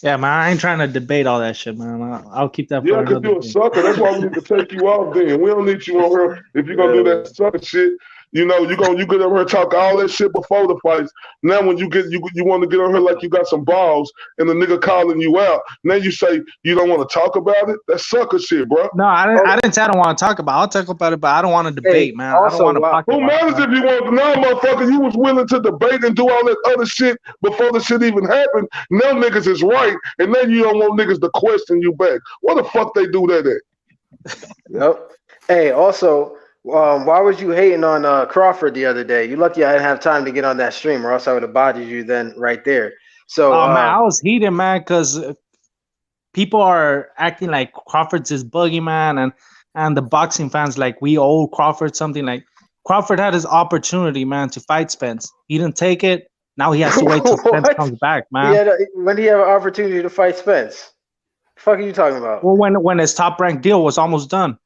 Yeah, man, I ain't trying to debate all that shit, man. I'll keep that for Yeah, because another you're a day. sucker. That's why we need to take you off then. We don't need you on here if you're going to do that sucker shit. You know, you get over here talk all that shit before the fights. Now when you want to get on here like you got some balls and the nigga calling you out, now you say you don't want to talk about it? That's sucker shit, bro. No, I didn't say I don't want to talk about it. I'll talk about it, but I don't want to debate, man. I don't want to talk about it. Who matters if you want to? Now, motherfucker, you was willing to debate and do all that other shit before the shit even happened. Now niggas is right, and then you don't want niggas to question you back. What the fuck they do that at? Yep. Hey, also, why was you hating on Crawford the other day? You lucky I didn't have time to get on that stream, or else I would have bodied you then right there. So, man, I was heated, man, because people are acting like Crawford's his boogeyman, and the boxing fans like we owe Crawford something. Like Crawford had his opportunity, man, to fight Spence. He didn't take it. Now he has to wait till Spence comes back, man. When did he have an opportunity to fight Spence? The fuck are you talking about? Well, when his top ranked deal was almost done.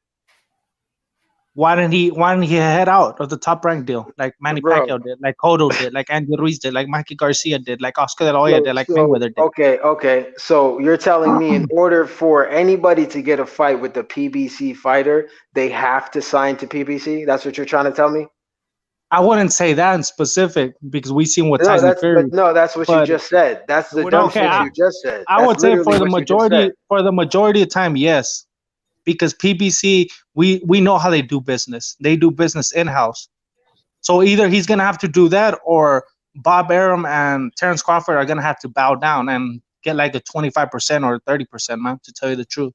Why didn't he head out of the top ranked deal like Manny Pacquiao did, like Cotto did, like Andy Ruiz did, like Mikey Garcia did, like Oscar De La Hoya did, like Mayweather did? Okay. So you're telling me in order for anybody to get a fight with the PBC fighter, they have to sign to PBC? That's what you're trying to tell me? I wouldn't say that in specific because we seen what Tyson Fury. That's what you just said. That's the dumb shit you just said. I would say for the majority of time, yes. Because PBC, we know how they do business. They do business in-house. So either he's going to have to do that or Bob Arum and Terrence Crawford are going to have to bow down and get like a 25% or 30%, man, to tell you the truth.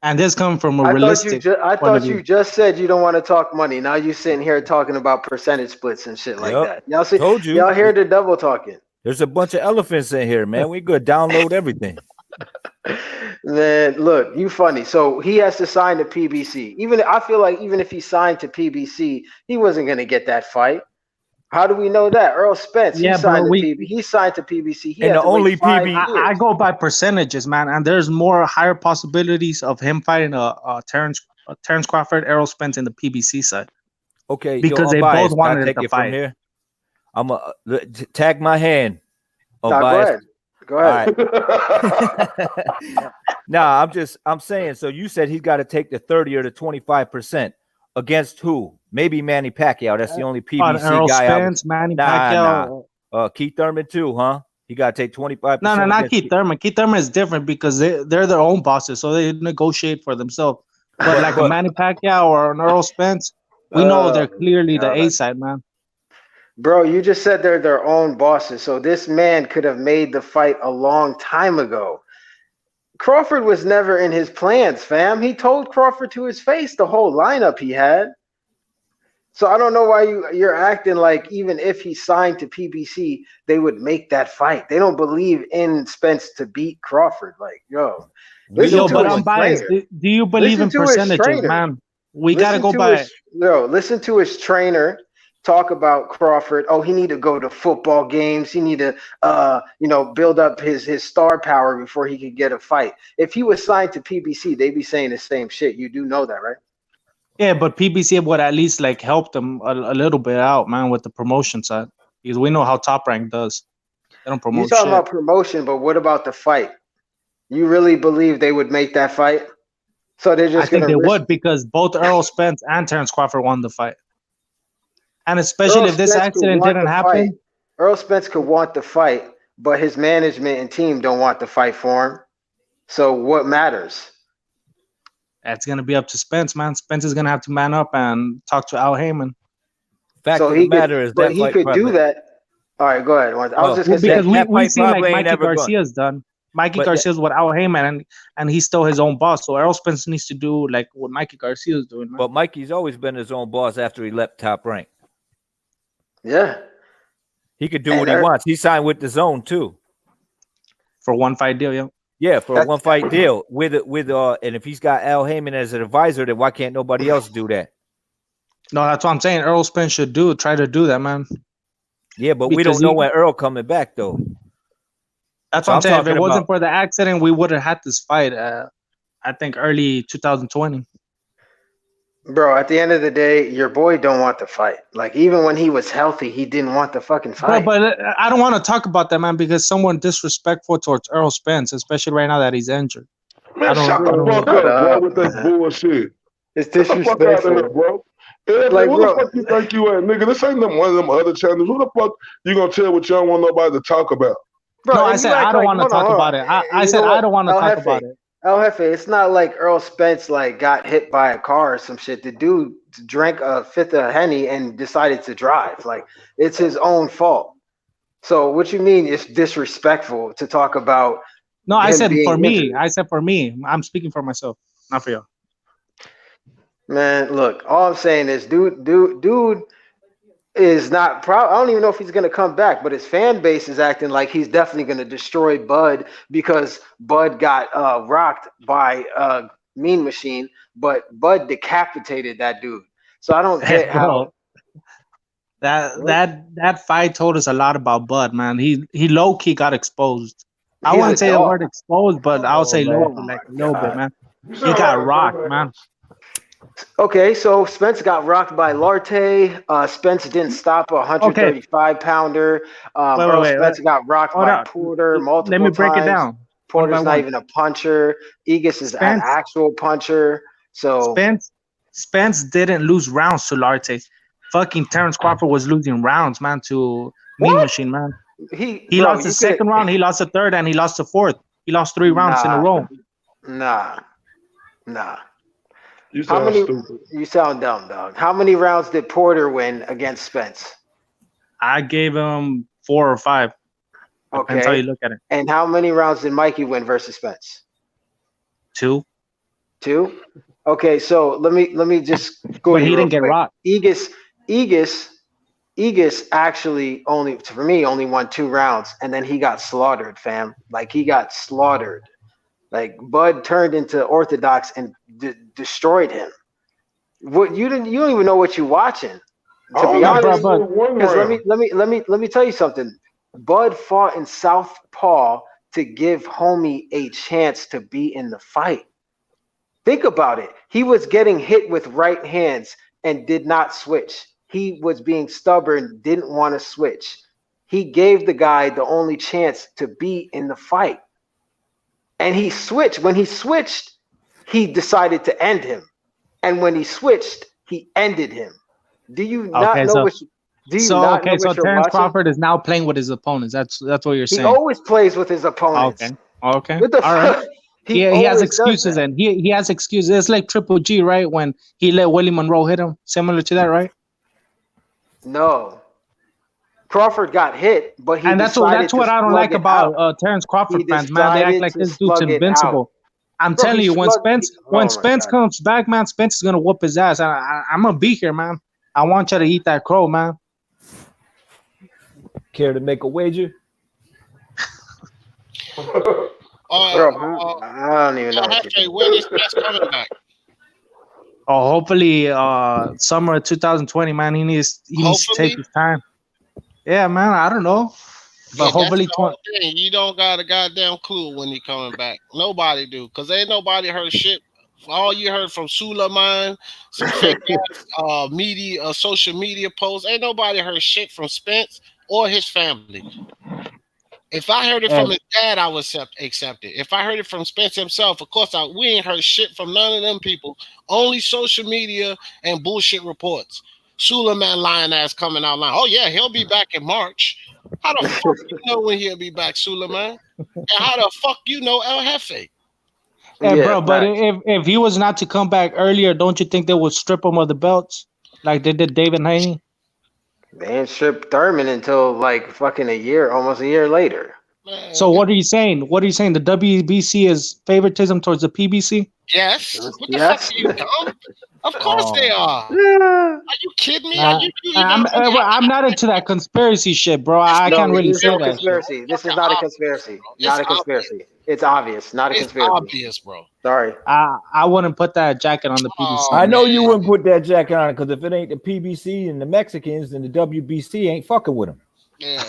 And this comes from a realistic I thought you just said you don't want to talk money. Now you're sitting here talking about percentage splits and shit like that. Y'all hear the double talking. There's a bunch of elephants in here, man. We could download everything. Man, look, you funny. So he has to sign to PBC. Even I feel like even if he signed to PBC, he wasn't gonna get that fight. How do we know that? Errol Spence, Yeah, bro. he signed to PBC. He And had the to wait only 5 I years. go by percentages, man, and there's more higher possibilities of him fighting Terrence Crawford, Errol Spence in the PBC side Okay, because they both unbiased. Can I wanted take to it from fight. here? I'm a tag my hand. Nah, go Unbiased. ahead. Go ahead. Nah, I'm saying. So you said he's got to take the 30 or the 25% against who? Maybe Manny Pacquiao. That's the only PBC Errol guy. Spence, Manny Pacquiao. Keith Thurman too, huh? He got to take 25%. No, not Keith Thurman. Keith Thurman is different because they're their own bosses, so they negotiate for themselves. But like a Manny Pacquiao or an Errol Spence, we know they're clearly the A side, man. Bro, you just said they're their own bosses. So this man could have made the fight a long time ago. Crawford was never in his plans, fam. He told Crawford to his face the whole lineup he had. So I don't know why you're acting like even if he signed to PBC, they would make that fight. They don't believe in Spence to beat Crawford. Like, yo, but I'm biased. Do you believe in percentages, man? We gotta go by. Listen to his trainer talk about Crawford. Oh, he need to go to football games. He need to, build up his star power before he could get a fight. If he was signed to PBC, they'd be saying the same shit. You do know that, right? Yeah, but PBC would at least like help them a little bit out, man, with the promotion side, because we know how Top Rank does. They don't promote. You talking about promotion, but what about the fight? You really believe they would make that fight? So they're just. I think they would because both Errol Spence and Terrence Crawford won the fight. And especially if this accident didn't happen. Errol Spence could want the fight, but his management and team don't want the fight for him. So what matters? That's going to be up to Spence, man. Spence is going to have to man up and talk to Al Haymon. Fact of the matter is that he could do that. All right, go ahead. I was just going to say. Because we see like Mikey Garcia's done. Mikey Garcia's with Al Haymon, and he's still his own boss. So Errol Spence needs to do like what Mikey Garcia's doing, man. But Mikey's always been his own boss after he left Top Rank. Yeah. He could do what he wants. He signed with the Zone too. For one fight deal, yeah. Yeah, for a one fight deal with and if he's got Al Haymon as an advisor, then why can't nobody else do that? No, that's what I'm saying. Errol Spence should try to do that, man. Yeah, but we don't know when Errol coming back though. That's what I'm saying. If it wasn't for the accident, we would have had this fight. I think early 2020. Bro, at the end of the day, your boy don't want the fight. Like, even when he was healthy, he didn't want the fucking fight. But I don't want to talk about that, man, because someone disrespectful towards Errol Spence, especially right now that he's injured. Man, shut the fuck up, bro, with that bullshit. It's disrespectful, here, bro. Like, who the fuck you think you at, nigga? This ain't one of them other channels. Who the fuck you gonna tell what you don't want nobody to talk about? Bro, no, I said I don't want to talk about it. I said I don't want to talk about it. El Jefe, it's not like Errol Spence like got hit by a car or some shit. The dude drank a fifth of Henny and decided to drive. Like, it's his own fault. So what you mean it's disrespectful to talk about? No, I said for me. I said for me. I'm speaking for myself, not for you. Man, look, all I'm saying is dude is not proud. I don't even know if he's going to come back, but his fan base is acting like he's definitely going to destroy Bud because Bud got rocked by Mean Machine, but Bud decapitated that dude. So I don't get how that fight told us a lot about Bud, man. He low key got exposed. I wouldn't say the word exposed, but I would say low key, like a little bit, man. He got rocked, man. Okay, so Spence got rocked by Larte. Spence didn't stop a 135-pounder. Spence got rocked by Porter multiple times. Let me break it down. Porter's not even a puncher. Egas is an actual puncher. So Spence didn't lose rounds to Larte. Fucking Terrence Crawford was losing rounds, man, to Mean Machine, man. He lost the second round, he lost the third, and he lost the fourth. He lost 3 rounds in a row. Nah. You sound stupid. You sound dumb, dog. How many rounds did Porter win against Spence? I gave him 4 or 5. Okay. Depends how you look at it. And how many rounds did Mikey win versus Spence? 2. 2? Okay, so let me just go. But he didn't get rocked. Egas actually only won 2 rounds, and then he got slaughtered, fam. Like, he got slaughtered. Like Bud turned into orthodox and destroyed him. What you don't even know what you're watching. To be honest, because let me tell you something. Bud fought in Southpaw to give homie a chance to be in the fight. Think about it. He was getting hit with right hands and did not switch. He was being stubborn, didn't want to switch. He gave the guy the only chance to be in the fight. And he switched. When he switched, he decided to end him. And when he switched, he ended him. Do you not know what you So Terrence Crawford is now playing with his opponents. That's what you're saying. He always plays with his opponents. Okay. What the fuck? Right. He has excuses, and he has excuses. It's like Triple G, right? When he let Willie Monroe hit him, similar to that, right? No. Crawford got hit, but he that's what I don't like about Terrence Crawford fans, man. They act like this dude's invincible. I'm telling you, when Spence comes back, man, Spence is gonna whoop his ass. I'm gonna be here, man. I want you to eat that crow, man. Care to make a wager? Bro, I don't even know. When is Spence coming back? Oh, hopefully, summer 2020, man. He needs to take his time. Yeah, man. I don't know, but hopefully, you don't got a goddamn clue when he coming back. Nobody do, cause ain't nobody heard shit. All you heard from Suleiman, some fake media, social media posts. Ain't nobody heard shit from Spence or his family. If I heard it from his dad, I would accept it. If I heard it from Spence himself, of course, we ain't heard shit from none of them people. Only social media and bullshit reports. Suleiman lying ass coming out lying. Oh yeah, he'll be back in March. How the fuck you know when he'll be back, Suleiman? And how the fuck you know El Jefe? Hey, bro, but if he was not to come back earlier, don't you think they would strip him of the belts like they did David Haney? They didn't strip Thurman until like fucking almost a year later. Man. So what are you saying? The WBC is favoritism towards the PBC? Yes. What the fuck are you dumb? Of course they are. Are you kidding me? I'm not into that conspiracy shit, bro. I can't really say that. Conspiracy. This is not a conspiracy. Not a conspiracy. It's obvious. Not a conspiracy. It's obvious, bro. Sorry. I wouldn't put that jacket on the PBC. I know you wouldn't put that jacket on because if it ain't the PBC and the Mexicans, then the WBC ain't fucking with them. Yeah.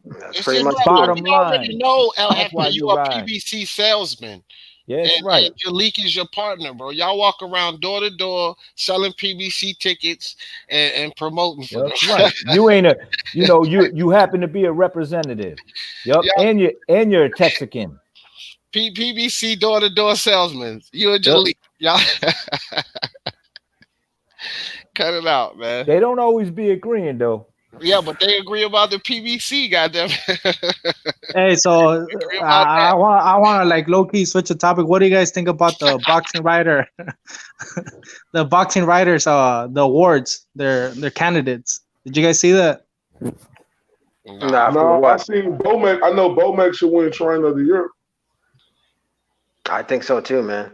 That's pretty much bottom line. You know, El Jefe, you a PBC salesman. Yes, right. And Jalik is your partner, bro. Y'all walk around door to door selling PBC tickets and promoting for them. Right. You ain't you happen to be a representative. Yep. And you're a Texican. PBC door to door salesman. You and Jalik. Y'all cut it out, man. They don't always be agreeing though. Yeah, but they agree about the PBC, goddamn. Hey, so I want to like low key switch the topic. What do you guys think about the boxing writer, the boxing writers, the awards, their candidates? Did you guys see that? No, I seen Bomac. I know Bomac should win Trainer of the Year. I think so too, man.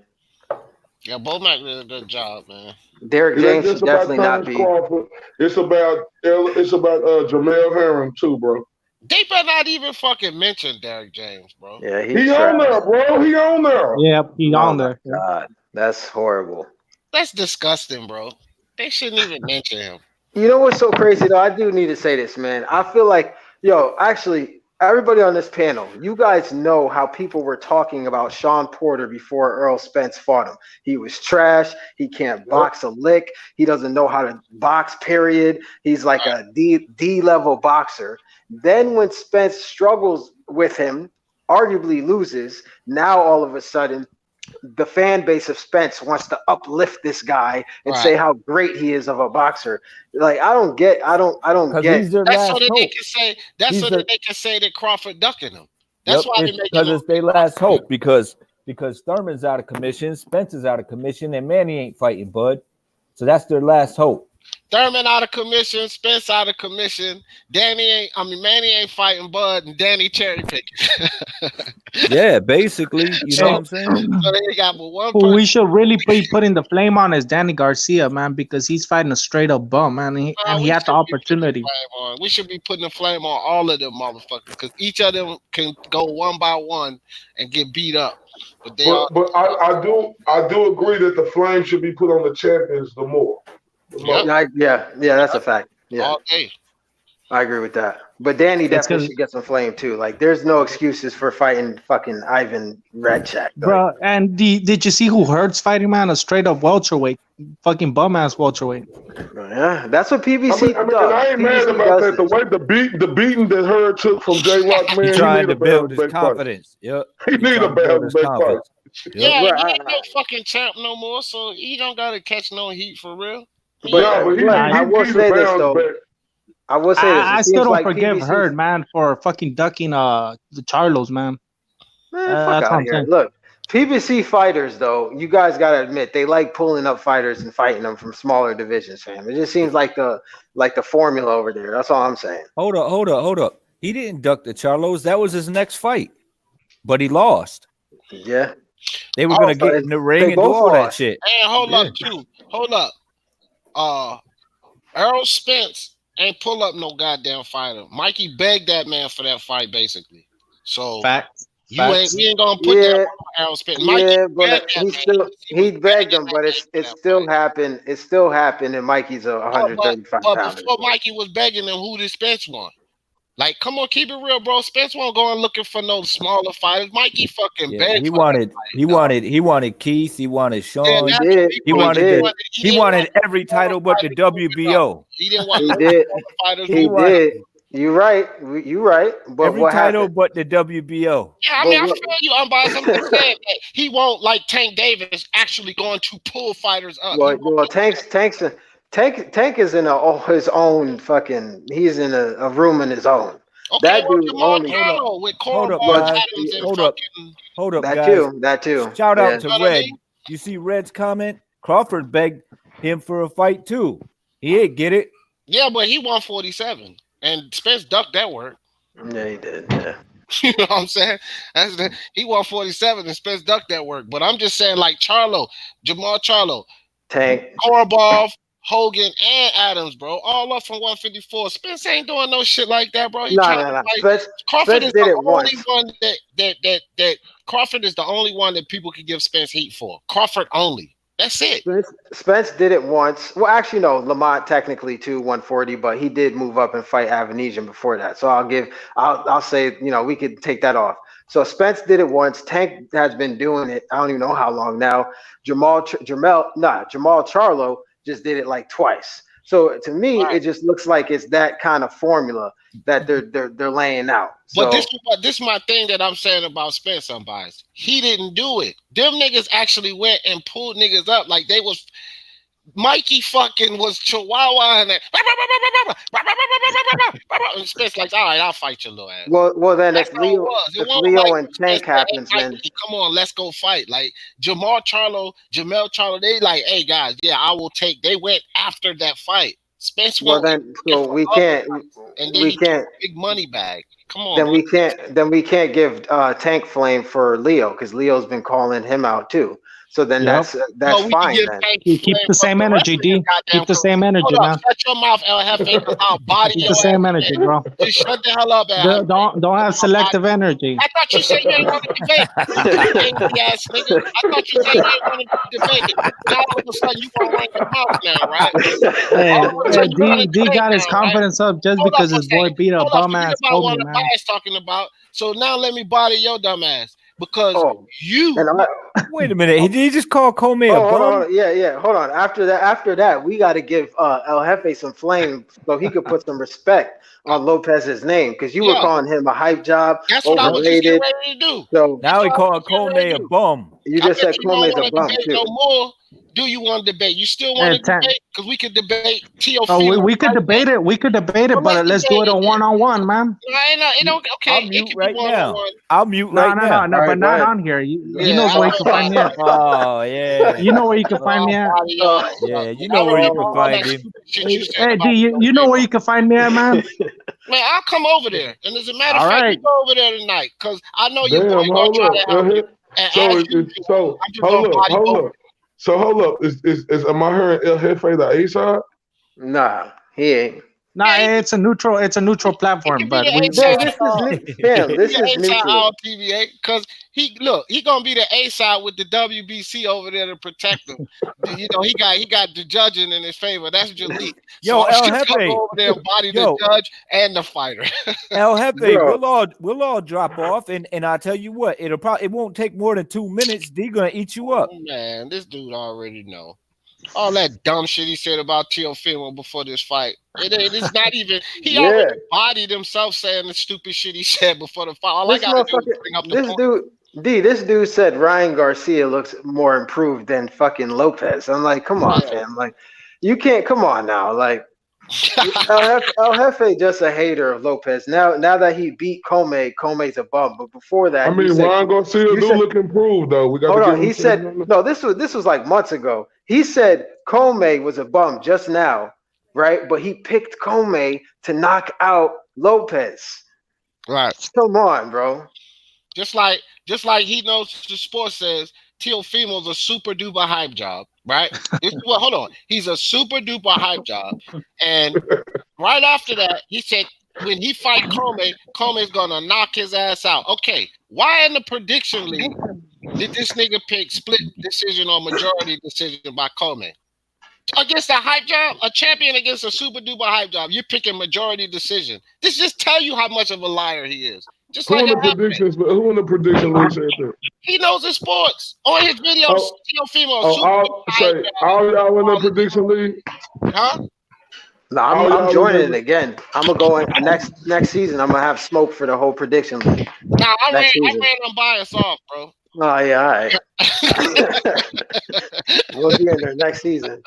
Yeah, Bomac did a good job, man. Derek James should definitely not be. Crawford. It's about Jamel Herring too, bro. They better not even fucking mention Derek James, bro. Yeah, he on there, bro. He on there. Yeah, he's on there. God, that's horrible. That's disgusting, bro. They shouldn't even mention him. You know what's so crazy though? I do need to say this, man. I feel like, actually, everybody on this panel, you guys know how people were talking about Shawn Porter before Errol Spence fought him. He was trash. He can't box a lick. He doesn't know how to box, period. He's like a D-level boxer. Then when Spence struggles with him, arguably loses, now all of a sudden, the fan base of Spence wants to uplift this guy and say how great he is of a boxer. Like I don't get. That's so that they can say. That's so that they can say that Crawford ducking him. That's why they make because it's their last hope. Because Thurman's out of commission, Spence is out of commission, and Manny ain't fighting Bud. So that's their last hope. Thurman out of commission, Spence out of commission. Manny ain't fighting Bud, and Danny cherry picking. Yeah, basically, you know what I'm saying? So they got but one Who person. we should really be putting the flame on is Danny Garcia, man, because he's fighting a straight up bum, man, and he We had the should be putting opportunity. the flame on. We should be putting the flame on all of them motherfuckers because each of them can go one by one and get beat up. But they all. But I do agree that the flame should be put on the champions the most. Yep. Yeah, that's a fact. Yeah, All day. I agree with that. But Danny definitely 'cause- should get some flame too. Like, there's no excuses for fighting fucking Ivan Radchak. Bro, and did you see who Hurts fighting, man? A straight up welterweight, fucking bum ass welterweight. Yeah, that's what PBC I mean, does. I ain't mad PBC about does that. The it. way the beating that Hurd took from J Rock, man, He's he trying need to a build his bounce back fight. confidence. Yep. He need a trying to build bounce his back fight. confidence. Yep. Yeah, Right, he ain't no fucking champ no more, so he don't gotta catch no heat for real. But I I will need say a this bounce though. back. I will say this. I It still seems don't like forgive PBC Hurd, man, for fucking ducking the Charlos, man. Man, That's fuck what out I'm of here. saying. Look, PBC fighters, though, you guys gotta admit they like pulling up fighters and fighting them from smaller divisions, fam. It just seems like the formula over there. That's all I'm saying. Hold up. He didn't duck the Charlos. That was his next fight, but he lost. Yeah. They were gonna get in the ring and do all that shit. And hold up. Errol Spence ain't pull up no goddamn fighter. Mikey begged that man for that fight, basically. So Facts. we ain't gonna put that on Errol Spence. Mikey but he begged him, but it still happened. It still happened, and Mikey's a 135 But pounder. before Mikey was begging him, who did Spence want? Like, come on, keep it real, bro. Spence won't go and looking for no smaller fighters. Mikey fucking begged. He wanted Keith. He wanted Shawn. He wanted every title but the WBO. He didn't want fighters. He did. You're right. But every title but the WBO. Yeah, I mean, I feel you, unbiased. I'm just saying that he won't, like Tank Davis, actually going to pull fighters up. Well, Tank is in his own fucking. He's in a room in his own. Okay, that dude only. Hold up, guys. That too. Shout out to Red. You see Red's comment? Crawford begged him for a fight too. He didn't get it. Yeah, but he won 47, and Spence ducked that work. Yeah, he did. Yeah. You know what I'm saying? He won 47 and Spence ducked that work. But I'm just saying, like Jamal Charlo, Tank, Korobov, Hogan, and Adams, bro, all up from 154. Spence ain't doing no shit like that, bro. No. Crawford is the only one that Crawford is the only one that people can give Spence heat for. Crawford only. That's it. Spence did it once. Well, actually, no. Lamont technically too 140, but he did move up and fight Avanesian before that. So I'll say, we could take that off. So Spence did it once. Tank has been doing it. I don't even know how long now. Jamal Charlo just did it like twice. So to me, It just looks like it's that kind of formula that they're laying out. So, but this is my thing that I'm saying about Spence, unbiased. He didn't do it. Them niggas actually went and pulled niggas up like they was. Mikey fucking was Chihuahua and Spence like, all right, I'll fight your little ass. Well, then if Leo and Tank happens, then come on, let's go fight. Like Jamel Charlo, they like, hey guys, yeah, I will take. They went after that fight. Spence well then, so we can't big money bag. Come on. Then we can't give Tank flame for Leo because Leo's been calling him out too. So then that's fine. Then. Keep the same energy, D. Keep the same energy, man. Shut your mouth, LFA. I'll body Keep the same energy, bro. Just shut the hell up, Al. Don't have selective energy. I thought you said you ain't want to debate. Ass nigga. I thought you said you ain't want to debate. Now all of a sudden you want to run your mouth now, right? Hey, D got his confidence up just because his boy beat a bum ass Kobe, man. Talking about. So now let me body your dumb ass. Because wait a minute, he just called Comey a bum. Hold on. Yeah. Hold on. After that, we got to give El Jefe some flame so he could put some respect on Lopez's name because you were calling him a hype job. That's what I was just getting ready to do. So now he called Comey a bum. You just said Comey's a bum too. No more. do you want to debate? You still want to debate? Because we could debate Teofimo. Oh, we could debate it. We could debate it, but let's do it on one-on-one, man. Okay, I'll mute right now. one-on-one. I'll mute right now. No, but not on here. He knows where you can find me at. Oh, yeah. You know where you can find me at. Yeah, you know where you can find him. Hey, D, you know where you can find me at, man? Man, I'll come over there. And as a matter of fact, you go over there tonight because I know you're Damn, going to try to help me. Hold up. So hold up. Am I hearing El Jefe the A side? Nah, he ain't. Nah, it's a neutral platform, but this is neutral. TVA because he gonna be the A side with the WBC over there to protect him. You know, he got the judging in his favor. That's Jaleel. Yo, so El Jefe Jefe. over there and body the judge and the fighter. El Jefe, we'll all drop off, and I tell you what, it won't take more than 2 minutes. D gonna eat you up. Oh, man, this dude already know. All that dumb shit he said about Teofimo before this fight. It's not even. He already bodied himself saying the stupid shit he said before the fight. All I gotta do is bring up the point. This dude said Ryan Garcia looks more improved than fucking Lopez. I'm like, come on, fam. Like, you can't. Come on now. Like, El Jefe just a hater of Lopez. Now that he beat Come's a bum. But before that, I mean, Ryan Garcia do look improved though. We got. Hold on. He said no. This was like months ago. He said Come was a bum just now, right? But he picked Come to knock out Lopez. Right. Come on, bro. Just like he knows the sport says Teofimo's a super duper hype job, right? Hold on. He's a super duper hype job. And right after that, he said when he fight Come's gonna knock his ass out. Okay, why in the prediction league did this nigga pick split decision or majority decision by Come? Against a hype job, a champion against a super duper hype job, you're picking majority decision. This just tell you how much of a liar he is. Just who like in the prediction league said that? He knows his sports. On his videos, Teofimo. All y'all in the prediction league? Huh? No, I'm joining it again. I'm gonna go in next season. I'm gonna have smoke for the whole prediction league. Nah, I ran unbiased off, bro. Oh yeah, all right. We'll be in there next season.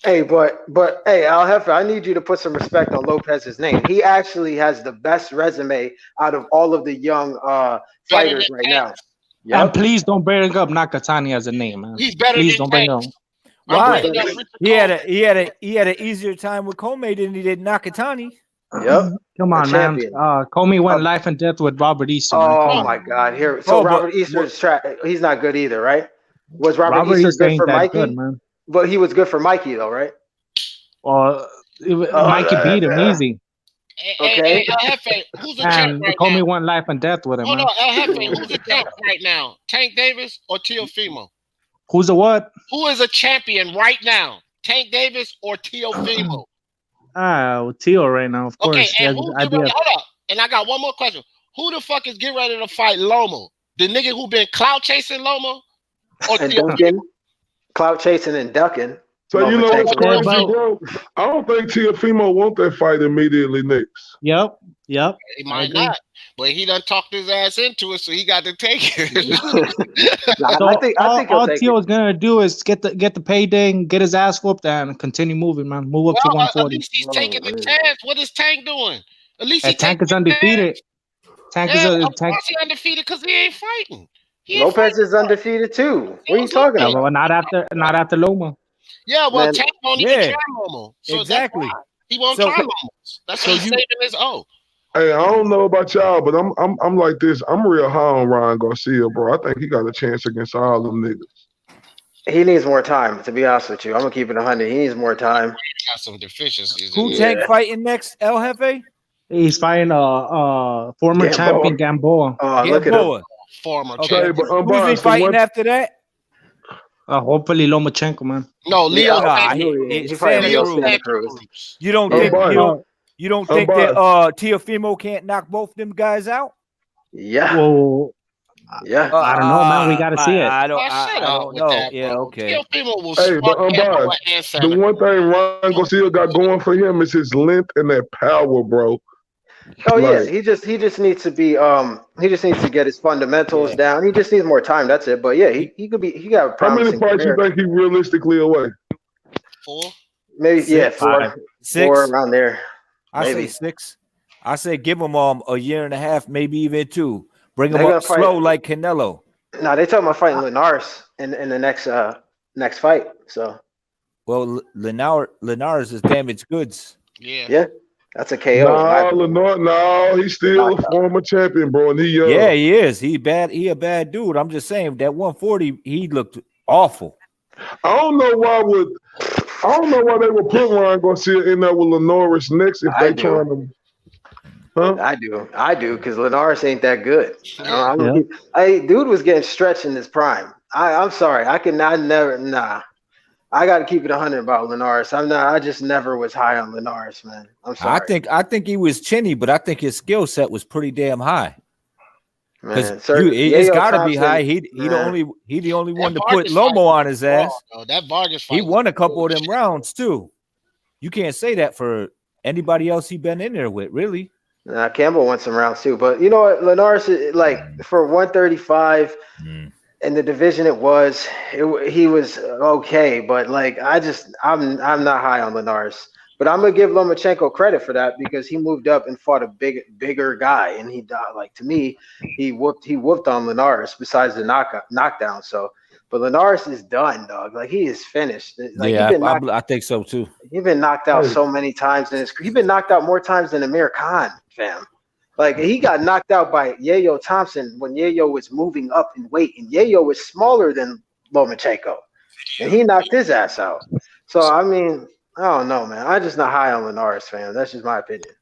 Hey, but hey, Al Jefe, I need you to put some respect on Lopez's name. He actually has the best resume out of all of the young fighters right now. Yep. And please don't bring up Nakatani as a name, man. He's better please than don't bring up. Why? He had an easier time with Come than he did Nakatani. Yep. Come on, man. Comey went life and death with Robert Easter. Oh my God! Robert Easter's he's not good either, right? Was Robert Easter good for Mikey? Good, man. But he was good for Mikey, though, right? Mikey beat him easy. Okay. Who's the champ right Comey went life and death with him. Hold on, who's the champ right now? Tank Davis or Teofimo? Who's a what? Who is a champion right now? Tank Davis or Teofimo? Teo right now, of course. Okay, and hold up. And I got one more question. Who the fuck is getting ready to fight Lomo? The nigga who been clout chasing Lomo? Or and ducking? Clout chasing and ducking. So you know what's crazy, bro? I don't think Teofimo want that fight immediately next. Yep. He might not, but he done talked his ass into it, so he got to take it. I think all Teo's gonna do is get the payday and get his ass whooped and continue moving, man. Move up to 140. At least he's taking the chance. What is Tank doing? At least Tank is undefeated. Tank is undefeated because he ain't fighting. Lopez is undefeated too. What are you talking about? Well, not after Loma. Yeah, well, Tank won't even try Lomo. So exactly. He won't try Lomo. That's why he's saving his O. Hey, I don't know about y'all, but I'm like this. I'm real high on Ryan Garcia, bro. I think he got a chance against all them niggas. He needs more time, to be honest with you. I'm gonna keep it 100. He needs more time. He got some deficiencies. Who Tank fighting next? El Jefe? He's fighting former champion Gamboa. Look at him. Former champion. Who's he fighting after that? Hopefully Lomachenko, man. No, Leo. He's fighting Leo Santa Cruz. You don't think that Teofimo can't knock both them guys out? Yeah. Well, yeah. I don't know, man. We got to see it. I don't know. Yeah, okay. Teofimo will the one thing Ryan Garcia got going for him is his length and that power, bro. Oh yeah, Like, he just needs to be he just needs to get his fundamentals down. He just needs more time. That's it. But yeah, he got a how many promising fights you career. think he realistically away? 4. Maybe yeah, Six. four Six. around there. I say Maybe 6. I say give him a year and a half, maybe even 2. Bring him they're gonna up fight. slow like Canelo. No, they talking about fighting Linares in the next fight. So Well, Linares is damaged goods. yeah, that's a KO. No, Lenore, no, he's still a former champion, bro, and he young. Yeah, he is. He a bad dude. I'm just saying that 140, he looked awful. I don't know why they would put Ryan Garcia in there with Linares next if they trying to. Huh? I do, because Linares ain't that good. Yeah. Dude was getting stretched in his prime. I'm sorry, I got to keep it 100 about Linares. I just never was high on Linares, man. I'm sorry. I think he was chinny, but I think his skill set was pretty damn high. Because it's got to be high. He the only one to put Lomo on his ass. That Vargas fight. He won a couple of them rounds too. You can't say that for anybody else he been in there with, really. Campbell won some rounds too, but you know what, Linares, like for 135 in the division, he was okay, but like I'm not high on Linares, but I'm gonna give Lomachenko credit for that because he moved up and fought a bigger guy, and he like to me he whooped on Linares besides the knockdown. So, but Linares is done, dog. Like he is finished. Like, yeah, I think so too. He's been knocked out so many times, and he's been knocked out more times than Amir Khan, fam. Like he got knocked out by Yayo Thompson when Yayo was moving up in weight, and Yayo was smaller than Lomachenko, and he knocked his ass out. So I mean, I don't know, man. I'm just not high on Linares, fam. That's just my opinion.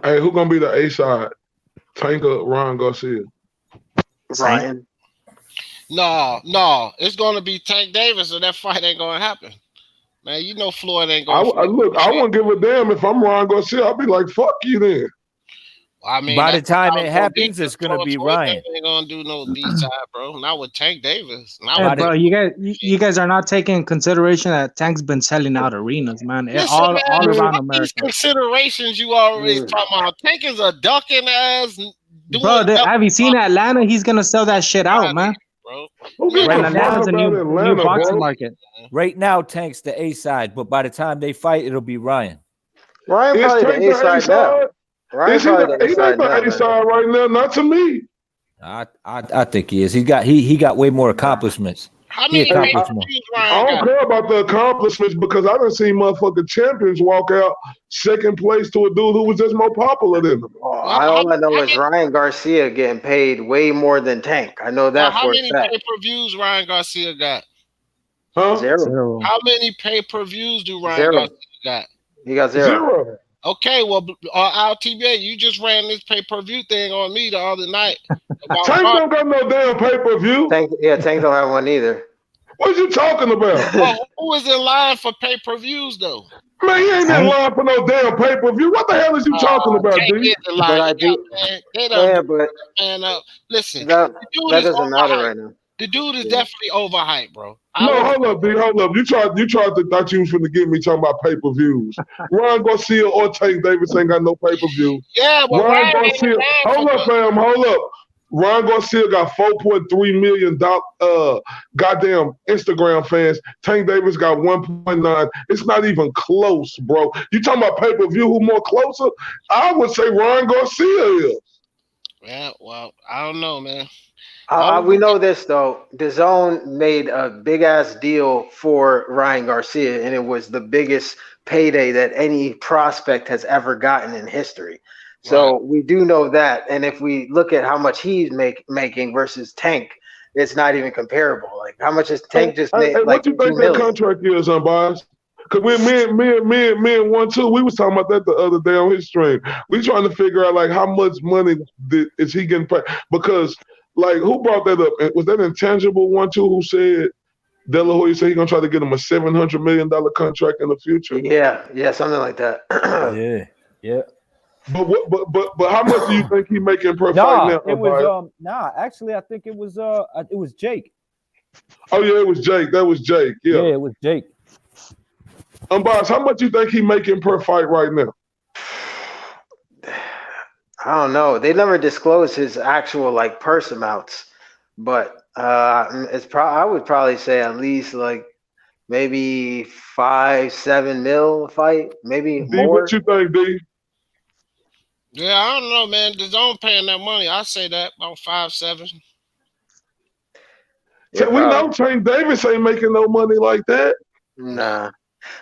Hey, who gonna be the A side? Tank or Ryan Garcia? Ryan. No. It's gonna be Tank Davis, so that fight ain't gonna happen. Man, you know Floyd ain't gonna I wouldn't give a damn if I'm Ryan Garcia. I'll be like, fuck you then. I mean, by the time it happens, it's gonna be Ryan. Ain't gonna do no B side, bro. Not with Tank Davis. Hey, bro, you guys are not taking consideration that Tank's been selling out arenas, man. All around America. These considerations you already talking about. Tank is a ducking ass. Bro, have you seen Atlanta? He's gonna sell that shit out, man. Bro. Right now, Atlanta's a new boxing market. Right now, Tank's the A side, but by the time they fight, it'll be Ryan. Ryan probably the A side now. Ryan probably the A side now. A side right now, not to me. I think he is. He got way more accomplishments. How many accomplishments? I don't care about the accomplishments because I done seen motherfucking champions walk out second place to a dude who was just more popular than them. All I know is Ryan Garcia getting paid way more than Tank. I know that for a fact. How many pay-per-views Ryan Garcia got? Huh? Zero. How many pay-per-views do Ryan Garcia got? He got zero. Okay, well, TBA, you just ran this pay-per-view thing on me the other night. Tank don't got no damn pay-per-view. Tank don't have one either. What you talking about? Well, who is in line for pay-per-views, though? Man, he ain't in line for no damn pay-per-view. What the hell is you talking about, dude? Listen, that doesn't matter right now. The dude is definitely overhyped, bro. Hold up, D. Hold up. You tried to thought you was finna get me talking about pay-per-views. Ryan Garcia or Tank Davis ain't got no pay-per-view. Yeah, but Ryan Garcia. Hold up, fam. Hold up. Ryan Garcia got 4.3 million goddamn Instagram fans. Tank Davis got 1.9. It's not even close, bro. You talking about pay-per-view? Who more closer? I would say Ryan Garcia is. Yeah, well, I don't know, man. We know this though. DAZN made a big ass deal for Ryan Garcia, and it was the biggest payday that any prospect has ever gotten in history. So we do know that, and if we look at how much he's making versus Tank, it's not even comparable. Like how much is Tank just made? What you think that contract is, unbiased? Because me and 1-2, we was talking about that the other day on his stream. We trying to figure out like how much money is he getting paid? Because like who brought that up? Was that Intangible 1-2 who said De La Hoya said he's gonna try to get him a $700 million contract in the future? Yeah, something like that. yeah. But how much do you think he making per fight now? It was actually I think it was Jake. Oh yeah, it was Jake. That was Jake. Yeah, it was Jake. Unbiased, how much you think he making per fight right now? I don't know. They never disclosed his actual like purse amounts, but I would probably say at least like maybe 5-7 mil a fight, maybe D, what more. you think, D? Yeah, I don't know, man. The zone paying that money. I say that about 5-7. Yeah, We probably. know Tank Davis ain't making no money like that. Nah.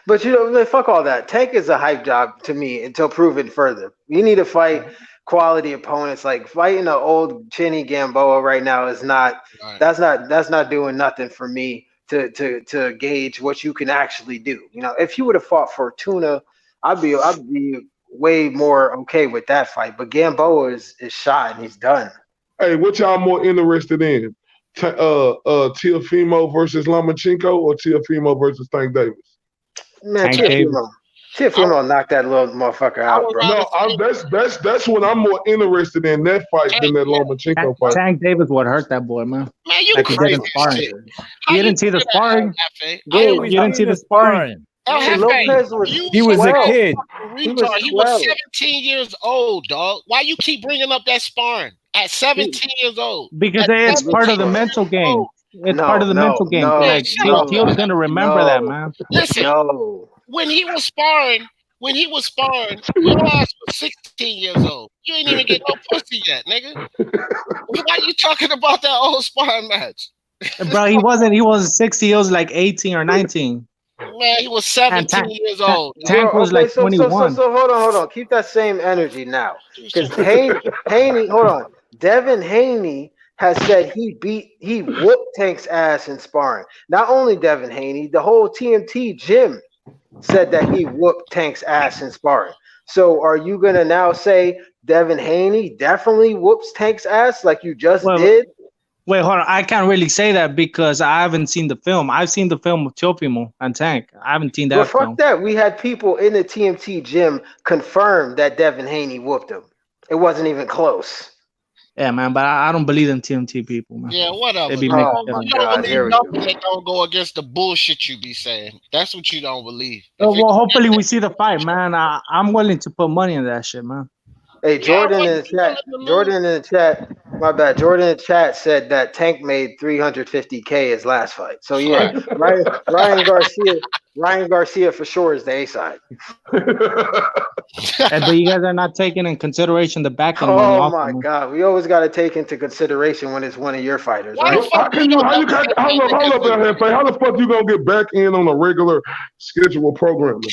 But fuck all that. Tank is a hype job to me until proven further. You need to fight quality opponents. Like fighting an old chinny Gamboa right now is not. Right. That's not doing nothing for me to gauge what you can actually do. If you would have fought Fortuna, I'd be way more okay with that fight. But Gamboa is shot and he's done. Hey, what y'all more interested in? Teofimo versus Lomachenko or Teofimo versus Tank Davis? Man, Tank Davis. Teofimo knocked that little motherfucker out, bro. No, that's what I'm more interested in, that fight than that Lomachenko fight. Tank Davis would hurt that boy, man. Man, you Like he did crazy in as sparring. shit. You didn't see the sparring? You didn't see the sparring? Lopez was He was 12. a kid. He was He 12. was 17 years old, dog. Why you keep bringing up that sparring at 17 years old? Because At it's part of the 17 mental years game. old. It's part of the mental game. Like Teal's gonna remember that, man. Listen, No. when he was sparring, your ass was 16 years old. You ain't even get no pussy yet, nigga. Why you talking about that old sparring match? Bro, he wasn't 60, he was like 18 or 19. Man, he was 17 years old. Tank was okay, like 21. So hold on. Keep that same energy now. Because Haney, hold on. Devin Haney has said he whooped Tank's ass in sparring. Not only Devin Haney, the whole TMT gym said that he whooped Tank's ass in sparring. So are you gonna now say Devin Haney definitely whoops Tank's ass like you just did? Wait, hold on. I can't really say that because I haven't seen the film. I've seen the film of Teofimo and Tank. I haven't seen that But fuck film. that. We had people in the TMT gym confirm that Devin Haney whooped him. It wasn't even close. Yeah, man, but I don't believe in TMT people, man. Yeah, whatever. They be You making Oh shit my up. God, don't here believe we go. nothing that don't go against the bullshit you be saying. That's what you don't believe. Well, hopefully we see the fight, man. I'm willing to put money in that shit, man. Hey, Jordan in the chat. My bad. Jordan in the chat said that Tank made 350K his last fight. So yeah, Ryan Garcia for sure is the A side. But you guys are not taking in consideration the back end money. Oh my God, we always got to take into consideration when it's one of your fighters, Why right? the fuck Hold up, LFA. How the fuck you gonna get back in on a regular schedule programming?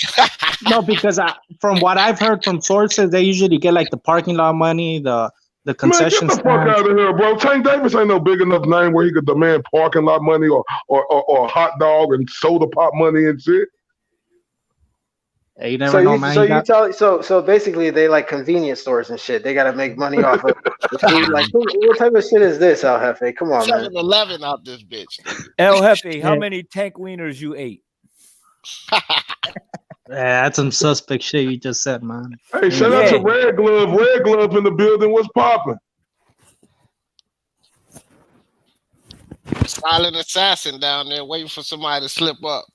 No, because from what I've heard from sources, they usually get like the parking lot money, the concession Man, get the fuck stand. out of here, bro. Tank Davis ain't no big enough name where he could demand parking lot money or hot dog and soda pop money and shit. You never know, man. So basically they like convenience stores and shit. They gotta make money off of the food. Like what type of shit is this, El Jefe? Come on, man. 7-Eleven out this bitch. El Jefe, how many tank wieners you ate? Yeah, that's some suspect shit you just said, man. Hey, shout out to Red Glove. Red Glove in the building. What's popping? Silent assassin down there waiting for somebody to slip up.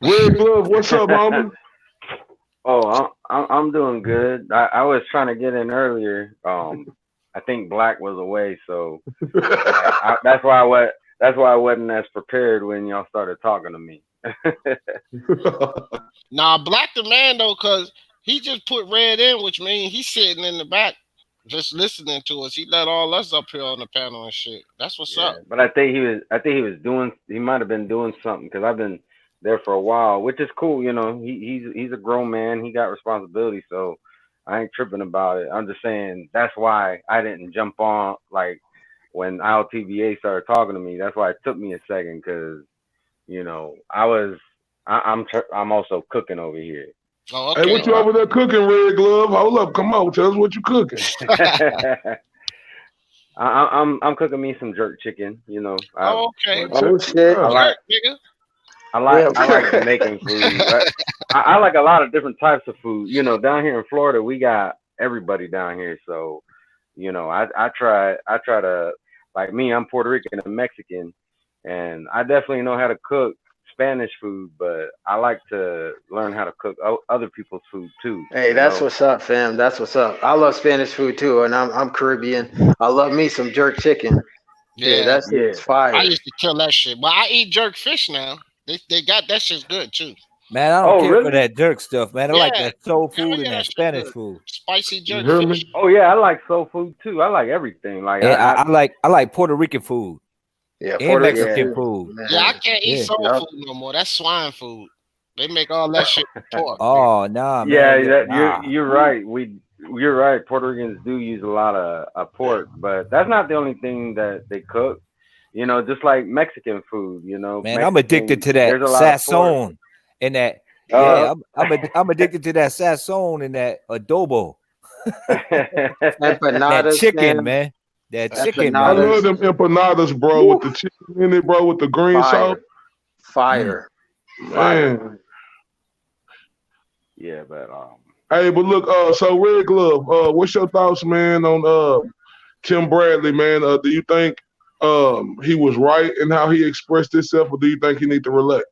Red Glove, what's up, mama? Oh, I'm doing good. I was trying to get in earlier. I think Black was away, so that's why I wasn't as prepared when y'all started talking to me. Nah, Black the man though, cause he just put Red in, which means he's sitting in the back just listening to us. He let all us up here on the panel and shit. That's what's up. But I think he might have been doing something because I've been there for a while, which is cool. You know, he's a grown man. He got responsibility, so I ain't tripping about it. I'm just saying that's why I didn't jump on like when ILTBA started talking to me. That's why it took me a second because you know I'm also cooking over here. Oh, okay. Hey, what you over there cooking, Red Glove? Hold up, come on, tell us what you cooking. I'm cooking me some jerk chicken. You know. Okay. Oh shit. I like making food. I like a lot of different types of food. You know, down here in Florida, we got everybody down here. So, you know, I try to, like me, I'm Puerto Rican and Mexican, and I definitely know how to cook Spanish food, but I like to learn how to cook other people's food too. Hey, that's what's up, fam. That's what's up. I love Spanish food too, and I'm Caribbean. I love me some jerk chicken. Yeah, Yeah, that shit Yeah. is I fire. used to kill that shit, but I eat jerk fish now. They got that shit's good too. Man, I don't Oh, care for really? that jerk stuff, man. I like Yeah, that soul hell food and yeah, that that shit Spanish good. food. Spicy You jerk hear fish. me? Oh yeah, I like soul food too. I like everything. Like And I like Puerto Rican food Yeah, and Puerto Rican Mexican food, yeah. food. Yeah, I man. can't eat Yeah. soul Yep. food no more. That's swine food. They make all that shit with pork, man. Oh nah, Yeah, man. that, Nah. you're right. You're right. Puerto Ricans do use a lot of pork, but that's not the only thing that they cook. You know, just like Mexican food. You know, Man, I'm addicted Mexican. to that There's a lot of pork. sazon and that. Uh, Yeah, I'm addicted to that sazon and that adobo. That Empanadas, chicken, fam. man. That chicken, I man. love Empanadas, them empanadas, bro, with woo. the chicken in it, bro, with the green sauce. fire, Mm. fire, fire. Man. Yeah, but Hey, but look, so Red Glove, what's your thoughts, man, on Tim Bradley, man? Do you think he was right in how he expressed himself, or do you think he need to relax?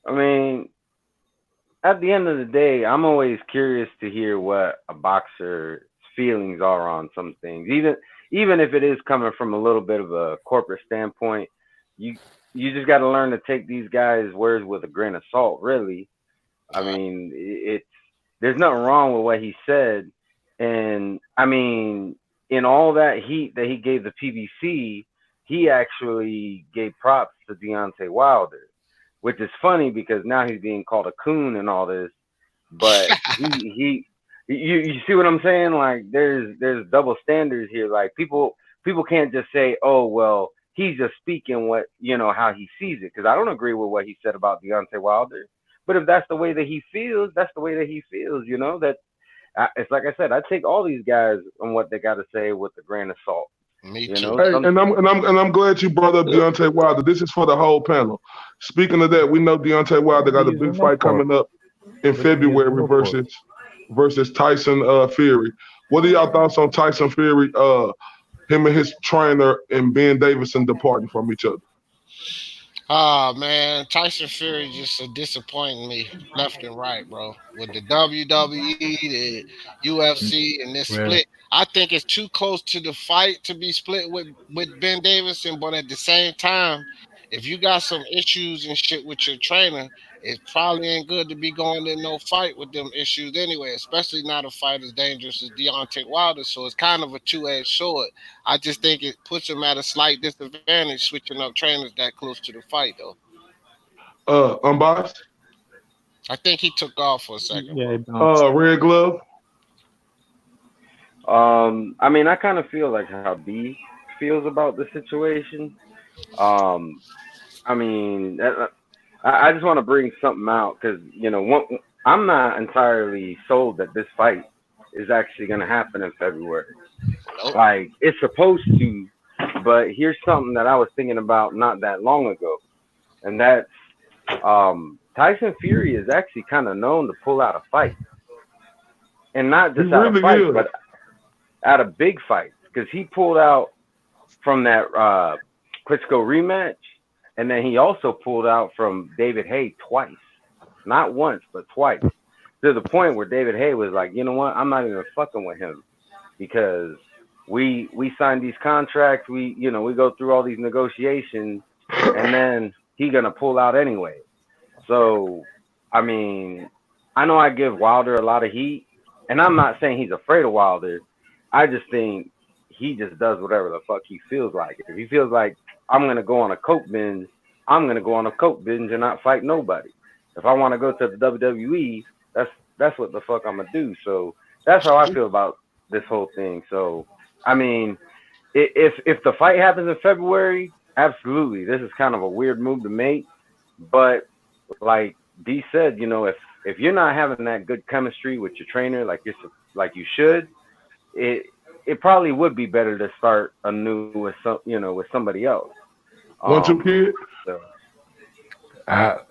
I mean, at the end of the day, I'm always curious to hear what a boxer's feelings are on some things. Even if it is coming from a little bit of a corporate standpoint, you you just got to learn to take these guys' words with a grain of salt. Really, I mean, it's there's nothing wrong with what he said, and I mean, in all that heat that he gave the PBC, he actually gave props to Deontay Wilder, which is funny because now he's being called a coon and all this, but you see what I'm saying? Like there's double standards here. Like people can't just say, oh well, he's just speaking what how he sees it. Because I don't agree with what he said about Deontay Wilder. But if that's the way that he feels, that's the way that he feels. That it's like I said, I take all these guys on what they got to say with a grain of salt. Me You too. know, Hey, some and I'm glad you brought up Deontay Wilder. This is for the whole panel. Speaking of that, we know Deontay Wilder got a Using big them fight for? coming up in What you using February them for? versus Tyson Fury. What are y'all thoughts on Tyson Fury? Him and his trainer and Ben Davison departing from each other. Oh man, Tyson Fury just disappointing me left and right, bro. With the WWE, the UFC, and this Really? split, I think it's too close to the fight to be split with Ben Davison. But at the same time, if you got some issues and shit with your trainer, it probably ain't good to be going in no fight with them issues anyway. Especially not a fight as dangerous as Deontay Wilder. So it's kind of a two-edged sword. I just think it puts him at a slight disadvantage switching up trainers that close to the fight, though. Unbiased. I think he took off for a second, Yeah, bro. it bounced. Red Glove. I mean, I kind of feel like how B feels about the situation. Um, I mean, I just want to bring something out because I'm not entirely sold that this fight is actually going to happen in February. Nope. Like it's supposed to, but here's something that I was thinking about not that long ago, and that's Tyson Fury is actually kind of known to pull out a fight, and not He just out of really fights, is. but out of big fights. Because he pulled out from that Klitschko rematch, and then he also pulled out from David Haye twice, not once but twice, to the point where David Haye was like, you know what, I'm not even fucking with him because we signed these contracts, we go through all these negotiations, and then he gonna pull out anyway. So I mean, I know I give Wilder a lot of heat, and I'm not saying he's afraid of Wilder. I just think he just does whatever the fuck he feels like. If he feels like I'm gonna go on a coke binge, I'm gonna go on a coke binge and not fight nobody. If I want to go to the WWE, that's what the fuck I'm gonna do. So that's how I feel about this whole thing. So I mean, if the fight happens in February, absolutely, this is kind of a weird move to make. But like D said, if you're not having that good chemistry with your trainer, like you should, it probably would be better to start anew with with somebody else. 1-2 kid. So,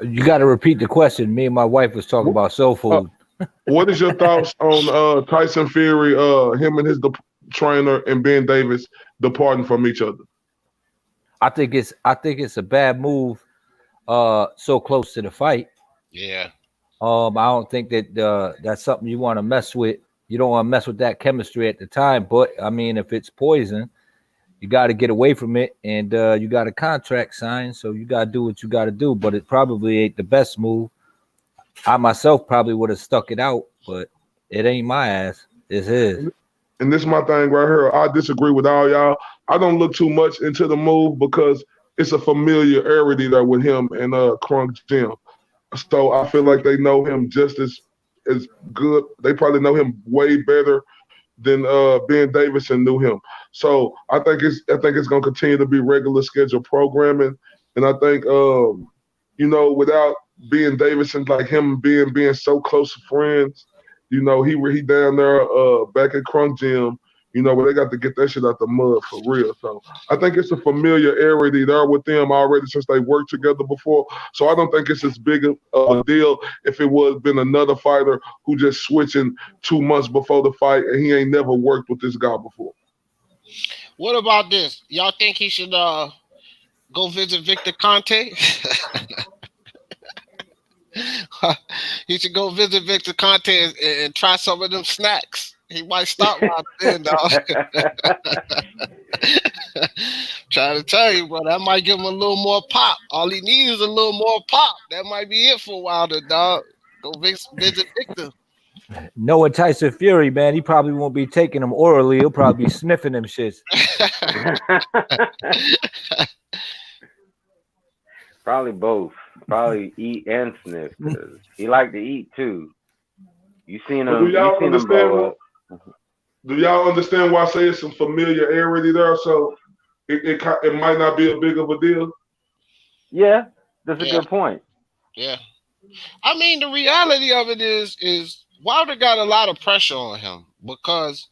You got to repeat the question. Me and my wife was talking about soul food. What is your thoughts on Tyson Fury, him and his trainer and Ben Davis departing from each other? I think it's a bad move so close to the fight. Yeah. I don't think that that's something you want to mess with. You don't want to mess with that chemistry at the time. But I mean, if it's poison, you got to get away from it, and you got a contract signed, so you got to do what you got to do. But it probably ain't the best move. I myself probably would have stuck it out, but it ain't my ass. It's his. And this is my thing right here. I disagree with all y'all. I don't look too much into the move because it's a familiarity there with him and Crunk Jim. So I feel like they know him just as good. They probably know him way better than Ben Davidson knew him. So I think it's gonna continue to be regular scheduled programming. And I think without Ben Davidson, like him being so close friends, he down there back at Crunk Gym, where they got to get that shit out the mud for real. So I think it's a familiarity there with them already since they worked together before. So I don't think it's as big of a deal if it was been another fighter who just switching 2 months before the fight and he ain't never worked with this guy before. What about this? Y'all think he should go visit Victor Conte? He should go visit Victor Conte and try some of them snacks. He might stop right then, dog. Trying to tell you, bro, that might give him a little more pop. All he needs is a little more pop. That might be it for Wilder, dog. Go visit Victor. Noah Tyson Fury, man, he probably won't be taking them orally. He'll probably be sniffing them shits. Probably both. Probably eat and sniff. 'Cause he like to eat too. You seen him? You seen him blow up. Do y'all understand why I say it's some familiarity there? So it might not be a big of a deal. Yeah, that's a good point. Yeah. I mean, the reality of it is Wilder got a lot of pressure on him because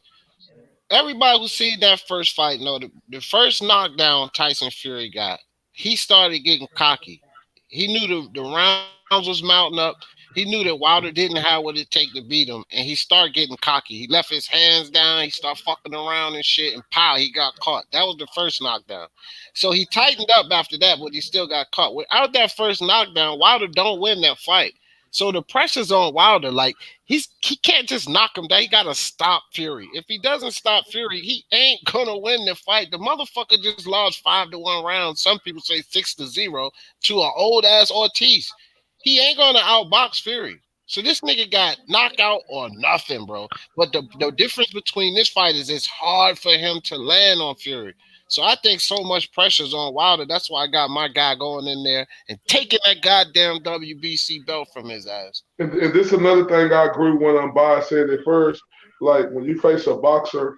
everybody who seen that first fight know the first knockdown Tyson Fury got, he started getting cocky. He knew the rounds was mounting up. He knew that Wilder didn't have what it take to beat him, and he started getting cocky. He left his hands down. He started fucking around and shit, and pow, he got caught. That was the first knockdown. So he tightened up after that, but he still got caught. Without that first knockdown, Wilder don't win that fight. So the pressure's on Wilder. Like, he can't just knock him down. He got to stop Fury. If he doesn't stop Fury, he ain't going to win the fight. The motherfucker just lost 5-1 round. Some people say 6-0 to an old-ass Ortiz. He ain't going to outbox Fury. So this nigga got knockout or nothing, bro. But the difference between this fight is it's hard for him to land on Fury. So I think so much pressure's on Wilder. That's why I got my guy going in there and taking that goddamn WBC belt from his ass. And this is another thing I agree when I'm by saying at first, like when you face a boxer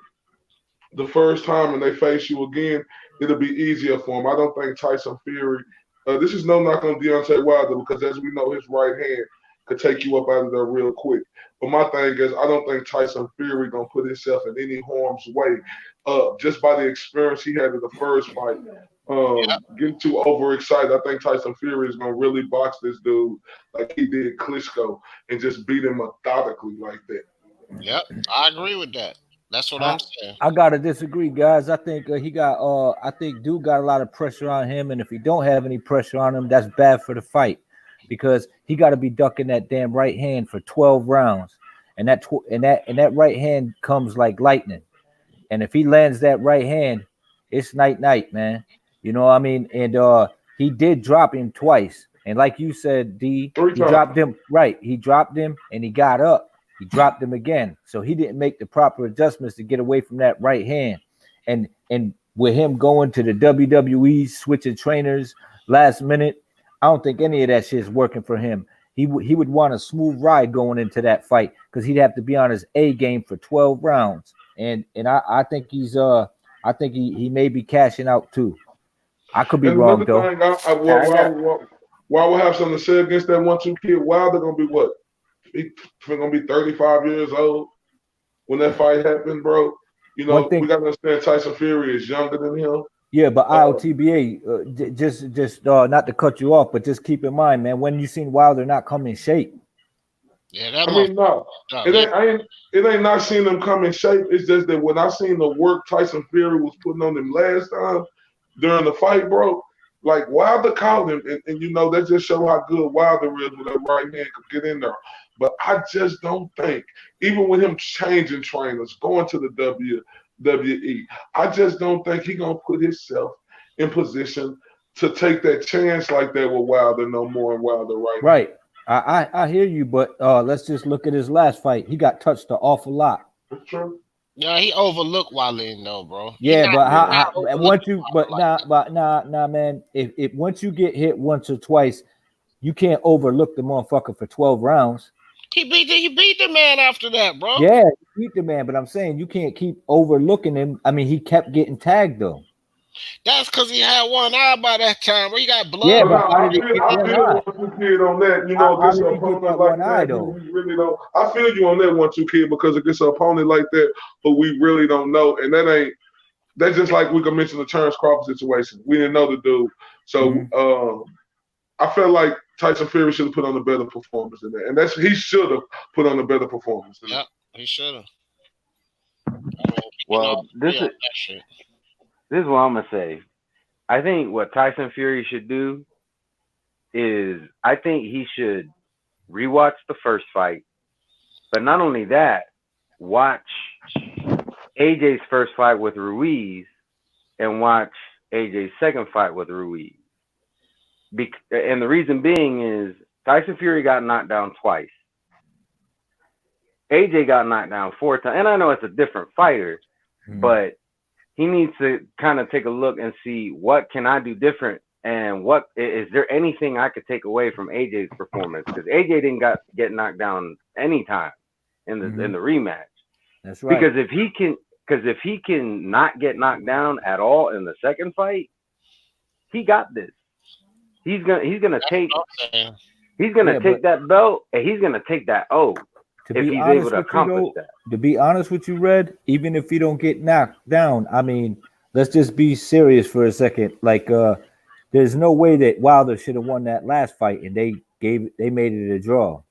the first time and they face you again, it'll be easier for him. I don't think Tyson Fury, this is no knock on Deontay Wilder because as we know, his right hand could take you up out of there real quick. But my thing is, I don't think Tyson Fury gonna put himself in any harm's way just by the experience he had in the first fight. Getting too overexcited. I think Tyson Fury is gonna really box this dude like he did Klitschko and just beat him methodically like that. Yep, I agree with that. That's what I'm saying. I gotta disagree, guys. I think he got. I think dude got a lot of pressure on him, and if he don't have any pressure on him, that's bad for the fight because he got to be ducking that damn right hand for 12 rounds, and that right hand comes like lightning. And if he lands that right hand, it's night, man. You know what I mean? And he did drop him twice. And like you said, D, he dropped him right. He dropped him and he got up. He dropped him again. So he didn't make the proper adjustments to get away from that right hand. And with him going to the WWE, switching trainers last minute, I don't think any of that shit is working for him. He would want a smooth ride going into that fight because he'd have to be on his A game for 12 rounds. And I think he's I think he may be cashing out too. I could be wrong though. Why would have something to say against that 1-2 kid? Wilder gonna be what? He's gonna be 35 years old when that fight happened, bro. You know, we gotta understand Tyson Fury is younger than him. Yeah, but ILTBA, just not to cut you off, but just keep in mind, man, when you seen Wilder not come in shape. Yeah, that no. It ain't not seeing them come in shape. It's just that when I seen the work Tyson Fury was putting on him last time during the fight, bro, Like Wilder called him, and you know that just show how good Wilder is with that right hand could get in there. But I just don't think, even with him changing trainers, going to the WWE, I just don't think he gonna put himself in position to take that chance like that with Wilder no more and Wilder right. I hear you, but let's just look at his last fight. He got touched an awful lot. That's true. Yeah, he overlooked Wale though, bro. Yeah, but how once you nah, man. If once you get hit once or twice, you can't overlook the motherfucker for 12 rounds. He beat the man after that, bro. Yeah, he beat the man, but I'm saying you can't keep overlooking him. I mean, he kept getting tagged though. That's because he had one eye by that time. Where he got blood. Yeah, but I feel 1-2 kid on that. You know, against an opponent like that, we really don't. I feel you on that 1-2 kid because against an opponent like that, but we really don't know, and that's just like we could mention the Terrence Crawford situation. We didn't know the dude, so I felt like Tyson Fury should have put on a better performance than that, and he should have put on a better performance than that. He should have. Well, this is what I'm gonna say. I think what Tyson Fury should do is I think he should rewatch the first fight, but not only that, watch AJ's first fight with Ruiz and watch AJ's second fight with Ruiz. And the reason being is Tyson Fury got knocked down twice. AJ got knocked down 4 times. And I know it's a different fighter, but he needs to kind of take a look and see what can I do different and what is there anything I could take away from AJ's performance, because AJ didn't get knocked down any time in the rematch. That's right. Because if he can not get knocked down at all in the second fight, he got this. He's gonna take that belt and he's gonna take that O if he's able to accomplish that. To be honest with you, Red, even if you don't get knocked down, I mean, let's just be serious for a second. Like, there's no way that Wilder should have won that last fight, and they made it a draw.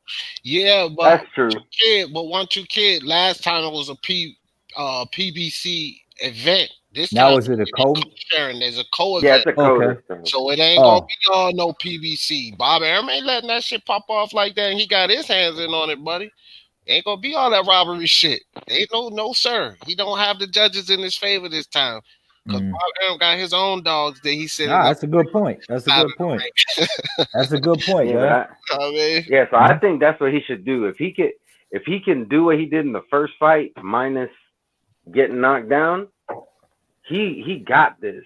Yeah, but that's true. 1-2 kid. Last time it was a PBC event. This now time is it a co? There's a co-event. Yeah, it's a co-event. Okay. So it ain't gonna be all no PBC. Bob Arum ain't letting that shit pop off like that, and he got his hands in on it, buddy. Ain't gonna be all that robbery shit. Ain't no sir. He don't have the judges in his favor this time. Because Bob Arum got his own dogs that he said. That's a good point. That's a good point. That's a good point, yeah. Yeah, so I think that's what he should do. If he can do what he did in the first fight, minus getting knocked down, he got this.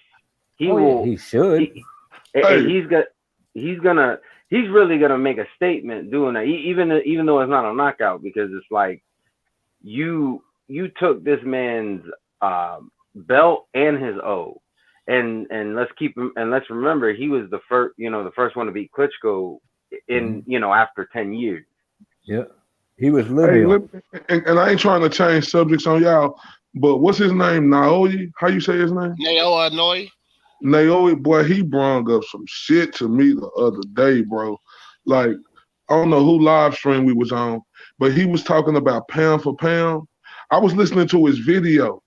He will. He should. He's really gonna make a statement doing that, even though it's not a knockout, because it's like you took this man's belt and his O, and let's remember he was the first one to beat Klitschko in after 10 years. Yeah, he was living. Hey, and I ain't trying to change subjects on y'all, but what's his name? Naoya? How you say his name? Naoya, boy, he brung up some shit to me the other day, bro. Like, I don't know who live stream we was on, but he was talking about pound for pound. I was listening to his video,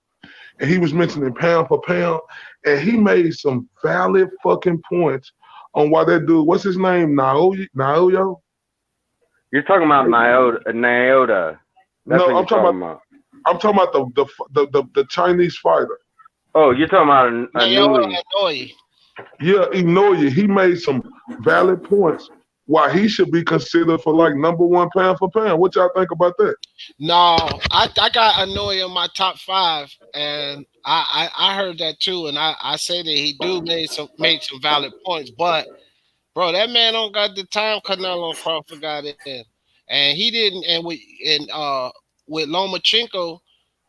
and he was mentioning pound for pound, and he made some valid fucking points on why that dude, what's his name, Naoya? You're talking about Naoya. No, I'm talking about the Chinese fighter. Oh, you're talking about Inoue. Yeah, Inoue. He made some valid points why he should be considered for like number one pound for pound. What y'all think about that? No, I got Inoue in my top 5, and I heard that too, and I say that he made some valid points, but bro, that man don't got the time Canelo Crawford got it in, and he didn't. And with Lomachenko.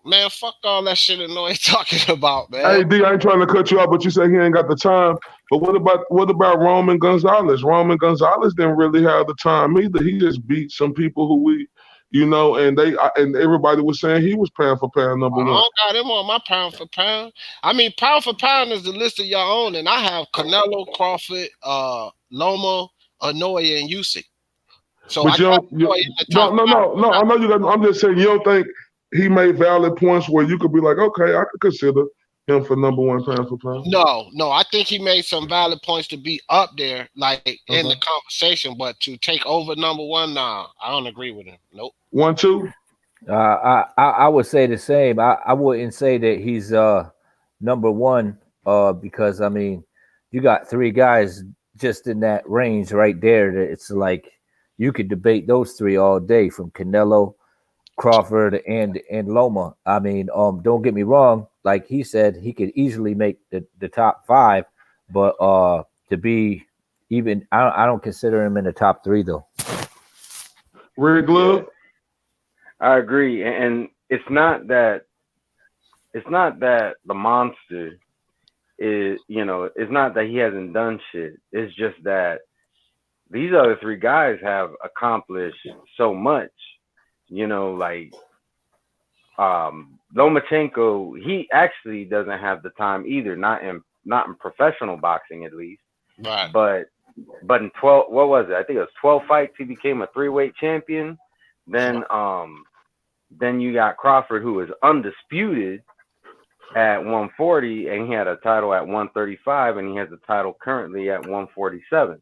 Man, fuck all that shit Inoue talking about, man. Hey, D, I ain't trying to cut you off, but you say he ain't got the time. But what about Roman Gonzalez? Roman Gonzalez didn't really have the time either. He just beat some people who and everybody was saying he was pound for pound number one. I don't got him on my pound for pound. I mean, pound for pound is the list of your own, and I have Canelo, Crawford, Loma, Inoue, and Usyk. So but I no. I know you got. I'm just saying you don't think he made valid points where you could be like, okay, I could consider him for number one pound for pound? No. I think he made some valid points to be up there, like in the conversation, but to take over number one, nah, I don't agree with him. Nope. 1, 2. I would say the same. I wouldn't say that he's number one because I mean you got three guys just in that range right there that it's like you could debate those three all day from Canelo, Crawford, and Loma. I mean, don't get me wrong, like he said, he could easily make the top five, but to be even I don't consider him in the top three though. Red Glove? I agree, and it's not that the monster is, it's not that he hasn't done shit. It's just that these other three guys have accomplished so much. Like Lomachenko, he actually doesn't have the time either. Not in professional boxing, at least. Right. But in 12, what was it? I think it was 12 fights. He became a 3-weight champion. Then you got Crawford, who is undisputed at 140, and he had a title at 135, and he has a title currently at 147.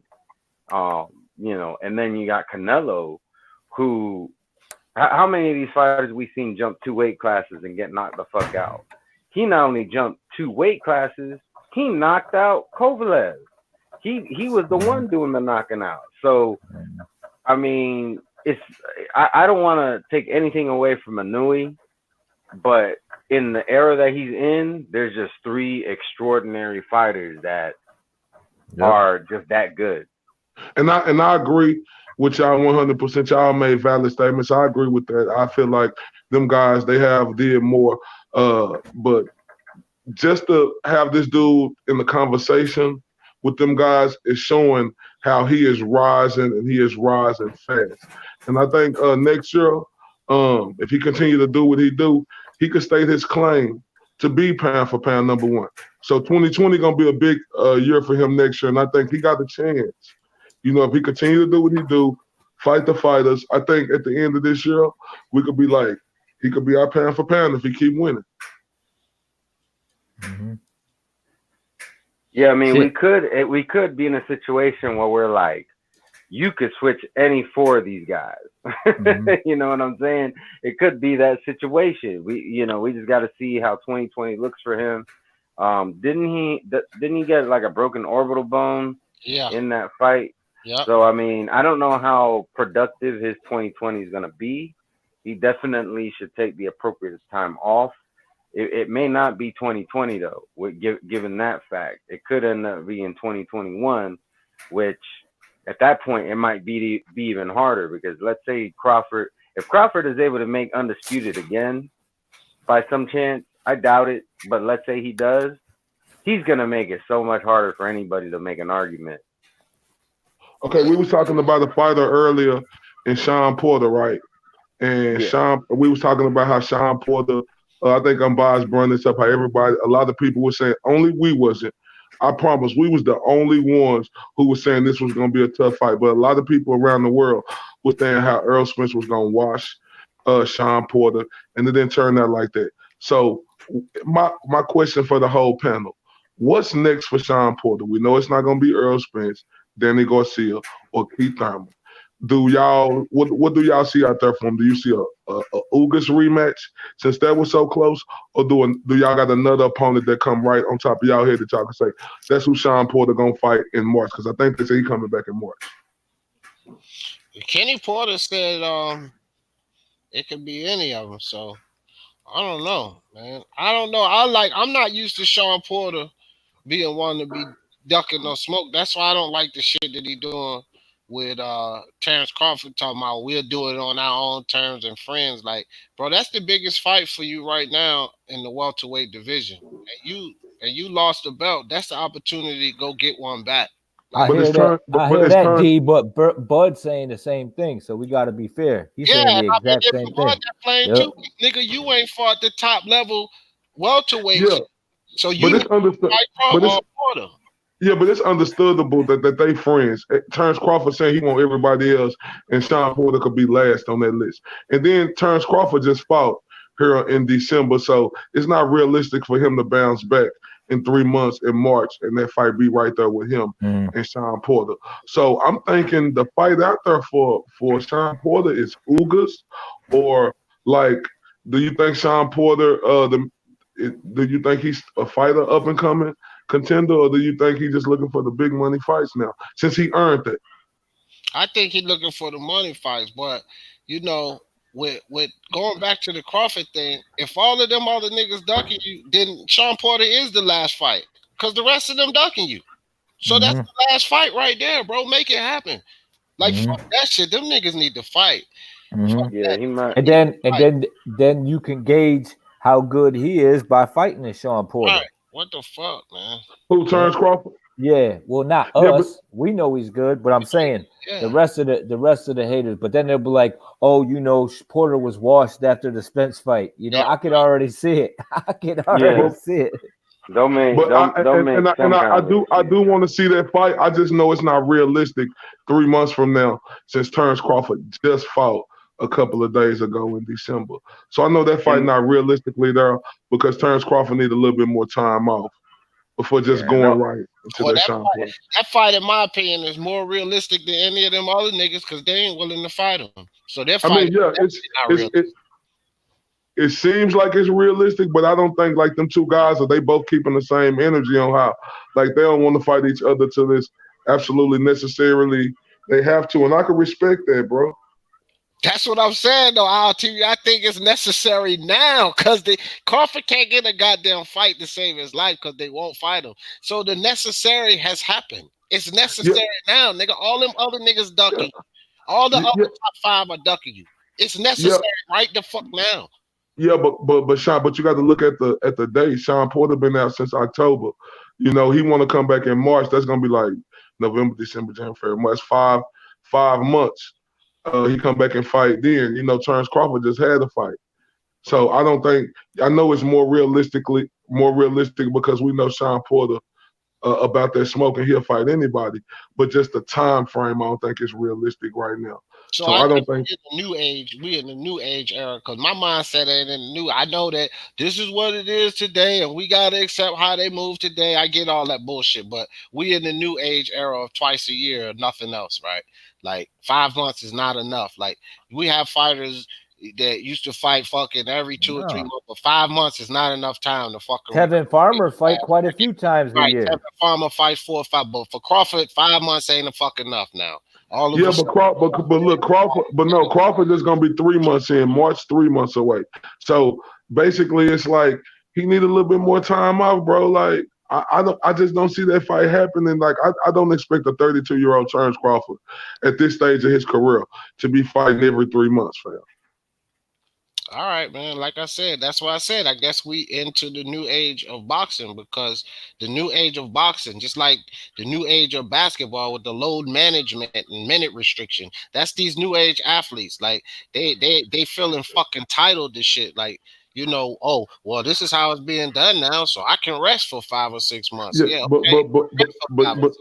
And then you got Canelo, who, how many of these fighters we seen jump 2 weight classes and get knocked the fuck out? He not only jumped 2 weight classes, he knocked out Kovalev. He was the one doing the knocking out. So, I mean, I don't want to take anything away from Anui, but in the era that he's in, there's just 3 extraordinary fighters that are just that good. And I agree with y'all 100%. Y'all made valid statements. I agree with that. I feel like them guys, they have did more. But just to have this dude in the conversation with them guys is showing how he is rising, and he is rising fast. And I think next year, if he continue to do what he do, he could state his claim to be pound for pound number one. So 2020 gonna be a big year for him next year, and I think he got a chance. If he continue to do what he do, fight the fighters, I think at the end of this year, we could be like, he could be our pound for pound if he keep winning. Mm-hmm. Yeah, I mean, we could be in a situation where we're like, you could switch any 4 of these guys. Mm-hmm. You know what I'm saying? It could be that situation. We just got to see how 2020 looks for him. Didn't he get like a broken orbital bone in that fight? Yeah. So, I mean, I don't know how productive his 2020 is going to be. He definitely should take the appropriate time off. It may not be 2020, though, given that fact. It could end up being 2021, which at that point, it might be even harder because let's say if Crawford is able to make undisputed again by some chance, I doubt it, but let's say he does, he's going to make it so much harder for anybody to make an argument. Okay, we was talking about a fighter earlier in Shawn Porter, right? And we was talking about how Shawn Porter, I think I'm biased bringing this up, how a lot of people were saying, only we wasn't. I promise we was the only ones who was saying this was going to be a tough fight. But a lot of people around the world were saying how Errol Spence was going to wash Shawn Porter, and it didn't turn out like that. So my question for the whole panel, what's next for Shawn Porter? We know it's not going to be Errol Spence, Danny Garcia, or Keith Thurman. What do y'all see out there for him? Do you see a Ugas rematch since that was so close, or do y'all got another opponent that come right on top of y'all head that y'all can say that's who Shawn Porter gonna fight in March? Because I think they say he coming back in March. Kenny Porter said it could be any of them. So I don't know, man. I don't know. I'm not used to Shawn Porter being one to be ducking no smoke. That's why I don't like the shit that he doing with Terrence Crawford talking about we'll do it on our own terms and friends. Like, bro, that's the biggest fight for you right now in the welterweight division. And you lost the belt. That's the opportunity to go get one back. Like, I hear that, D, but Bud's saying the same thing, so we got to be fair. He's saying the exact same thing. Playing too. Nigga, you ain't fought the top level welterweight. Yeah. So you but it's understood. Porter. Yeah, but it's understandable that they friends. Terrence Crawford saying he want everybody else, and Shawn Porter could be last on that list. And then Terrence Crawford just fought here in December. So it's not realistic for him to bounce back in 3 months in March and that fight be right there with him and Shawn Porter. So I'm thinking the fight out there for Shawn Porter is Ugas, or like, do you think Shawn Porter do you think he's a fighter up and coming contender, or do you think he's just looking for the big money fights now since he earned it? I think he's looking for the money fights, but you know, with going back to the Crawford thing, if all of them other niggas ducking you, then Shawn Porter is the last fight because the rest of them ducking you. So that's the last fight right there, bro. Make it happen. Like fuck that shit. Them niggas need to fight. Yeah, he might. And then you can gauge how good he is by fighting the Shawn Porter. Right. What the fuck, man? Who turns Crawford? Yeah, well, not Yeah, us. We know he's good, but I'm saying the rest of the haters. But then they'll be like, "Oh, you know, Porter was washed after the Spence fight." You know, I could already see it. I could already see it. Don't make I do comments. want to see that fight. I just know it's not realistic 3 months from now, since Terrence Crawford just fought a couple of days ago in December. So I know that fight not realistically there because Terrence Crawford need a little bit more time off before just going right into Well, that Shawn Porter. that fight, in my opinion, is more realistic than any of them other niggas because they ain't willing to fight him. So their fight not realistic. It seems like it's realistic, but I don't think like them two guys are they both keeping the same energy on how like they don't want to fight each other to this absolutely necessarily they have to, and I can respect that, bro. That's what I'm saying, though. I think it's necessary now because Crawford can't get a goddamn fight to save his life because they won't fight him. So the necessary has happened. It's necessary now, nigga. All them other niggas ducking you. All the other top five are ducking you. It's necessary right the fuck now. Yeah, but Sean, but you got to look at the date. Shawn Porter been out since October. You know, he want to come back in March. That's gonna be like November, December, January, February, March, 5 months. He come back and fight then. You know, Terrence Crawford just had a fight. So I don't think I know it's more realistic because we know Shawn Porter about that smoke and he'll fight anybody. But just the time frame, I don't think it's realistic right now. So I don't think we in the new age era because my mindset ain't in the new. I know that this is what it is today, and we gotta accept how they move today. I get all that bullshit, but we in the new age era of twice a year, nothing else, right? Like 5 months is not enough. Like we have fighters that used to fight fucking every 2 or 3 months, but 5 months is not enough time to fucking. Tevin Farmer fight quite a few times a year. Tevin Farmer fights 4 or 5, but for Crawford, 5 months ain't a fuck enough now. Crawford is gonna be 3 months in, March 3 months away. So basically, it's like he need a little bit more time off, bro. Like I just don't see that fight happening. Like I don't expect a 32-year-old Terrence Crawford at this stage of his career to be fighting every 3 months, fam. All right, man. Like I said, that's why I said I guess we into the new age of boxing because the new age of boxing, just like the new age of basketball with the load management and minute restriction, that's these new age athletes. Like they feeling fucking entitled to shit. Like, you know, oh well, this is how it's being done now, so I can rest for 5 or 6 months. Yeah, okay. but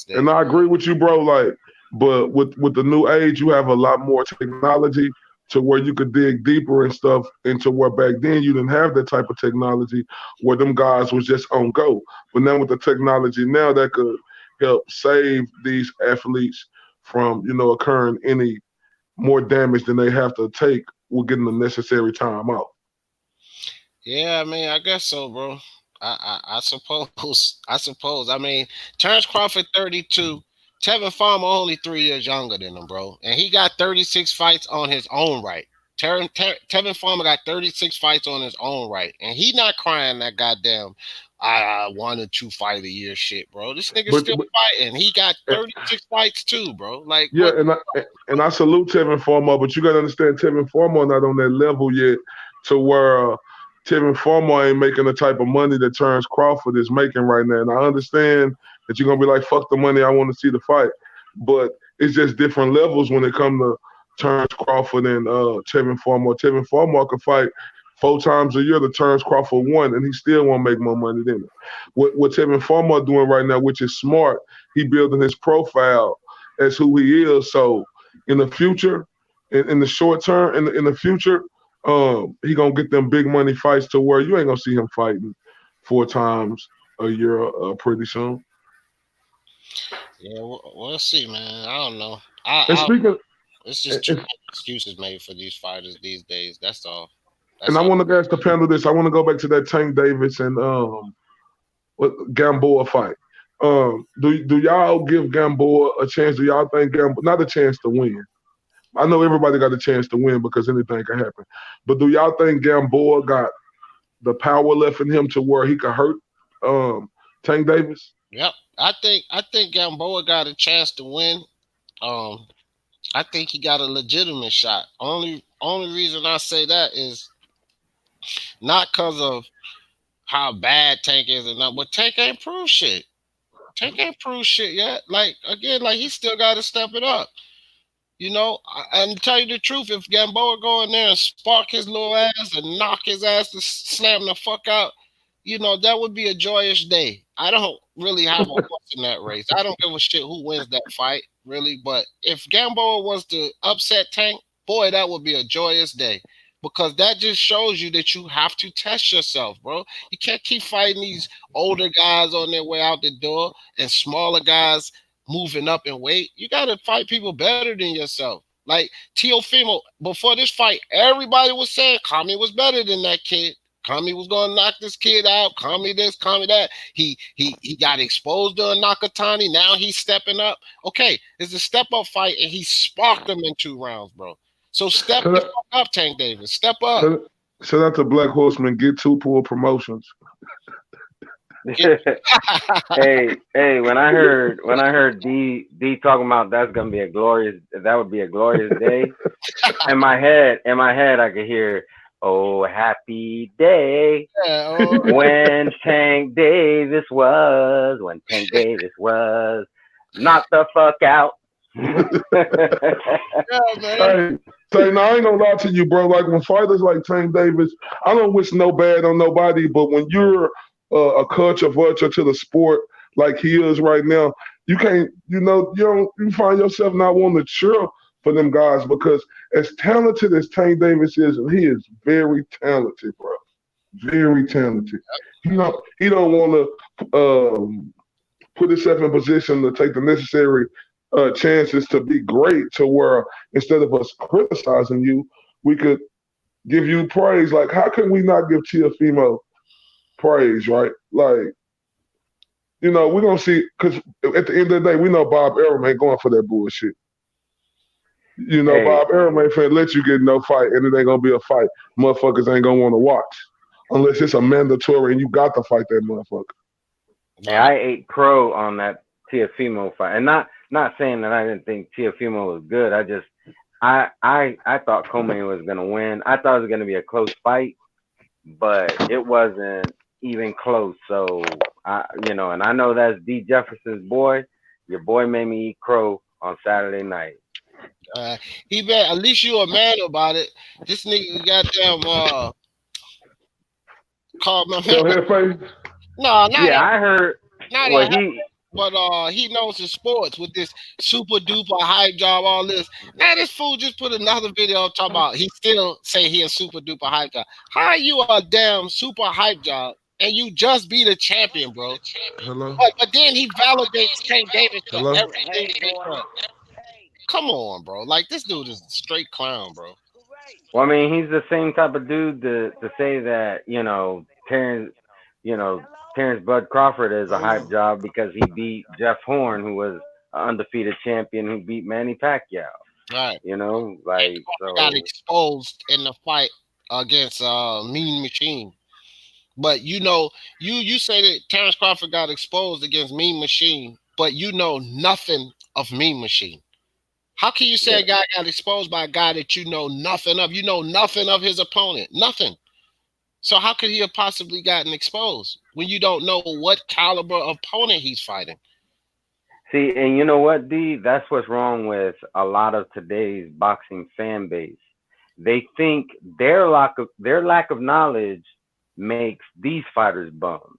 and I agree with you, bro. Like, but with the new age, you have a lot more technology to where you could dig deeper and stuff into where back then you didn't have that type of technology where them guys was just on go. But now with the technology now that could help save these athletes from, you know, occurring any more damage than they have to take with getting the necessary time out. Yeah, I mean, I guess so, bro. I suppose. I mean, Terrence Crawford 32. Tevin Farmer only 3 years younger than him, bro. And he got 36 fights on his own right. Tevin Farmer got 36 fights on his own right. And he not crying that goddamn I 1 or 2 fight a year shit, bro. This nigga still fighting. He got 36 fights too, bro. Like, yeah, and I salute Tevin Farmer, but you gotta understand Tevin Farmer not on that level yet to where Tevin Farmer ain't making the type of money that Terrence Crawford is making right now. And I understand that you're going to be like, fuck the money, I want to see the fight. But it's just different levels when it comes to Terrence Crawford and Tevin Farmer. Tevin Farmer can fight 4 times a year to Terrence Crawford 1, and he still won't make more money than it. What Tevin Farmer doing right now, which is smart, he building his profile as who he is. So in the future, in the short term, in the future, He gonna get them big money fights to where you ain't gonna see him fighting 4 times a year pretty soon. Yeah, we'll see, man. I don't know. And speaking, It's just too many excuses made for these fighters these days. That's all. and That's I all. want to ask the panel this. I want to go back to that Tank Davis and Gamboa fight. Do y'all give Gamboa a chance? Do y'all think Gamboa not a chance to win? I know everybody got a chance to win because anything can happen. But do y'all think Gamboa got the power left in him to where he could hurt Tank Davis? Yep. I think Gamboa got a chance to win. Um, I think he got a legitimate shot. Only reason I say that is not because of how bad Tank is or not, but Tank ain't proved shit. Tank ain't proved shit yet. Like again, like he still got to step it up. You know, and to tell you the truth, if Gamboa go in there and spark his little ass and knock his ass to slam the fuck out, you know, that would be a joyous day. I don't really have a horse in that race. I don't give a shit who wins that fight, really. But if Gamboa was to upset Tank, boy, that would be a joyous day. Because that just shows you that you have to test yourself, bro. You can't keep fighting these older guys on their way out the door and smaller guys moving up in weight. You got to fight people better than yourself. Like Teofimo, before this fight, everybody was saying Kami was better than that kid. Kami was gonna knock this kid out. Kami this, Kami that. He got exposed during Nakatani. Now he's stepping up. Okay, it's a step up fight, and he sparked them in 2 rounds, bro. So step the fuck up, Tank Davis. Step up. Shout out to Black Horseman. Get 2 pull promotions. hey, when I heard D talking about that would be a glorious day. in my head, I could hear, "Oh, happy day when Tank Davis was knocked the fuck out." Hey, now I ain't gonna lie to you, bro. Like when fighters like Tank Davis, I don't wish no bad on nobody, but when you're a culture vulture to the sport like he is right now, you can't, you find yourself not wanting to cheer for them guys because as talented as Tank Davis is, and he is very talented, bro, very talented. He don't want to put himself in position to take the necessary chances to be great to where instead of us criticizing you, we could give you praise. Like, how can we not give Teofimo praise, right? Like, we're going to see, because at the end of the day, we know Bob Arum ain't going for that bullshit. Bob Arum ain't finna let you get no fight, and it ain't going to be a fight motherfuckers ain't going to want to watch unless it's a mandatory and you got to fight that motherfucker. Yeah, I ate crow on that Teofimo fight, and not saying that I didn't think Teofimo was good. I thought Coleman was gonna win. I thought it was gonna be a close fight, but it wasn't even close. So and I know that's D Jefferson's boy. Your boy made me eat crow on Saturday night. He bet at least you a man about it. This nigga goddamn called my man. No, not yeah, I heard. Not well, he knows his sports with this super duper hype job, all this. Now this fool just put another video talking about he still say he a super duper hype job. How are you a damn super hype job and you just be the champion, bro? Hello. But then he validates Tank Davis for everything. Come on, bro. Like this dude is a straight clown, bro. Well, I mean, he's the same type of dude to say that Terrence Bud Crawford is a hype job because he beat Jeff Horn, who was an undefeated champion who beat Manny Pacquiao. Right. So got exposed in the fight against Mean Machine. But you say that Terrence Crawford got exposed against Mean Machine, but you know nothing of Mean Machine. How can you say a guy got exposed by a guy that you know nothing of? You know nothing of his opponent. Nothing. So how could he have possibly gotten exposed when you don't know what caliber of opponent he's fighting? See, and you know what, D? That's what's wrong with a lot of today's boxing fan base. They think their lack of knowledge makes these fighters bums.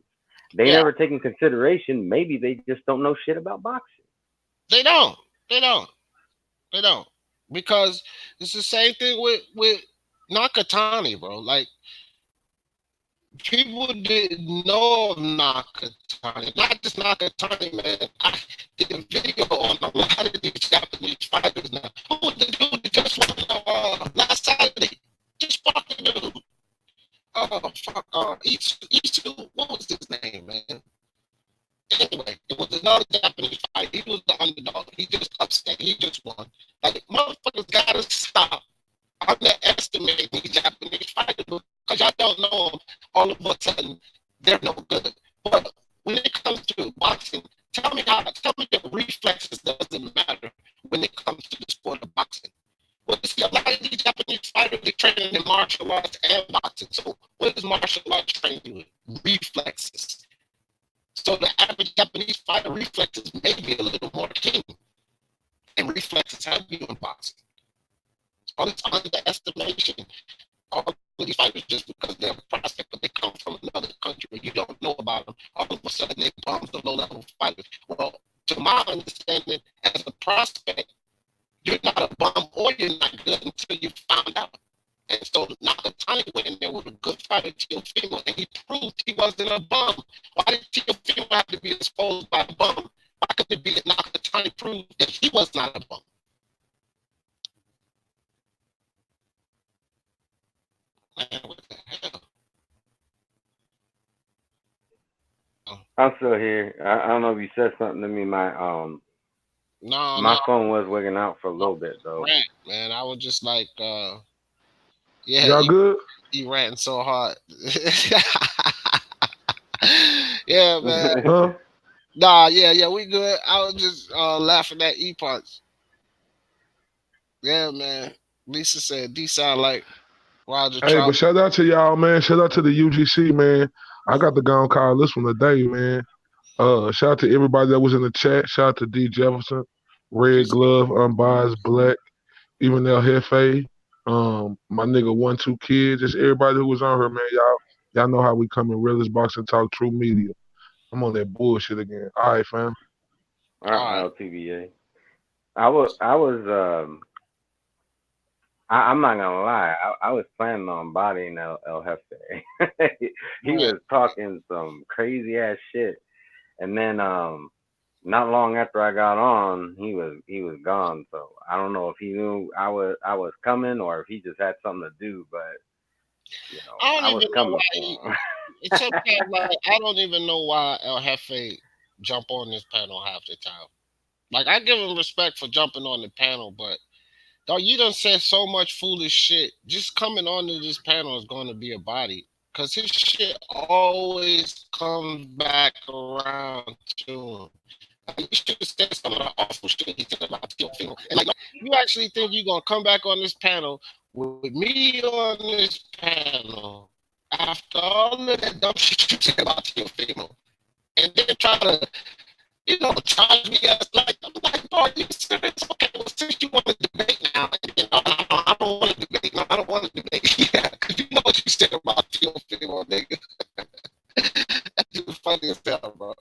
They never take in consideration maybe they just don't know shit about boxing. They don't. Because it's the same thing with Nakatani, bro. Like people didn't know of Nakatani. Not just Nakatani, man. I did a video on a lot of these Japanese fighters now. Who was the dude that just won last Saturday? Just fucking dude. Oh fuck. Isu. What was his name, man? Anyway, it was another Japanese fight. He was the underdog. He just upset. He just won. Like motherfuckers gotta stop underestimating these Japanese fighters because y'all don't know them. All of a sudden, they're no good. But when it comes to boxing, tell me the reflexes doesn't matter when it comes to the sport of boxing. Well, see, a lot of these Japanese fighters are training in martial arts and boxing. So, what does martial arts training do? Reflexes. So, the average Japanese fighter reflexes may be a little more keen, and reflexes have you in boxing. All this underestimation, all of these fighters just because they're a prospect, but they come from another country where you don't know about them. All of a sudden, they bums the low-level fighters. Well, to my understanding, as a prospect, you're not a bum or you're not good until you found out. And so Nakatani went in there with a good fighter, Teofimo, and he proved he wasn't a bum. Why did Teofimo have to be exposed by a bum? Why could it be that Nakatani proved that he was not a bum? Man, what the hell? I'm still here. I don't know if you said something to me. My No. phone was wigging out for a little bit though. Rant, man. I was just like, yeah, Y'all good? he ranting so hard. Yeah, man. Huh? Nah, yeah, we good. I was just laughing at E-Punch. Yeah, man. Lisa said D sound like Roger Hey, Trout. but shout out to y'all, man. Shout out to the UGC, man. I got to go and call this one today, man. Shout out to everybody that was in the chat. Shout out to D Jefferson, Red Glove, Unbiased Black, even El Jefe, my nigga 1-2 Kids, just everybody who was on here, man. Y'all know how we come in realist boxing talk, true media. I'm on that bullshit again. All right, fam. All right, LTBA. I'm not gonna lie. I was planning on bodying El Jefe. He was talking some crazy ass shit, and then not long after I got on, he was gone. So I don't know if he knew I was coming or if he just had something to do. But you know, I don't I was even know coming why for him. it's sometimes like I don't even know why El Jefe jump on this panel half the time. Like I give him respect for jumping on the panel, but dog, you done said so much foolish shit. Just coming onto this panel is going to be a body. Cause his shit always comes back around to him. Like, you should have said some of the awful shit he said about Teofimo. And like, you actually think you're gonna come back on this panel with me on this panel after all of that dumb shit you said about Teofimo, and then try to, charge me as like, I'm like, bro, you said it's okay. Well, since you want to debate now, I don't want to debate. No, I don't want to debate. Yeah, because you know what you said about Teofimo, nigga. That's just funny as hell, bro.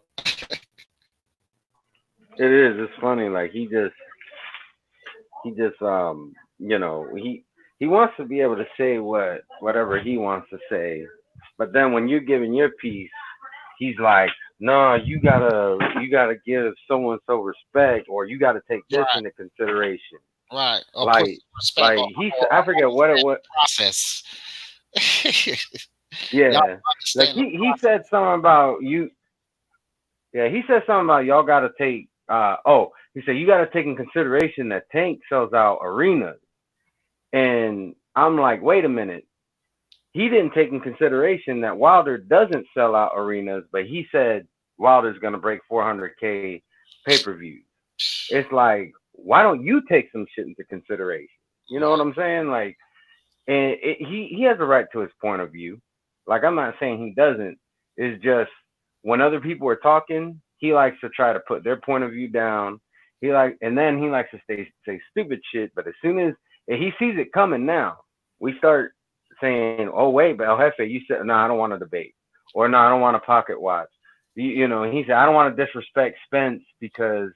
It is. It's funny. Like he just he wants to be able to say whatever he wants to say, but then when you're giving your piece, he's like, no, you gotta give so and so respect, or you gotta take this into consideration. Right. Or Like, put respect on I forget what it was. process. Yeah, like he said something about you. Yeah, he said something about y'all gotta take. He said you gotta take in consideration that Tank sells out arenas, and I'm like, wait a minute. He didn't take in consideration that Wilder doesn't sell out arenas, but he said Wilder's gonna break 400K pay-per-views. It's like, why don't you take some shit into consideration? You know what I'm saying? Like, and he has a right to his point of view. Like, I'm not saying he doesn't. It's just when other people are talking, he likes to try to put their point of view down. And then he likes to say stupid shit. But as soon as he sees it coming now, we start saying, "Oh wait, but El Jefe, you said no, I don't want to debate, or no, I don't want to pocket watch." He said, "I don't want to disrespect Spence because."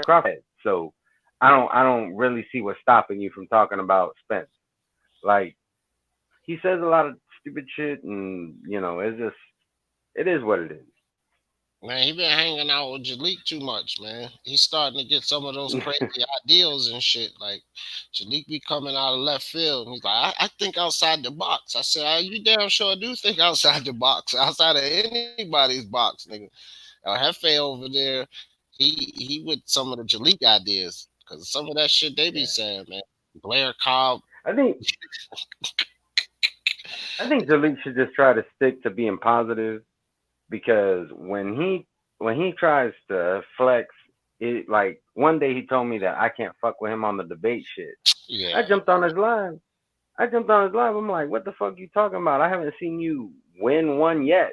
Crawford. So I don't really see what's stopping you from talking about Spence. Like he says a lot of stupid shit, and it is what it Man, he been hanging out with Jalik too much, man. He's starting to get some of those is. crazy ideals and shit. Like Jalik be coming out of left field, and he's like, I think outside the box. I said, you damn sure do think outside the box, outside of anybody's box, nigga. Hefe over there, he with some of the Jalik ideas, because some of that shit they be Yeah. saying, man. Blair Cobb. I think Jalik should just try to stick to being positive, because when he tries to flex, it like one day he told me that I can't fuck with him on the debate shit. Yeah. I jumped on his live. I'm like, what the fuck you talking about? I haven't seen you win one yet.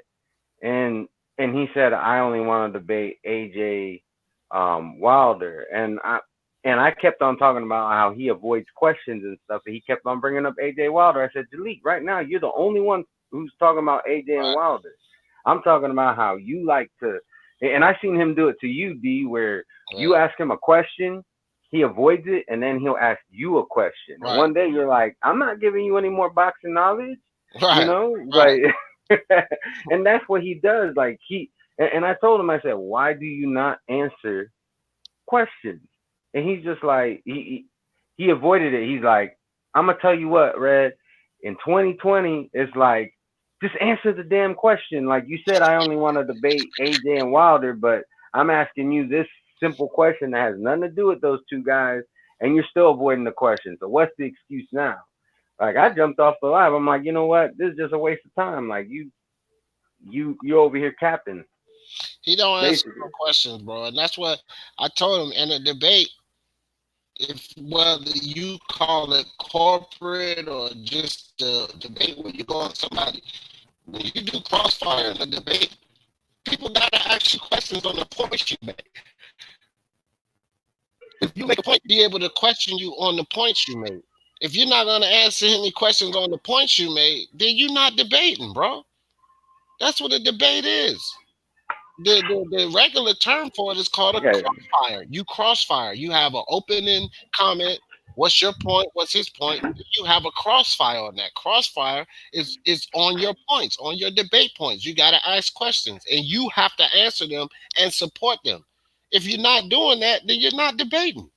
And he said I only want to debate AJ Wilder, and I kept on talking about how he avoids questions and stuff, and he kept on bringing up AJ Wilder. I said, Jalik, right now you're the only one who's talking about AJ and Wilder. I'm talking about how you like to, and I seen him do it to you, D, where you ask him a question, he avoids it, and then he'll ask you a question. Right. And one day you're like, I'm not giving you any more boxing knowledge, Right. like, and that's what he does. Like and I told him, I said, why do you not answer questions? And he's just like, he avoided it. He's like, I'm gonna tell you what, Red, in 2020, it's like, just answer the damn question. Like you said, I only want to debate AJ and Wilder, but I'm asking you this simple question that has nothing to do with those two guys, and you're still avoiding the question. So what's the excuse now? Like I jumped off the live. I'm like, you know what? This is just a waste of time. Like you over here capping. He don't answer Basically. no questions, bro. And that's what I told him in a debate. If whether you call it corporate or just the debate where you go on somebody, when you do crossfire in a debate, people gotta ask you questions on the points you make. If you make a point, be able to question you on the points you made. If you're not gonna answer any questions on the points you made, then you're not debating, bro. That's what a debate is. The regular term for it is called a crossfire. You crossfire. You have an opening comment. What's your point? What's his point? You have a crossfire on that. Crossfire is on your points, on your debate points. You got to ask questions, and you have to answer them and support them. If you're not doing that, then you're not debating.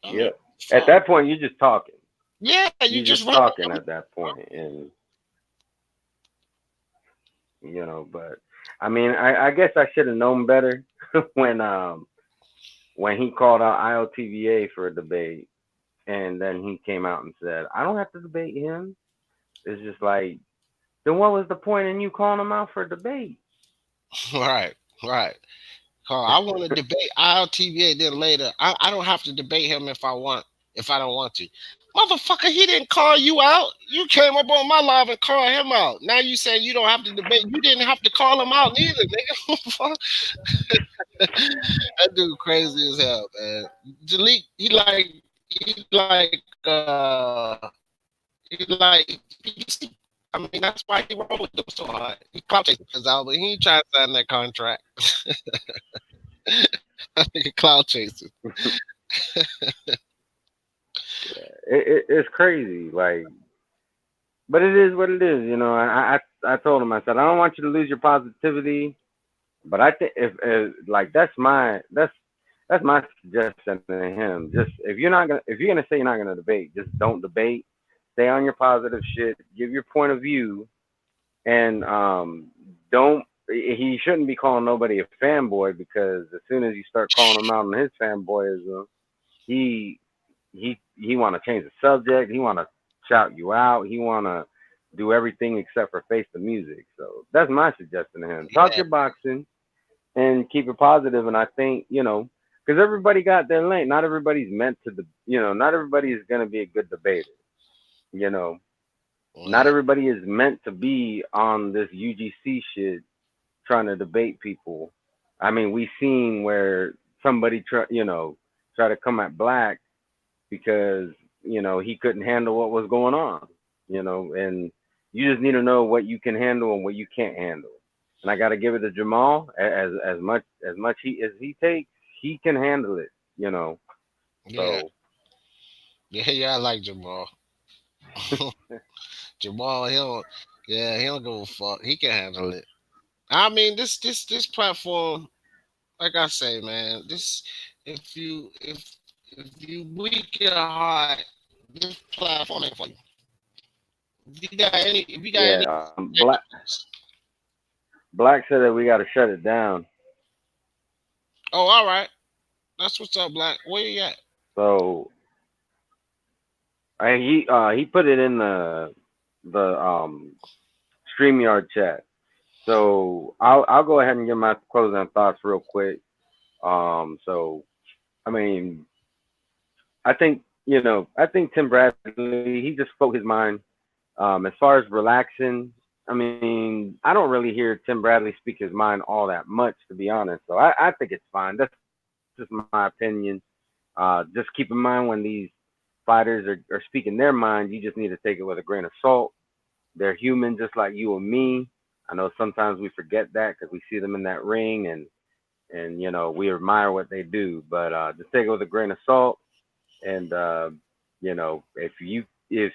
Yeah. At that point, you're just talking. Yeah, you're just talking at that point, and but I mean, I guess I should have known better when he called out ILTVA for a debate, and then he came out and said, I don't have to debate him. It's just like, then what was the point in you calling him out for a debate? Right. Carl, I want to debate ILTVA, then later I don't have to debate him if I don't want to. Motherfucker, he didn't call you out. You came up on my live and called him out. Now you say you don't have to debate. You didn't have to call him out neither, nigga. That dude crazy as hell, man. Jalik, he PBC. I mean, that's why he rolled with them so hard. He clout chasing because Albert, he ain't trying to sign that contract. I think he clout chasing. It's crazy, like, but it is what it is. I told him, I said, I don't want you to lose your positivity, but I think if like that's my suggestion to him. Just if you're gonna say you're not gonna debate, just don't debate. Stay on your positive shit. Give your point of view, and don't. He shouldn't be calling nobody a fanboy, because as soon as you start calling him out on his fanboyism, he want to change the subject. He want to shout you out. He want to do everything except for face the music. So that's my suggestion to him. Talk your boxing and keep it positive. And I think, because everybody got their lane. Not everybody's meant to, not everybody is going to be a good debater. Not everybody is meant to be on this UGC shit trying to debate people. I mean, we seen where somebody try to come at Black because he couldn't handle what was going on, and you just need to know what you can handle and what you can't handle. and I got to give it to Jamal. As much he takes, he can handle it. You know, Yeah, so yeah, I like Jamal. Jamal, he don't give a fuck. He can handle it. I mean, this platform, like I say, man, this if you if you weak at heart, this platform ain't for you. If you got any, yeah. Black said that we got to shut it down. oh, all right, that's what's up, Black. Where you at? So he put it in the StreamYard chat. So I'll go ahead and give my closing thoughts real quick. So I mean, I think Tim Bradley, he just spoke his mind. As far as relaxing, I mean, I don't really hear Tim Bradley speak his mind all that much, to be honest. So I think it's fine. That's just my opinion. Just keep in mind when these fighters are speaking their mind, you just need to take it with a grain of salt. They're human just like you and me. I know sometimes we forget that because we see them in that ring and we admire what they do, but just take it with a grain of salt. And if this